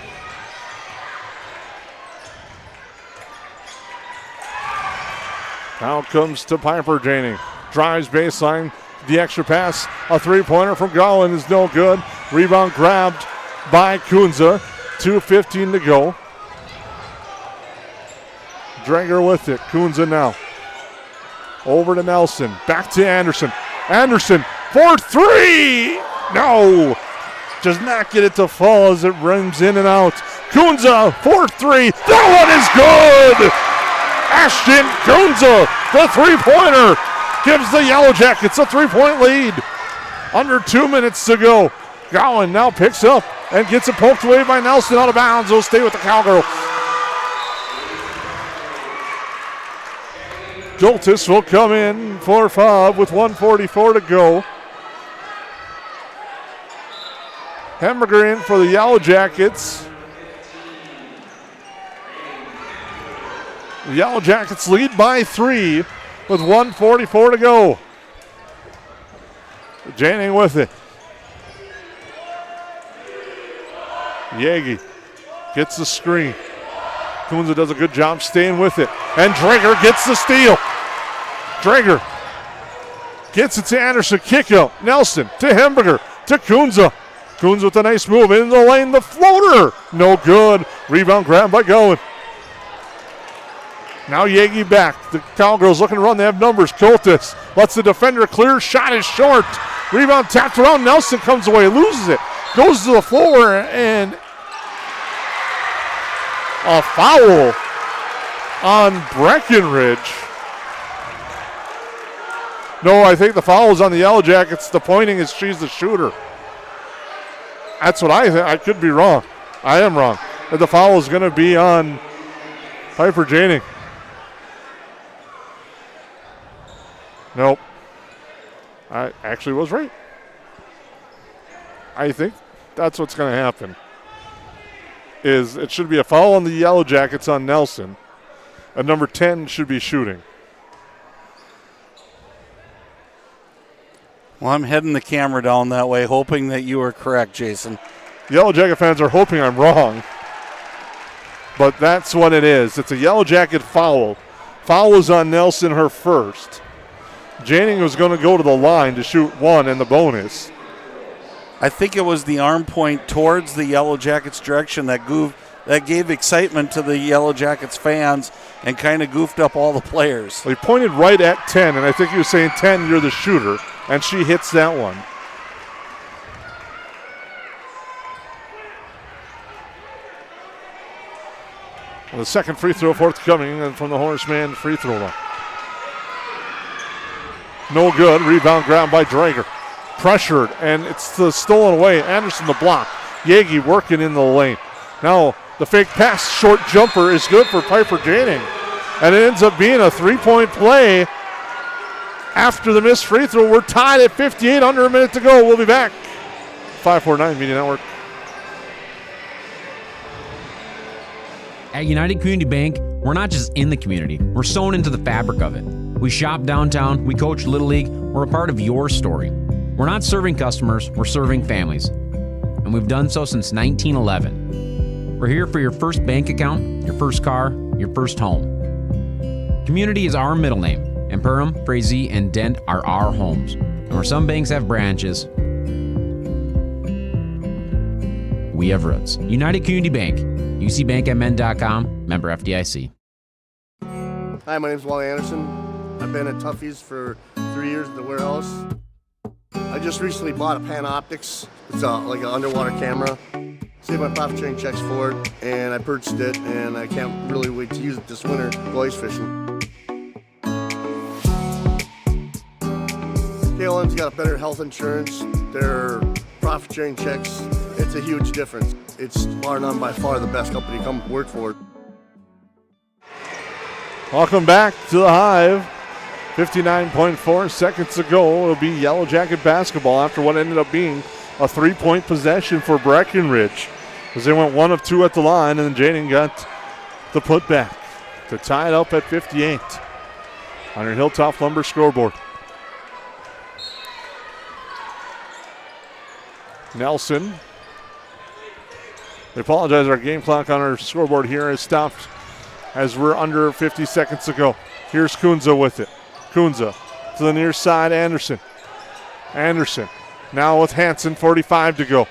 Now comes to Piper Janing. Drives baseline. The extra pass. A three-pointer from Gowan is no good. Rebound grabbed by Kunza. 2:15 to go. Drager with it. Kunza now. Over to Nelson. Back to Anderson. Anderson for three. No. Does not get it to fall as it runs in and out. Kunza for three. That one is good. Ashton Kunza, the three-pointer, gives the Yellowjackets a 3-point lead. Under 2 minutes to go. Gowan now picks up and gets it poked away by Nelson out of bounds. They'll stay with the Cowgirls. Joltis will come in for Fob with 1:44 to go. Hamburger in for the Yellowjackets. The Yellowjackets lead by 3 with 1:44 to go. Janning with it. Yagi gets the screen. Kunza does a good job staying with it. And Drager gets the steal. Drager gets it to Anderson. Kick out. Nelson to Hamburger to Kunza. Kunza with a nice move in the lane. The floater. No good. Rebound grab by Gowan. Now Yagi back. The Cowgirls looking to run. They have numbers. Coltis lets the defender clear. Shot is short. Rebound tapped around. Nelson comes away. Loses it. Goes to the floor and a foul on Breckenridge. No, I think the foul is on the Yellowjackets. The pointing is she's the shooter. That's what I think. I could be wrong. I am wrong. But the foul is going to be on Piper Janing. Nope. I actually was right. I think that's what's going to happen. Is it should be a foul on the Yellowjackets on Nelson. And number 10 should be shooting. Well, I'm heading the camera down that way, hoping that you are correct, Jason. Yellowjacket fans are hoping I'm wrong. But that's what it is. It's a Yellowjacket foul. Foul is on Nelson, her first. Janning was going to go to the line to shoot one in the bonus. I think it was the arm point towards the Yellowjackets direction that gave excitement to the Yellowjackets fans and kind of goofed up all the players. Well, he pointed right at 10, and I think he was saying, 10, you're the shooter, and she hits that one. Well, the second free throw forthcoming and from the Horseman free throw line. No good. Rebound grab by Drager. Pressured, and it's stolen away. Anderson the block. Yagi working in the lane. Now the fake pass, short jumper is good for Piper Janning. And it ends up being a 3-point play after the missed free throw. We're tied at 58, under a minute to go. We'll be back. 549 Media Network. At United Community Bank, we're not just in the community, we're sewn into the fabric of it. We shop downtown, we coach Little League, we're a part of your story. We're not serving customers, we're serving families. And we've done so since 1911. We're here for your first bank account, your first car, your first home. Community is our middle name, and Perham, Frazee, and Dent are our homes. And where some banks have branches, we have roots. United Community Bank, ucbankmn.com, member FDIC. Hi, my name is Wally Anderson. I've been at Tuffy's for 3 years at the warehouse. I just recently bought a Panoptics. It's like an underwater camera. Saved my profit sharing checks for it, and I purchased it, and I can't really wait to use it this winter go ice fishing. KLM's got a better health insurance. Their profit sharing checks, it's a huge difference. It's bar none by far the best company to come work for. Welcome back to the Hive. 59.4 seconds to go. It'll be Yellowjacket basketball after what ended up being a 3-point possession for Breckenridge, as they went 1 of 2 at the line, and then Jaden got the putback to tie it up at 58 on your Hilltop Lumber scoreboard. Nelson. They apologize. Our game clock on our scoreboard here has stopped as we're under 50 seconds to go. Here's Kunza with it. Kunza to the near side, Anderson. Anderson now with Hansen, 45 to go.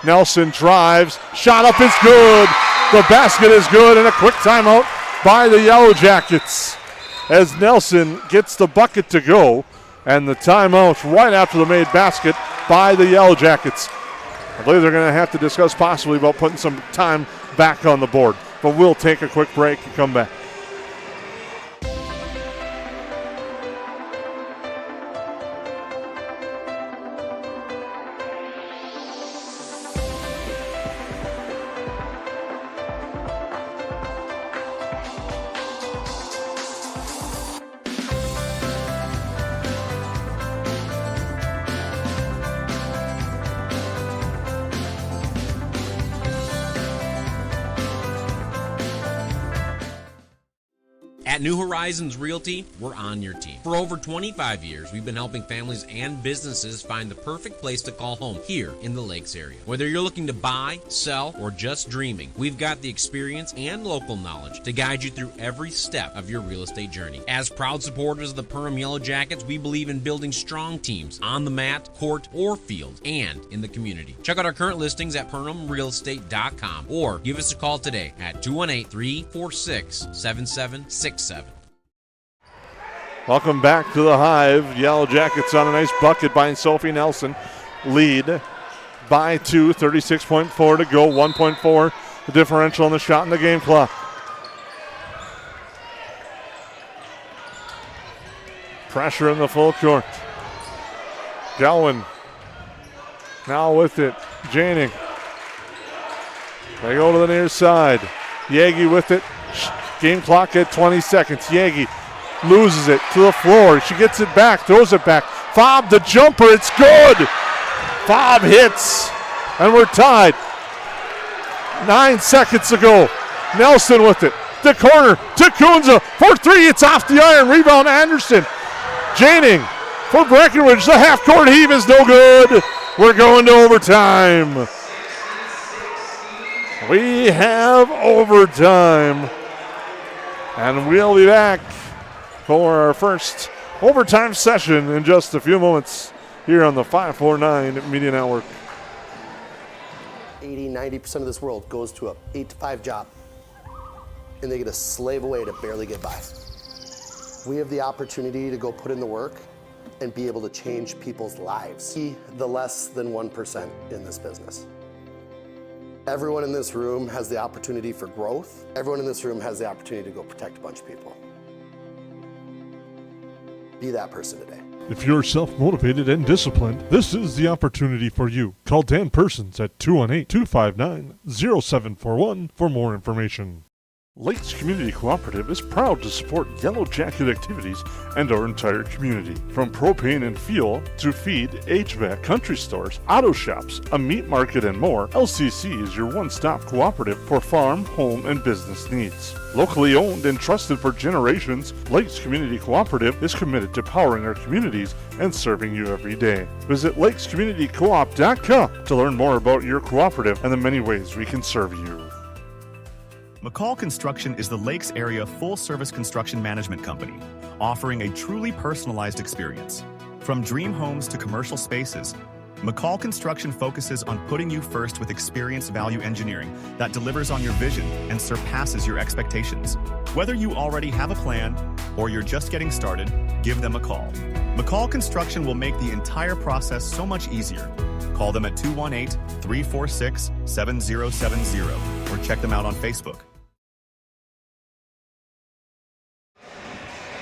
Nelson drives, shot up is good. The basket is good, and a quick timeout by the Yellowjackets as Nelson gets the bucket to go, and the timeout right after the made basket by the Yellowjackets. I believe they're going to have to discuss possibly about putting some time back on the board, but we'll take a quick break and come back. At New Horizons Realty, we're on your team. For over 25 years, we've been helping families and businesses find the perfect place to call home here in the Lakes area. Whether you're looking to buy, sell, or just dreaming, we've got the experience and local knowledge to guide you through every step of your real estate journey. As proud supporters of the Perham Yellowjackets, we believe in building strong teams on the mat, court, or field, and in the community. Check out our current listings at PerhamRealEstate.com or give us a call today at 218-346-7767. Welcome back to the Hive. Yellowjackets on a nice bucket by Sophie Nelson. Lead by 2, 36.4 to go, 1.4 the differential on the shot in the game clock. Pressure in the full court. Gowan now with it. Janing. They go to the near side. Yagi with it. Game clock at 20 seconds. Yagi loses it to the floor. She gets it back, throws it back. Fob, the jumper, it's good. Fob hits, and we're tied. 9 seconds to go. Nelson with it. The corner to Kunza for 3. It's off the iron. Rebound Anderson. Janing for Breckenridge. The half-court heave is no good. We're going to overtime. We have overtime. And we'll be back for our first overtime session in just a few moments here on the 549 Media Network. 80-90% of this world goes to a 8-to-5 job, and they get to slave away to barely get by. We have the opportunity to go put in the work and be able to change people's lives. Be the less than 1% in this business. Everyone in this room has the opportunity for growth. Everyone in this room has the opportunity to go protect a bunch of people. Be that person today. If you're self-motivated and disciplined, this is the opportunity for you. Call Dan Persons at 218-259-0741 for more information. Lakes Community Cooperative is proud to support Yellowjacket activities and our entire community. From propane and fuel to feed, HVAC, country stores, auto shops, a meat market, and more, LCC is your one-stop cooperative for farm, home, and business needs. Locally owned and trusted for generations, Lakes Community Cooperative is committed to powering our communities and serving you every day. Visit lakescommunitycoop.com to learn more about your cooperative and the many ways we can serve you. McCall Construction is the Lakes area full-service construction management company, offering a truly personalized experience. From dream homes to commercial spaces, McCall Construction focuses on putting you first with experienced value engineering that delivers on your vision and surpasses your expectations. Whether you already have a plan or you're just getting started, give them a call. McCall Construction will make the entire process so much easier. Call them at 218-346-7070 or check them out on Facebook.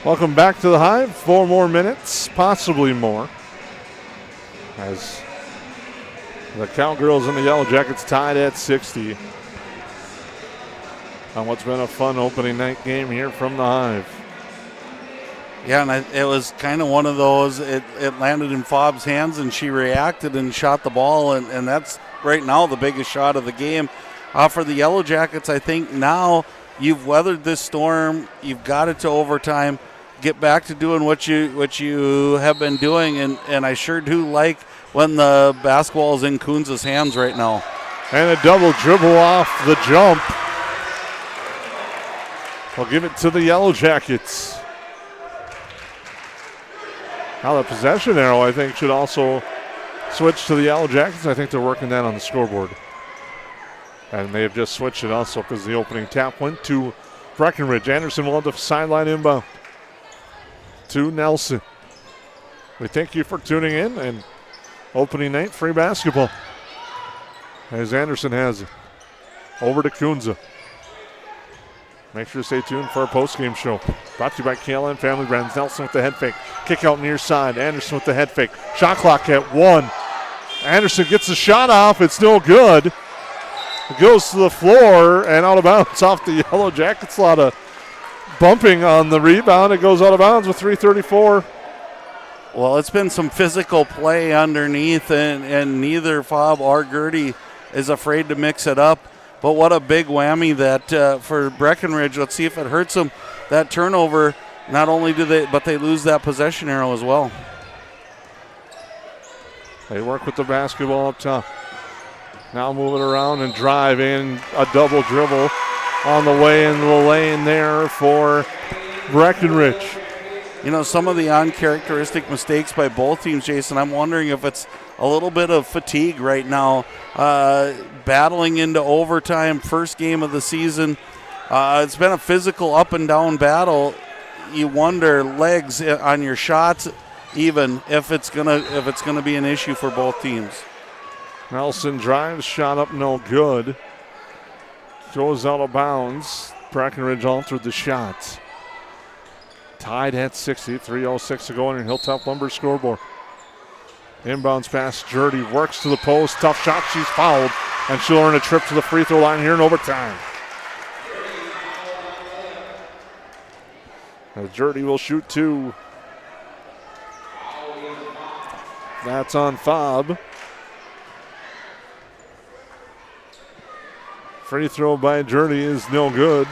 Welcome back to the Hive. 4 more minutes, possibly more, as the Cowgirls and the Yellowjackets tied at 60 on what's been a fun opening night game here from the Hive. Yeah, and it was kind of one of those, it landed in Fob's hands, and she reacted and shot the ball, and that's right now the biggest shot of the game. For the Yellowjackets, I think now you've weathered this storm, you've got it to overtime, get back to doing what you have been doing, and I sure do like when the basketball is in Kunza's hands right now. And a double dribble off the jump will give it to the Yellowjackets. Now the possession arrow, I think, should also switch to the Yellowjackets. I think they're working that on the scoreboard. And they have just switched it also because the opening tap went to Breckenridge. Anderson will have the sideline inbound to Nelson. We thank you for tuning in, and opening night free basketball. As Anderson has it. Over to Kunza. Make sure to stay tuned for our postgame show. Brought to you by KLM Family Brands. Nelson with the head fake. Kick out near side. Anderson with the head fake. Shot clock at 1. Anderson gets the shot off. It's no good. It goes to the floor and out of bounds off the Yellowjackets. A lot of bumping on the rebound. It goes out of bounds with 3:34. Well, it's been some physical play underneath, and neither Fob or Gertie is afraid to mix it up. But what a big whammy that for Breckenridge. Let's see if it hurts them. That turnover, not only do they lose that possession arrow as well. They work with the basketball up top. Now move it around and drive in a double dribble on the way into the lane there for Breckenridge. You know, some of the uncharacteristic mistakes by both teams, Jason, I'm wondering if it's a little bit of fatigue right now. Battling into overtime, first game of the season. It's been a physical up and down battle. You wonder, legs on your shots, even if it's gonna be an issue for both teams. Nelson drives, shot up, no good. Goes out of bounds. Breckenridge altered the shots. Tied at 60, 3:06 to go on your Hilltop Lumber scoreboard. Inbounds pass, Gertie works to the post. Tough shot, she's fouled, and she'll earn a trip to the free throw line here in overtime. As Gertie will shoot 2. That's on Fob. Free throw by Gertie is no good.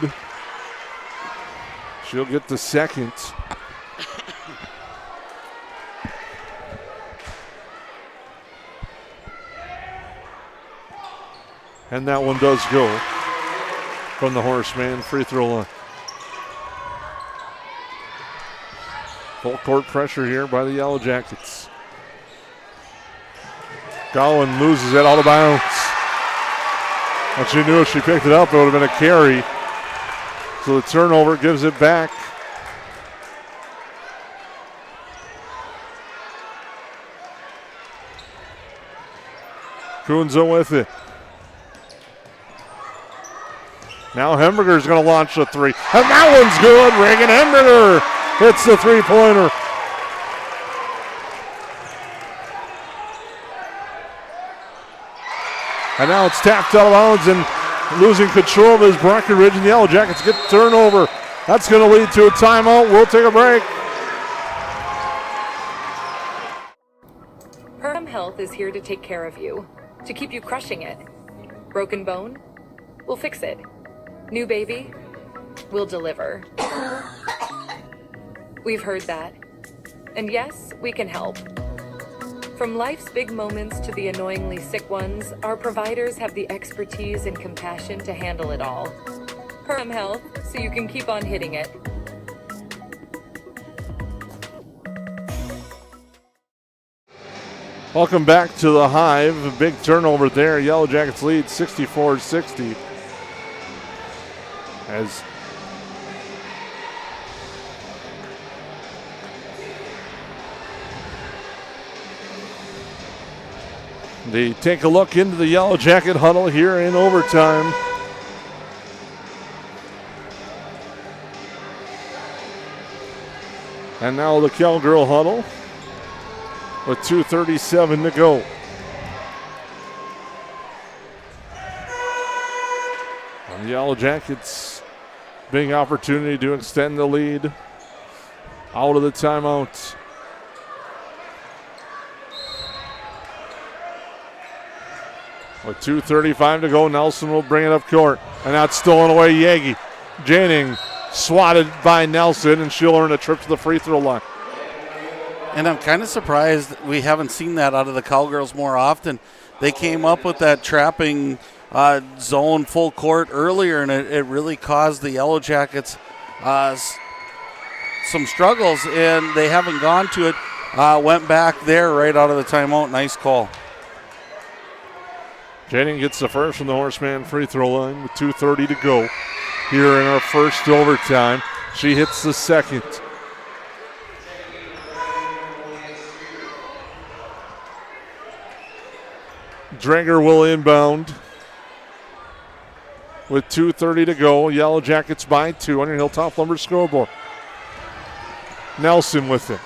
She'll get the second. And that one does go from the Horseman free throw line. Full court pressure here by the Yellowjackets. Gowan loses it out of bounds. And she knew if she picked it up, it would have been a carry. So the turnover gives it back. Kunza with it. Now Hemberger's going to launch a 3. And that one's good. Reagan Hemberger hits the three-pointer. And now it's tapped out of bounds, and losing control of his Breckenridge, and the Yellowjackets get the turnover. That's going to lead to a timeout. We'll take a break. Perham Health is here to take care of you, to keep you crushing it. Broken bone? We'll fix it. New baby? We'll deliver. We've heard that. And yes, we can help. From life's big moments to the annoyingly sick ones, our providers have the expertise and compassion to handle it all. Perham Health, so you can keep on hitting it. Welcome back to the Hive. A big turnover there. Yellowjackets lead 64-60. As they take a look into the Yellowjacket huddle here in overtime. And now the Cowgirl huddle with 2:37 to go. And the Yellowjackets, big opportunity to extend the lead out of the timeout. With 2:35 to go, Nelson will bring it up court. And that's stolen away, Yagi. Janing swatted by Nelson, and she'll earn a trip to the free throw line. And I'm kind of surprised we haven't seen that out of the Cowgirls more often. They came up with that trapping zone full court earlier, and it really caused the Yellowjackets some struggles, and they haven't gone to it. Went back there right out of the timeout. Nice call. Jennings gets the first from the Horseman free throw line with 2:30 to go here in our first overtime. She hits the second. Dranger will inbound with 2:30 to go. Yellowjackets by 2 on your Hilltop Lumber scoreboard. Nelson with it.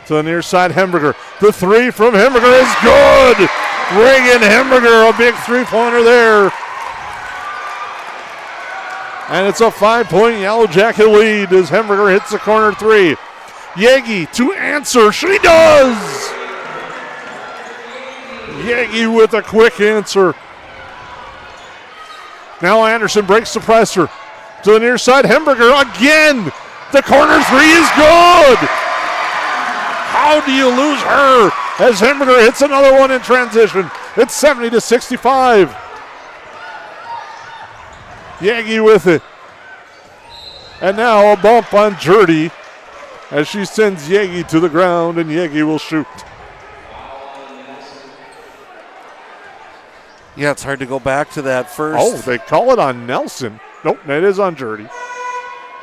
To the near side, Hemberger. The three from Hemberger is good. Reagan Hemberger, a big three-pointer there. And it's a 5-point Yellowjacket lead as Hemberger hits the corner three. Yegi to answer. She does. Yegi with a quick answer. Now Anderson breaks the pressure. To the near side, Hemberger again. The corner three is good. How do you lose her as Hemberger hits another one in transition? It's 70-65. Yagi with it. And now a bump on Jurdy as she sends Yagi to the ground, and Yagi will shoot. Yeah, it's hard to go back to that first. Oh, they call it on Nelson. Nope, it is on Jurdy.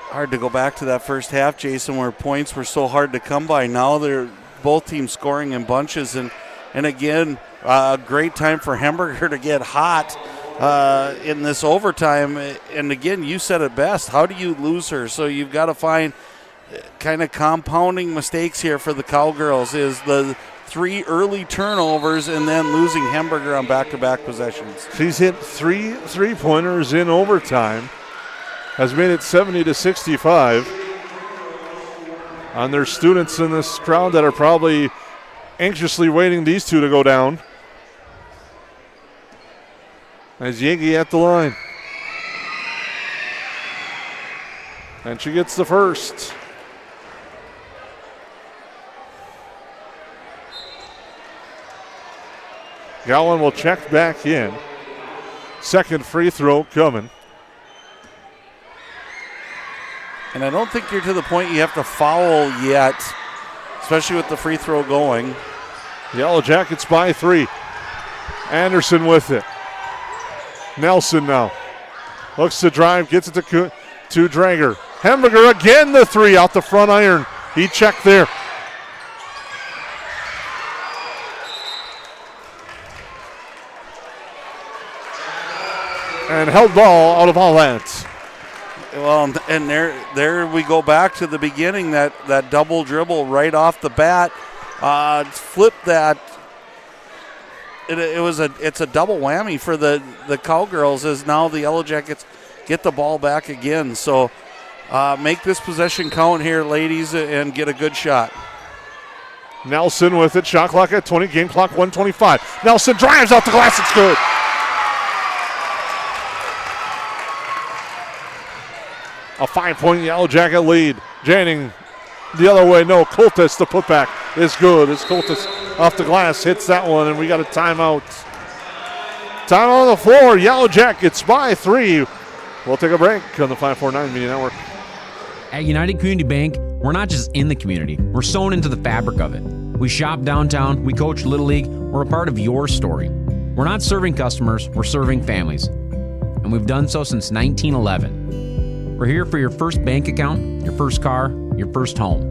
Hard to go back to that first half, Jason, where points were so hard to come by. Now they're both teams scoring in bunches, and again, a great time for Hemberger to get hot in this overtime. And again, you said it best. How do you lose her? So you've got to find kind of compounding mistakes here for the Cowgirls is the 3 early turnovers and then losing Hemberger on back-to-back possessions. She's hit 3 3-pointers in overtime. Has made it 70-65. And there's students in this crowd that are probably anxiously waiting these two to go down. As Yegi at the line. And she gets the first. Gowan will check back in. Second free throw coming. And I don't think you're to the point you have to foul yet, especially with the free throw going. Yellowjackets by 3. Anderson with it. Nelson now. Looks to drive, gets it to Dranger. Hemberger again, the 3 out the front iron. He checked there. And held ball out of all that. Well, and there we go back to the beginning, that double dribble right off the bat. Flip that. It's a double whammy for the Cowgirls as now the Yellowjackets get the ball back again. So make this possession count here, ladies, and get a good shot. Nelson with it. Shot clock at 20. Game clock 1:25. Nelson drives out the glass. It's good. A 5-point Yellowjacket lead. Janning the other way. No, Coltis, the putback is good as Coltis off the glass hits that one, and we got a timeout. Time on the floor. Yellowjackets by 3. We'll take a break on the 549 Media Network. At United Community Bank, we're not just in the community. We're sewn into the fabric of it. We shop downtown. We coach Little League. We're a part of your story. We're not serving customers. We're serving families. And we've done so since 1911. We're here for your first bank account, your first car, your first home.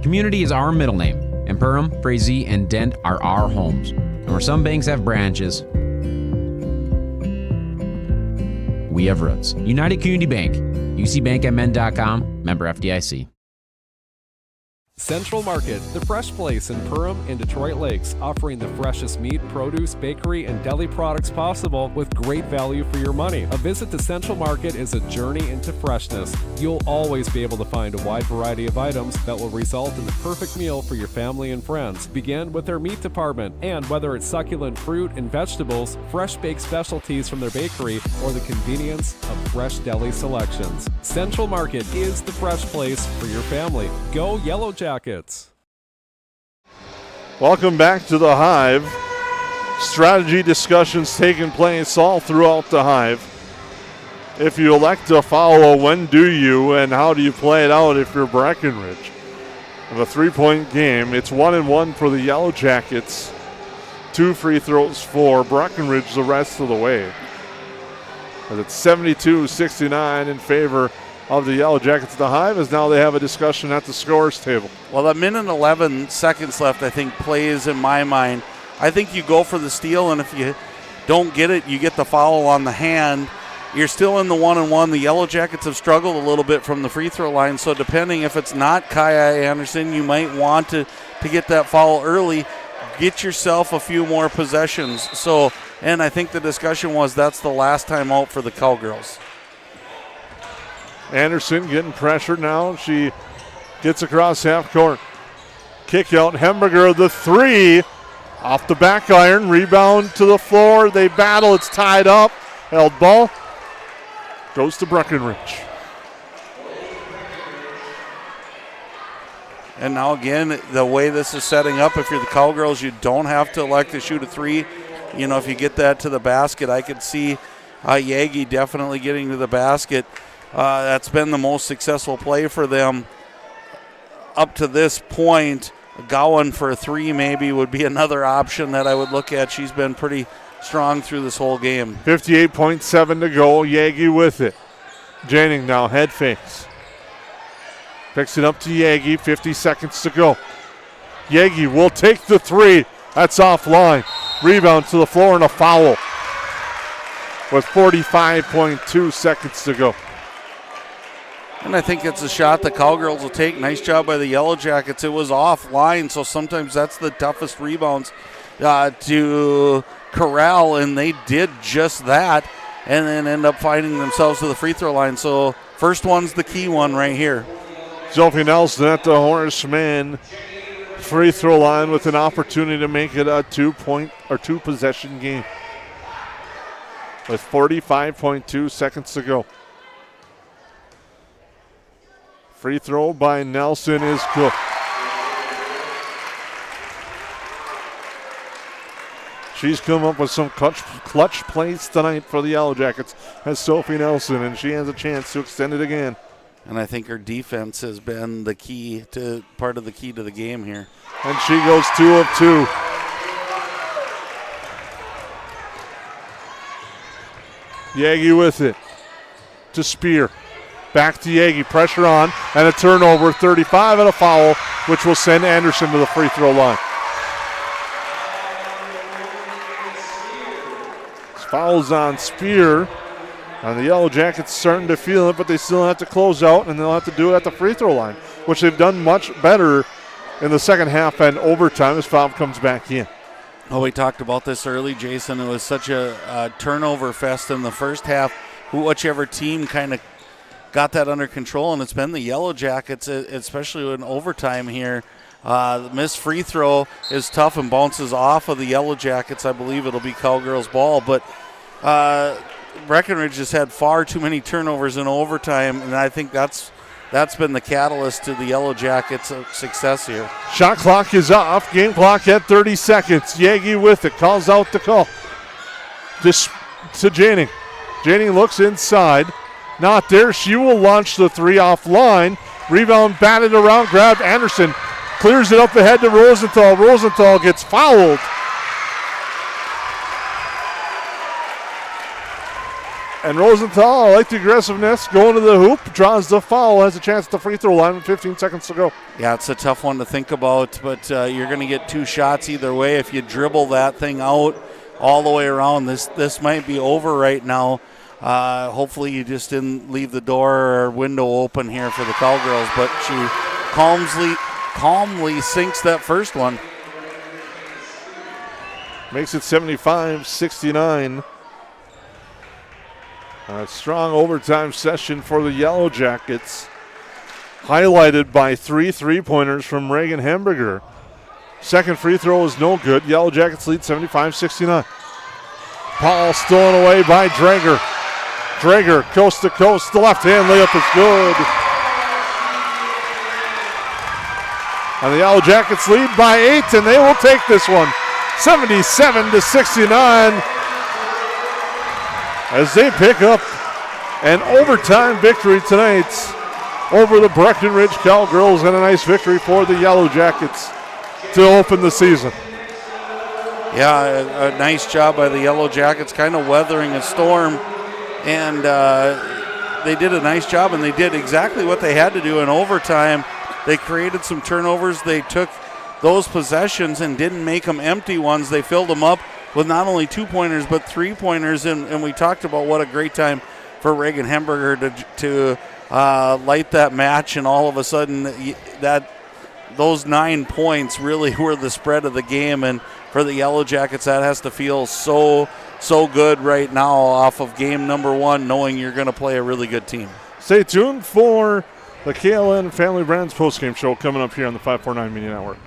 Community is our middle name, and Perham, Frazee, and Dent are our homes. And where some banks have branches, we have roots. United Community Bank, ucbankmn.com, member FDIC. Central Market, the fresh place in Perham and Detroit Lakes, offering the freshest meat, produce, bakery, and deli products possible with great value for your money. A visit to Central Market is a journey into freshness. You'll always be able to find a wide variety of items that will result in the perfect meal for your family and friends. Begin with their meat department, and whether it's succulent fruit and vegetables, fresh baked specialties from their bakery, or the convenience of fresh deli selections, Central Market is the fresh place for your family. Go Yellowjackets! Welcome back to the Hive. Strategy discussions taking place all throughout the Hive. if you elect to follow, when do you and how do you play it out if you're Breckenridge? Of a 3-point game, it's 1-1 for the Yellowjackets. 2 free throws for Breckenridge the rest of the way. As it's 72-69 in favor of the Yellowjackets. The Hive is now they have a discussion at the scores table. Well, 1 minute and 11 seconds left, I think, plays in my mind. I think you go for the steal, and if you don't get it, you get the foul on the hand. You're still in the 1-1. The Yellowjackets have struggled a little bit from the free throw line, so depending if it's not Kaya Anderson, you might want to get that foul early, get yourself a few more possessions. So, and I think the discussion was that's the last time out for the Cowgirls. Anderson getting pressured now. She gets across half court. Kick out. Hemberger, the 3 off the back iron. Rebound to the floor. They battle. It's tied up. Held ball. Goes to Breckenridge. And now again, the way this is setting up, if you're the Cowgirls, you don't have to elect to shoot a 3. You know, if you get that to the basket, I could see Yagi definitely getting to the basket. That's been the most successful play for them up to this point. Gowan for a 3 maybe would be another option that I would look at. She's been pretty strong through this whole game. 58.7 to go. Yagi with it. Janning now head fakes. Picks it up to Yagi. 50 seconds to go. Yagi will take the 3. That's offline. Rebound to the floor and a foul with 45.2 seconds to go. And I think it's a shot the Cowgirls will take. Nice job by the Yellowjackets. It was offline, so sometimes that's the toughest rebounds to corral, and they did just that and then end up finding themselves to the free throw line. So first one's the key one right here. Sophie Nelson at the Horseman free throw line with an opportunity to make it a 2-point or 2-possession game with 45.2 seconds to go. Free throw by Nelson is good. She's come up with some clutch plays tonight for the Yellowjackets as Sophie Nelson, and she has a chance to extend it again. And I think her defense has been the key to part of the key to the game here. And she goes 2 of 2. Yagi with it to Spear. Back to Yagi, pressure on, and a turnover, 35 and a foul, which will send Anderson to the free throw line. Fouls on Spear, and the Yellowjackets starting to feel it, but they still have to close out, and they'll have to do it at the free throw line, which they've done much better in the second half and overtime as foul comes back in. Oh, we talked about this early, Jason. It was such a turnover fest in the first half. Whichever team kind of got that under control, and it's been the Yellowjackets, especially in overtime here. The missed free throw is tough and bounces off of the Yellowjackets. I believe it'll be Cowgirls' ball, but Breckenridge has had far too many turnovers in overtime, and I think that's been the catalyst to the Yellowjackets' success here. Shot clock is off. Game clock at 30 seconds. Yagi with it. Calls out the call. This to Janning. Janning looks inside. Not there. She will launch the 3 offline. Rebound batted around. Grabbed. Anderson clears it up ahead to Rosenthal. Rosenthal gets fouled. And Rosenthal, I like the aggressiveness, going to the hoop, draws the foul, has a chance at the free throw line with 15 seconds to go. Yeah, it's a tough one to think about, but you're going to get 2 shots either way. If you dribble that thing out all the way around, this might be over right now. Hopefully you just didn't leave the door or window open here for the Cowgirls, but she calmly sinks that first one. Makes it 75-69. A strong overtime session for the Yellowjackets, highlighted by 3 3-pointers from Reagan Hamburger. Second free throw is no good. Yellowjackets lead 75-69. Paul stolen away by Drager. Drager coast to coast. The left hand layup is good. And the Yellowjackets lead by 8, and they will take this one 77-69. As they pick up An overtime victory tonight over the Breckenridge Cowgirls, and a nice victory for the Yellowjackets to open the season. Yeah, a nice job by the Yellowjackets, kind of weathering a storm, and they did a nice job, and they did exactly what they had to do in overtime. They created some turnovers. They took those possessions and didn't make them empty ones. They filled them up with not only 2-pointers but 3-pointers, and we talked about what a great time for Reagan Hemberger to light that match, and all of a sudden those 9 points really were the spread of the game. And for the Yellowjackets, that has to feel so good right now off of game number 1, knowing you're going to play a really good team. Stay tuned for the KLN Family Brands postgame show coming up here on the 549 Media Network.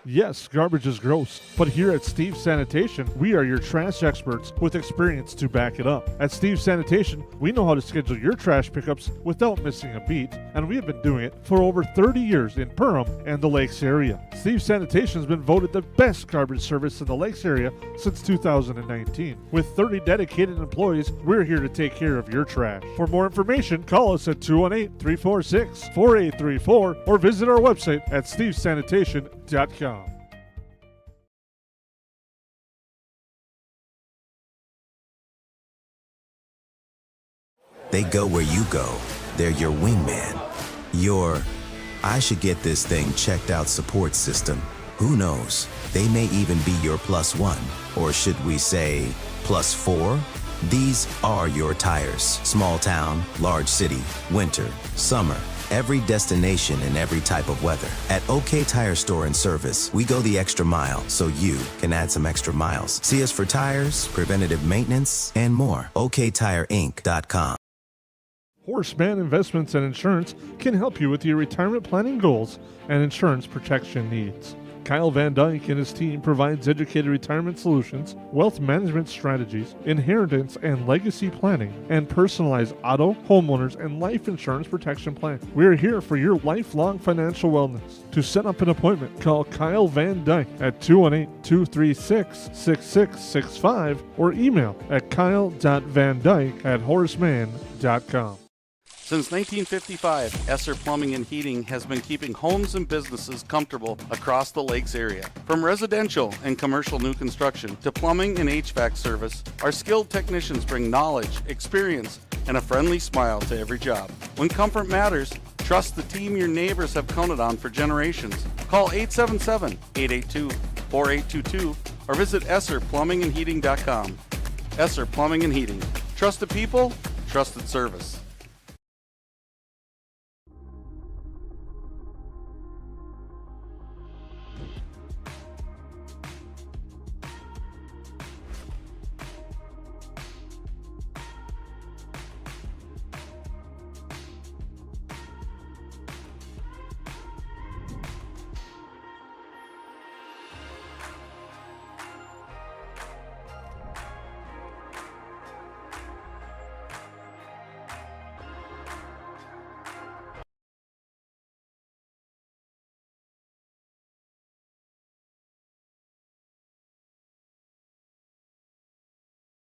Yes, garbage is gross, but here at Steve's Sanitation, we are your trash experts with experience to back it up. At Steve's Sanitation, we know how to schedule your trash pickups without missing a beat, and we have been doing it for over 30 years in Perham and the Lakes area. Steve's Sanitation has been voted the best garbage service in the Lakes area since 2019. With 30 dedicated employees, we're here to take care of your trash. For more information, call us at 218-346-4834 or visit our website at stevesanitation.com. They go where you go. They're your wingman. Your, I should get this thing checked out support system. Who knows? They may even be your +1. Or should we say +4? These are your tires. Small town, large city, winter, summer. Every destination and every type of weather. At OK Tire Store and Service, we go the extra mile so you can add some extra miles. See us for tires, preventative maintenance, and more. OKTireInc.com. Horseman Investments and Insurance can help you with your retirement planning goals and insurance protection needs. Kyle Van Dyke and his team provides educated retirement solutions, wealth management strategies, inheritance and legacy planning, and personalized auto, homeowners, and life insurance protection plans. We are here for your lifelong financial wellness. To set up an appointment, call Kyle Van Dyke at 218-236-6665 or email at kyle.vandyke@horseman.com. Since 1955, Esser Plumbing and Heating has been keeping homes and businesses comfortable across the Lakes area. From residential and commercial new construction to plumbing and HVAC service, our skilled technicians bring knowledge, experience, and a friendly smile to every job. When comfort matters, trust the team your neighbors have counted on for generations. Call 877-882-4822 or visit EsserPlumbingandHeating.com. Esser Plumbing and Heating. Trusted people, trusted service.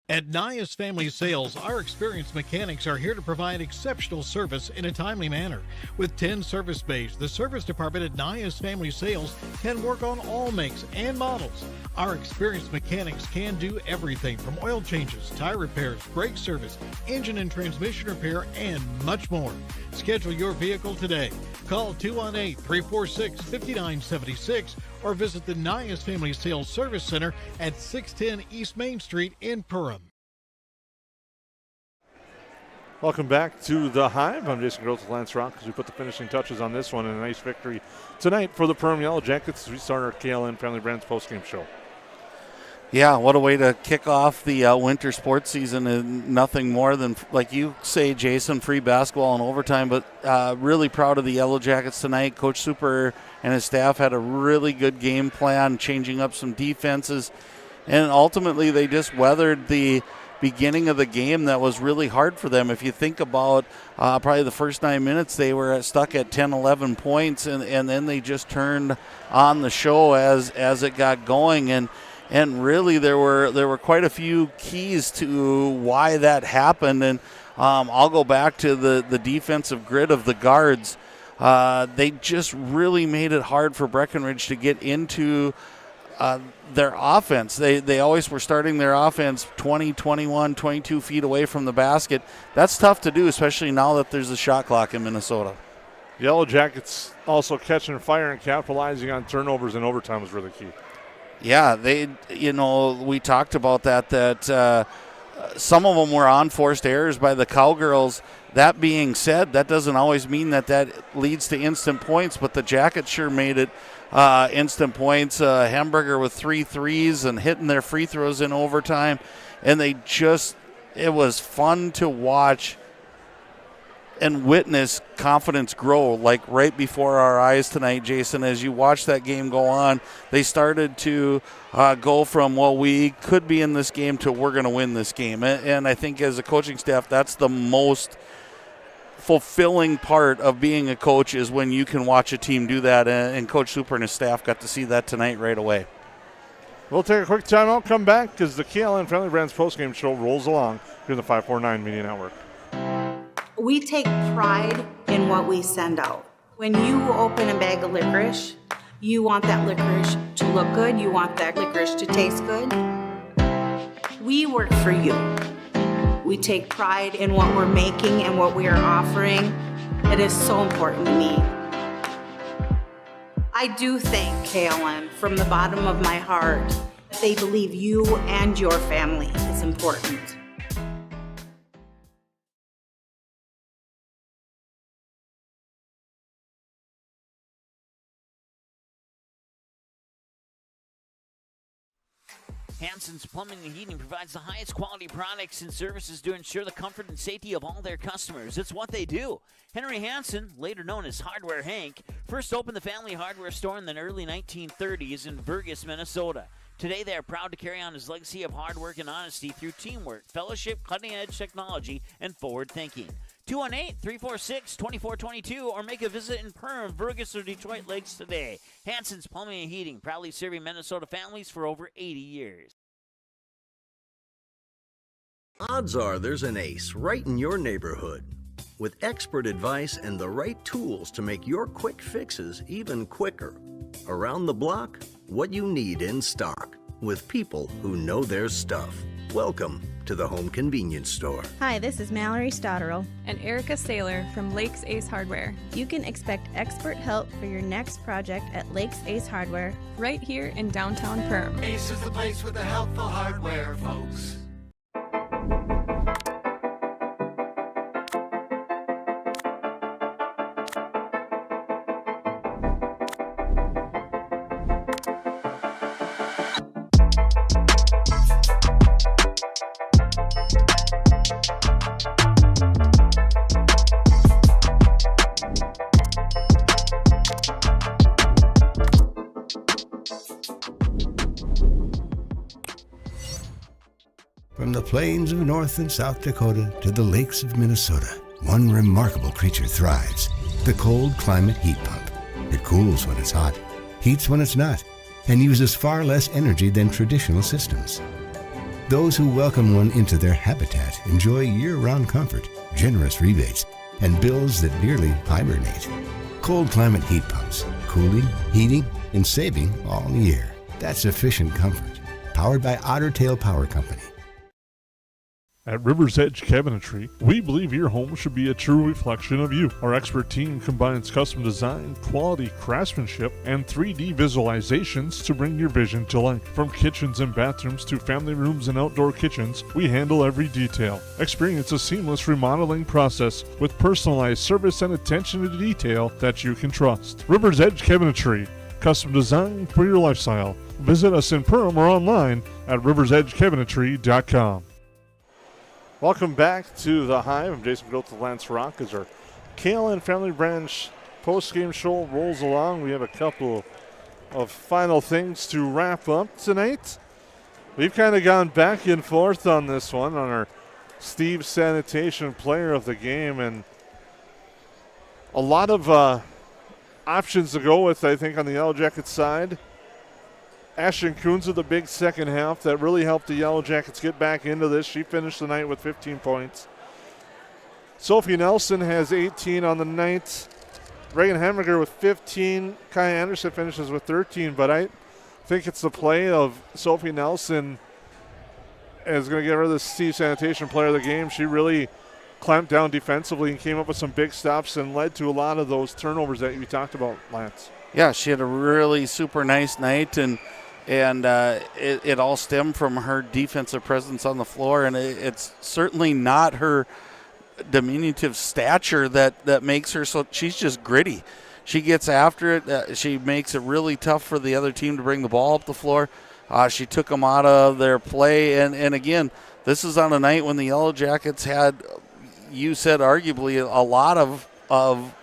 At Nias Family Sales, our experienced mechanics are here to provide exceptional service in a timely manner. With 10 service bays, the service department at Nias Family Sales can work on all makes and models. Our experienced mechanics can do everything from oil changes, tire repairs, brake service, engine and transmission repair, and much more. Schedule your vehicle today. Call 218-346-5976 or visit the Nias Family Sales Service Center at 610 East Main Street in Perham. Welcome back to the Hive. I'm Jason Gross with Lance Rock as we put the finishing touches on this one, and a nice victory tonight for the Perham Yellowjackets as we start our KLN Family Brands postgame show. Yeah, what a way to kick off the winter sports season, and nothing more than, like you say, Jason, free basketball and overtime. But really proud of the Yellowjackets tonight. Coach Super and his staff had a really good game plan, changing up some defenses, and ultimately they just weathered the beginning of the game that was really hard for them. If you think about probably the first 9 minutes, they were stuck at 10, 11 points, and then they just turned on the show as it got going. And really, there were quite a few keys to why that happened. And I'll go back to the defensive grid of the guards. They just really made it hard for Breckenridge to get into their offense. They always were starting their offense 20, 21, 22 feet away from the basket. That's tough to do, especially now that there's a shot clock in Minnesota. Yellowjackets also catching fire and capitalizing on turnovers in overtime was really key. Yeah, we talked about that some of them were unforced errors by the Cowgirls. That being said, that doesn't always mean that leads to instant points, but the Jackets sure made it instant points. Hamburger with 3 threes and hitting their free throws in overtime. And it was fun to watch and witness confidence grow, like right before our eyes tonight, Jason. As you watch that game go on, they started to go from, well, we could be in this game to we're going to win this game. And I think as a coaching staff, that's the most fulfilling part of being a coach, is when you can watch a team do that. And Coach Super and his staff got to see that tonight right away. We'll take a quick timeout, come back, because the KLN Family Brands postgame show rolls along here in the 549 Media Network. We take pride in what we send out. When you open a bag of licorice, you want that licorice to look good. You want that licorice to taste good. We work for you. We take pride in what we're making and what we are offering. It is so important to me. I do thank KLN from the bottom of my heart. They believe you and your family is important. Hansen's Plumbing and Heating provides the highest quality products and services to ensure the comfort and safety of all their customers. It's what they do. Henry Hansen, later known as Hardware Hank, first opened the family hardware store in the early 1930s in Burgess, Minnesota. Today, they are proud to carry on his legacy of hard work and honesty through teamwork, fellowship, cutting-edge technology, and forward thinking. 218-346-2422 or make a visit in Perham, Burgess, or Detroit Lakes today. Hansen's Plumbing and Heating, proudly serving Minnesota families for over 80 years. Odds are there's an ace right in your neighborhood. With expert advice and the right tools to make your quick fixes even quicker. Around the block, what you need in stock. With people who know their stuff. Welcome to the Home Convenience Store. Hi, this is Mallory Stotterell and Erica Saylor from Lakes Ace Hardware. You can expect expert help for your next project at Lakes Ace Hardware right here in downtown Perham. Ace is the place with the helpful hardware, folks. From the plains of North and South Dakota to the lakes of Minnesota, one remarkable creature thrives, the cold climate heat pump. It cools when it's hot, heats when it's not, and uses far less energy than traditional systems. Those who welcome one into their habitat enjoy year-round comfort, generous rebates, and bills that nearly hibernate. Cold climate heat pumps, cooling, heating, and saving all year. That's efficient comfort, powered by Otter Tail Power Company. At River's Edge Cabinetry, we believe your home should be a true reflection of you. Our expert team combines custom design, quality craftsmanship, and 3D visualizations to bring your vision to life. From kitchens and bathrooms to family rooms and outdoor kitchens, we handle every detail. Experience a seamless remodeling process with personalized service and attention to detail that you can trust. River's Edge Cabinetry, custom design for your lifestyle. Visit us in Perham or online at riversedgecabinetry.com. Welcome back to the Hive. I'm Jason Groth with Lance Rock as our KLN Family Branch post-game show rolls along. We have a couple of final things to wrap up tonight. We've kind of gone back and forth on this one on our Steve Sanitation Player of the Game, and a lot of options to go with, I think, on the Yellowjackets side. Ashton Coons with a big second half that really helped the Yellowjackets get back into this. She finished the night with 15 points. Sophie Nelson has 18 on the night. Reagan Hemminger with 15. Kai Anderson finishes with 13, but I think it's the play of Sophie Nelson is going to give her the Steve Sanitation player of the game. She really clamped down defensively and came up with some big stops and led to a lot of those turnovers that you talked about, Lance. Yeah, she had a really super nice night, and it all stemmed from her defensive presence on the floor, and it's certainly not her diminutive stature that makes her so. She's just gritty. She gets after it. She makes it really tough for the other team to bring the ball up the floor. She took them out of their play, and again, this is on a night when the Yellowjackets had, you said arguably, a lot of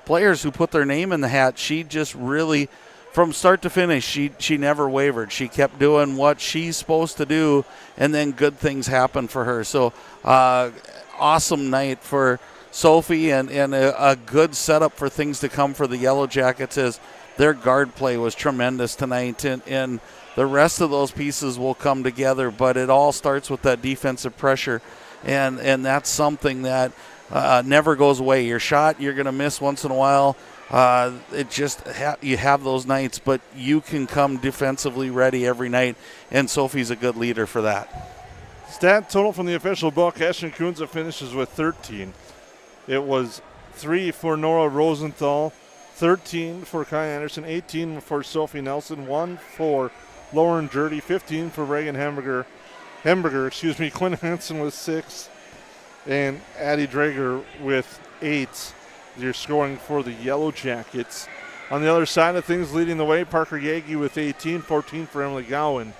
players who put their name in the hat. She just really, from start to finish, she never wavered. She kept doing what she's supposed to do, and then good things happen for her. So awesome night for Sophie, and a good setup for things to come for the Yellowjackets as their guard play was tremendous tonight, and the rest of those pieces will come together, but it all starts with that defensive pressure, and that's something that never goes away. Your shot, you're going to miss once in a while. It just you have those nights, but you can come defensively ready every night, and Sophie's a good leader for that. Stat total from the official book, Ashton Kunza finishes with 13. It was 3 for Nora Rosenthal, 13 for Kai Anderson, 18 for Sophie Nelson, 1 for Lauren Jurdy, 15 for Reagan Hamburger, Quinn Hansen with 6, and Addie Drager with 8. You're scoring for the Yellowjackets. On the other side of things, leading the way, Parker Yagi with 18, 14 for Emily Gowan,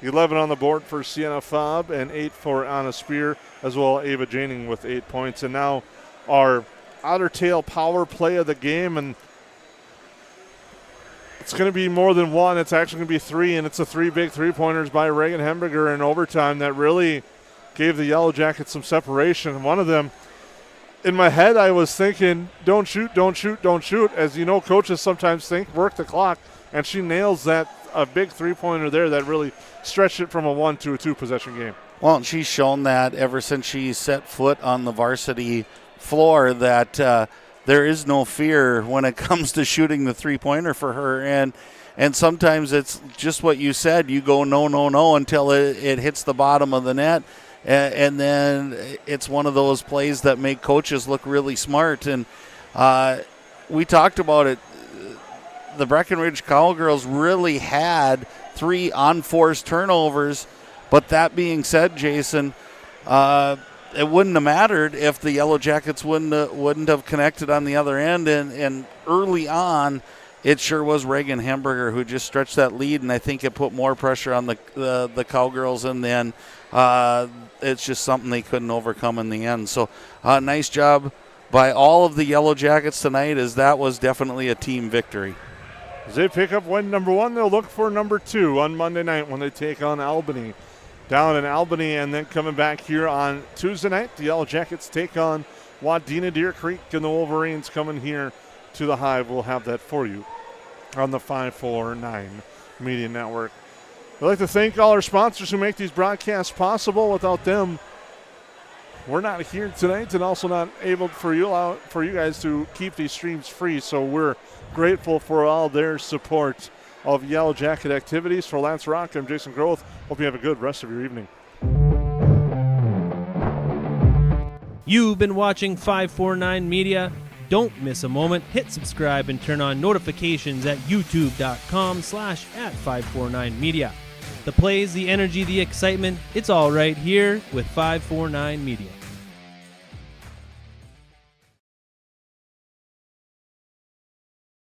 11 on the board for Sienna Fobb, and 8 for Anna Spear, as well as Ava Janing with 8 points. And now our Otter Tail power play of the game, and it's going to be more than one. It's actually going to be 3, and it's the 3 big three-pointers by Reagan Hemberger in overtime that really gave the Yellowjackets some separation. One of them, in my head, I was thinking, don't shoot. As you know, coaches sometimes think, work the clock, and she nails that, a big three-pointer there that really stretched it from a 1 to a 2-possession game. Well, and she's shown that ever since she set foot on the varsity floor that there is no fear when it comes to shooting the three-pointer for her. And sometimes it's just what you said. You go no until it hits the bottom of the net. And then it's one of those plays that make coaches look really smart. And we talked about it. The Breckenridge Cowgirls really had 3 unforced turnovers. But that being said, Jason, it wouldn't have mattered if the Yellowjackets wouldn't have connected on the other end. And early on, it sure was Reagan Hamburger who just stretched that lead, and I think it put more pressure on the Cowgirls, and then it's just something they couldn't overcome in the end. So nice job by all of the Yellowjackets tonight, as that was definitely a team victory. As they pick up win number 1, they'll look for number 2 on Monday night when they take on Albany. Down in Albany, and then coming back here on Tuesday night, the Yellowjackets take on Wadena Deer Creek, and the Wolverines coming here to the Hive. We'll have that for you on the 549 Media Network. I'd like to thank all our sponsors who make these broadcasts possible. Without them, we're not here tonight, and also not able for you guys to keep these streams free. So we're grateful for all their support of Yellowjacket activities. For Lance Rock, I'm Jason Groth. Hope you have a good rest of your evening. You've been watching 549 Media. Don't miss a moment. Hit subscribe and turn on notifications at youtube.com/@549media. The plays, the energy, the excitement, it's all right here with 549 Media.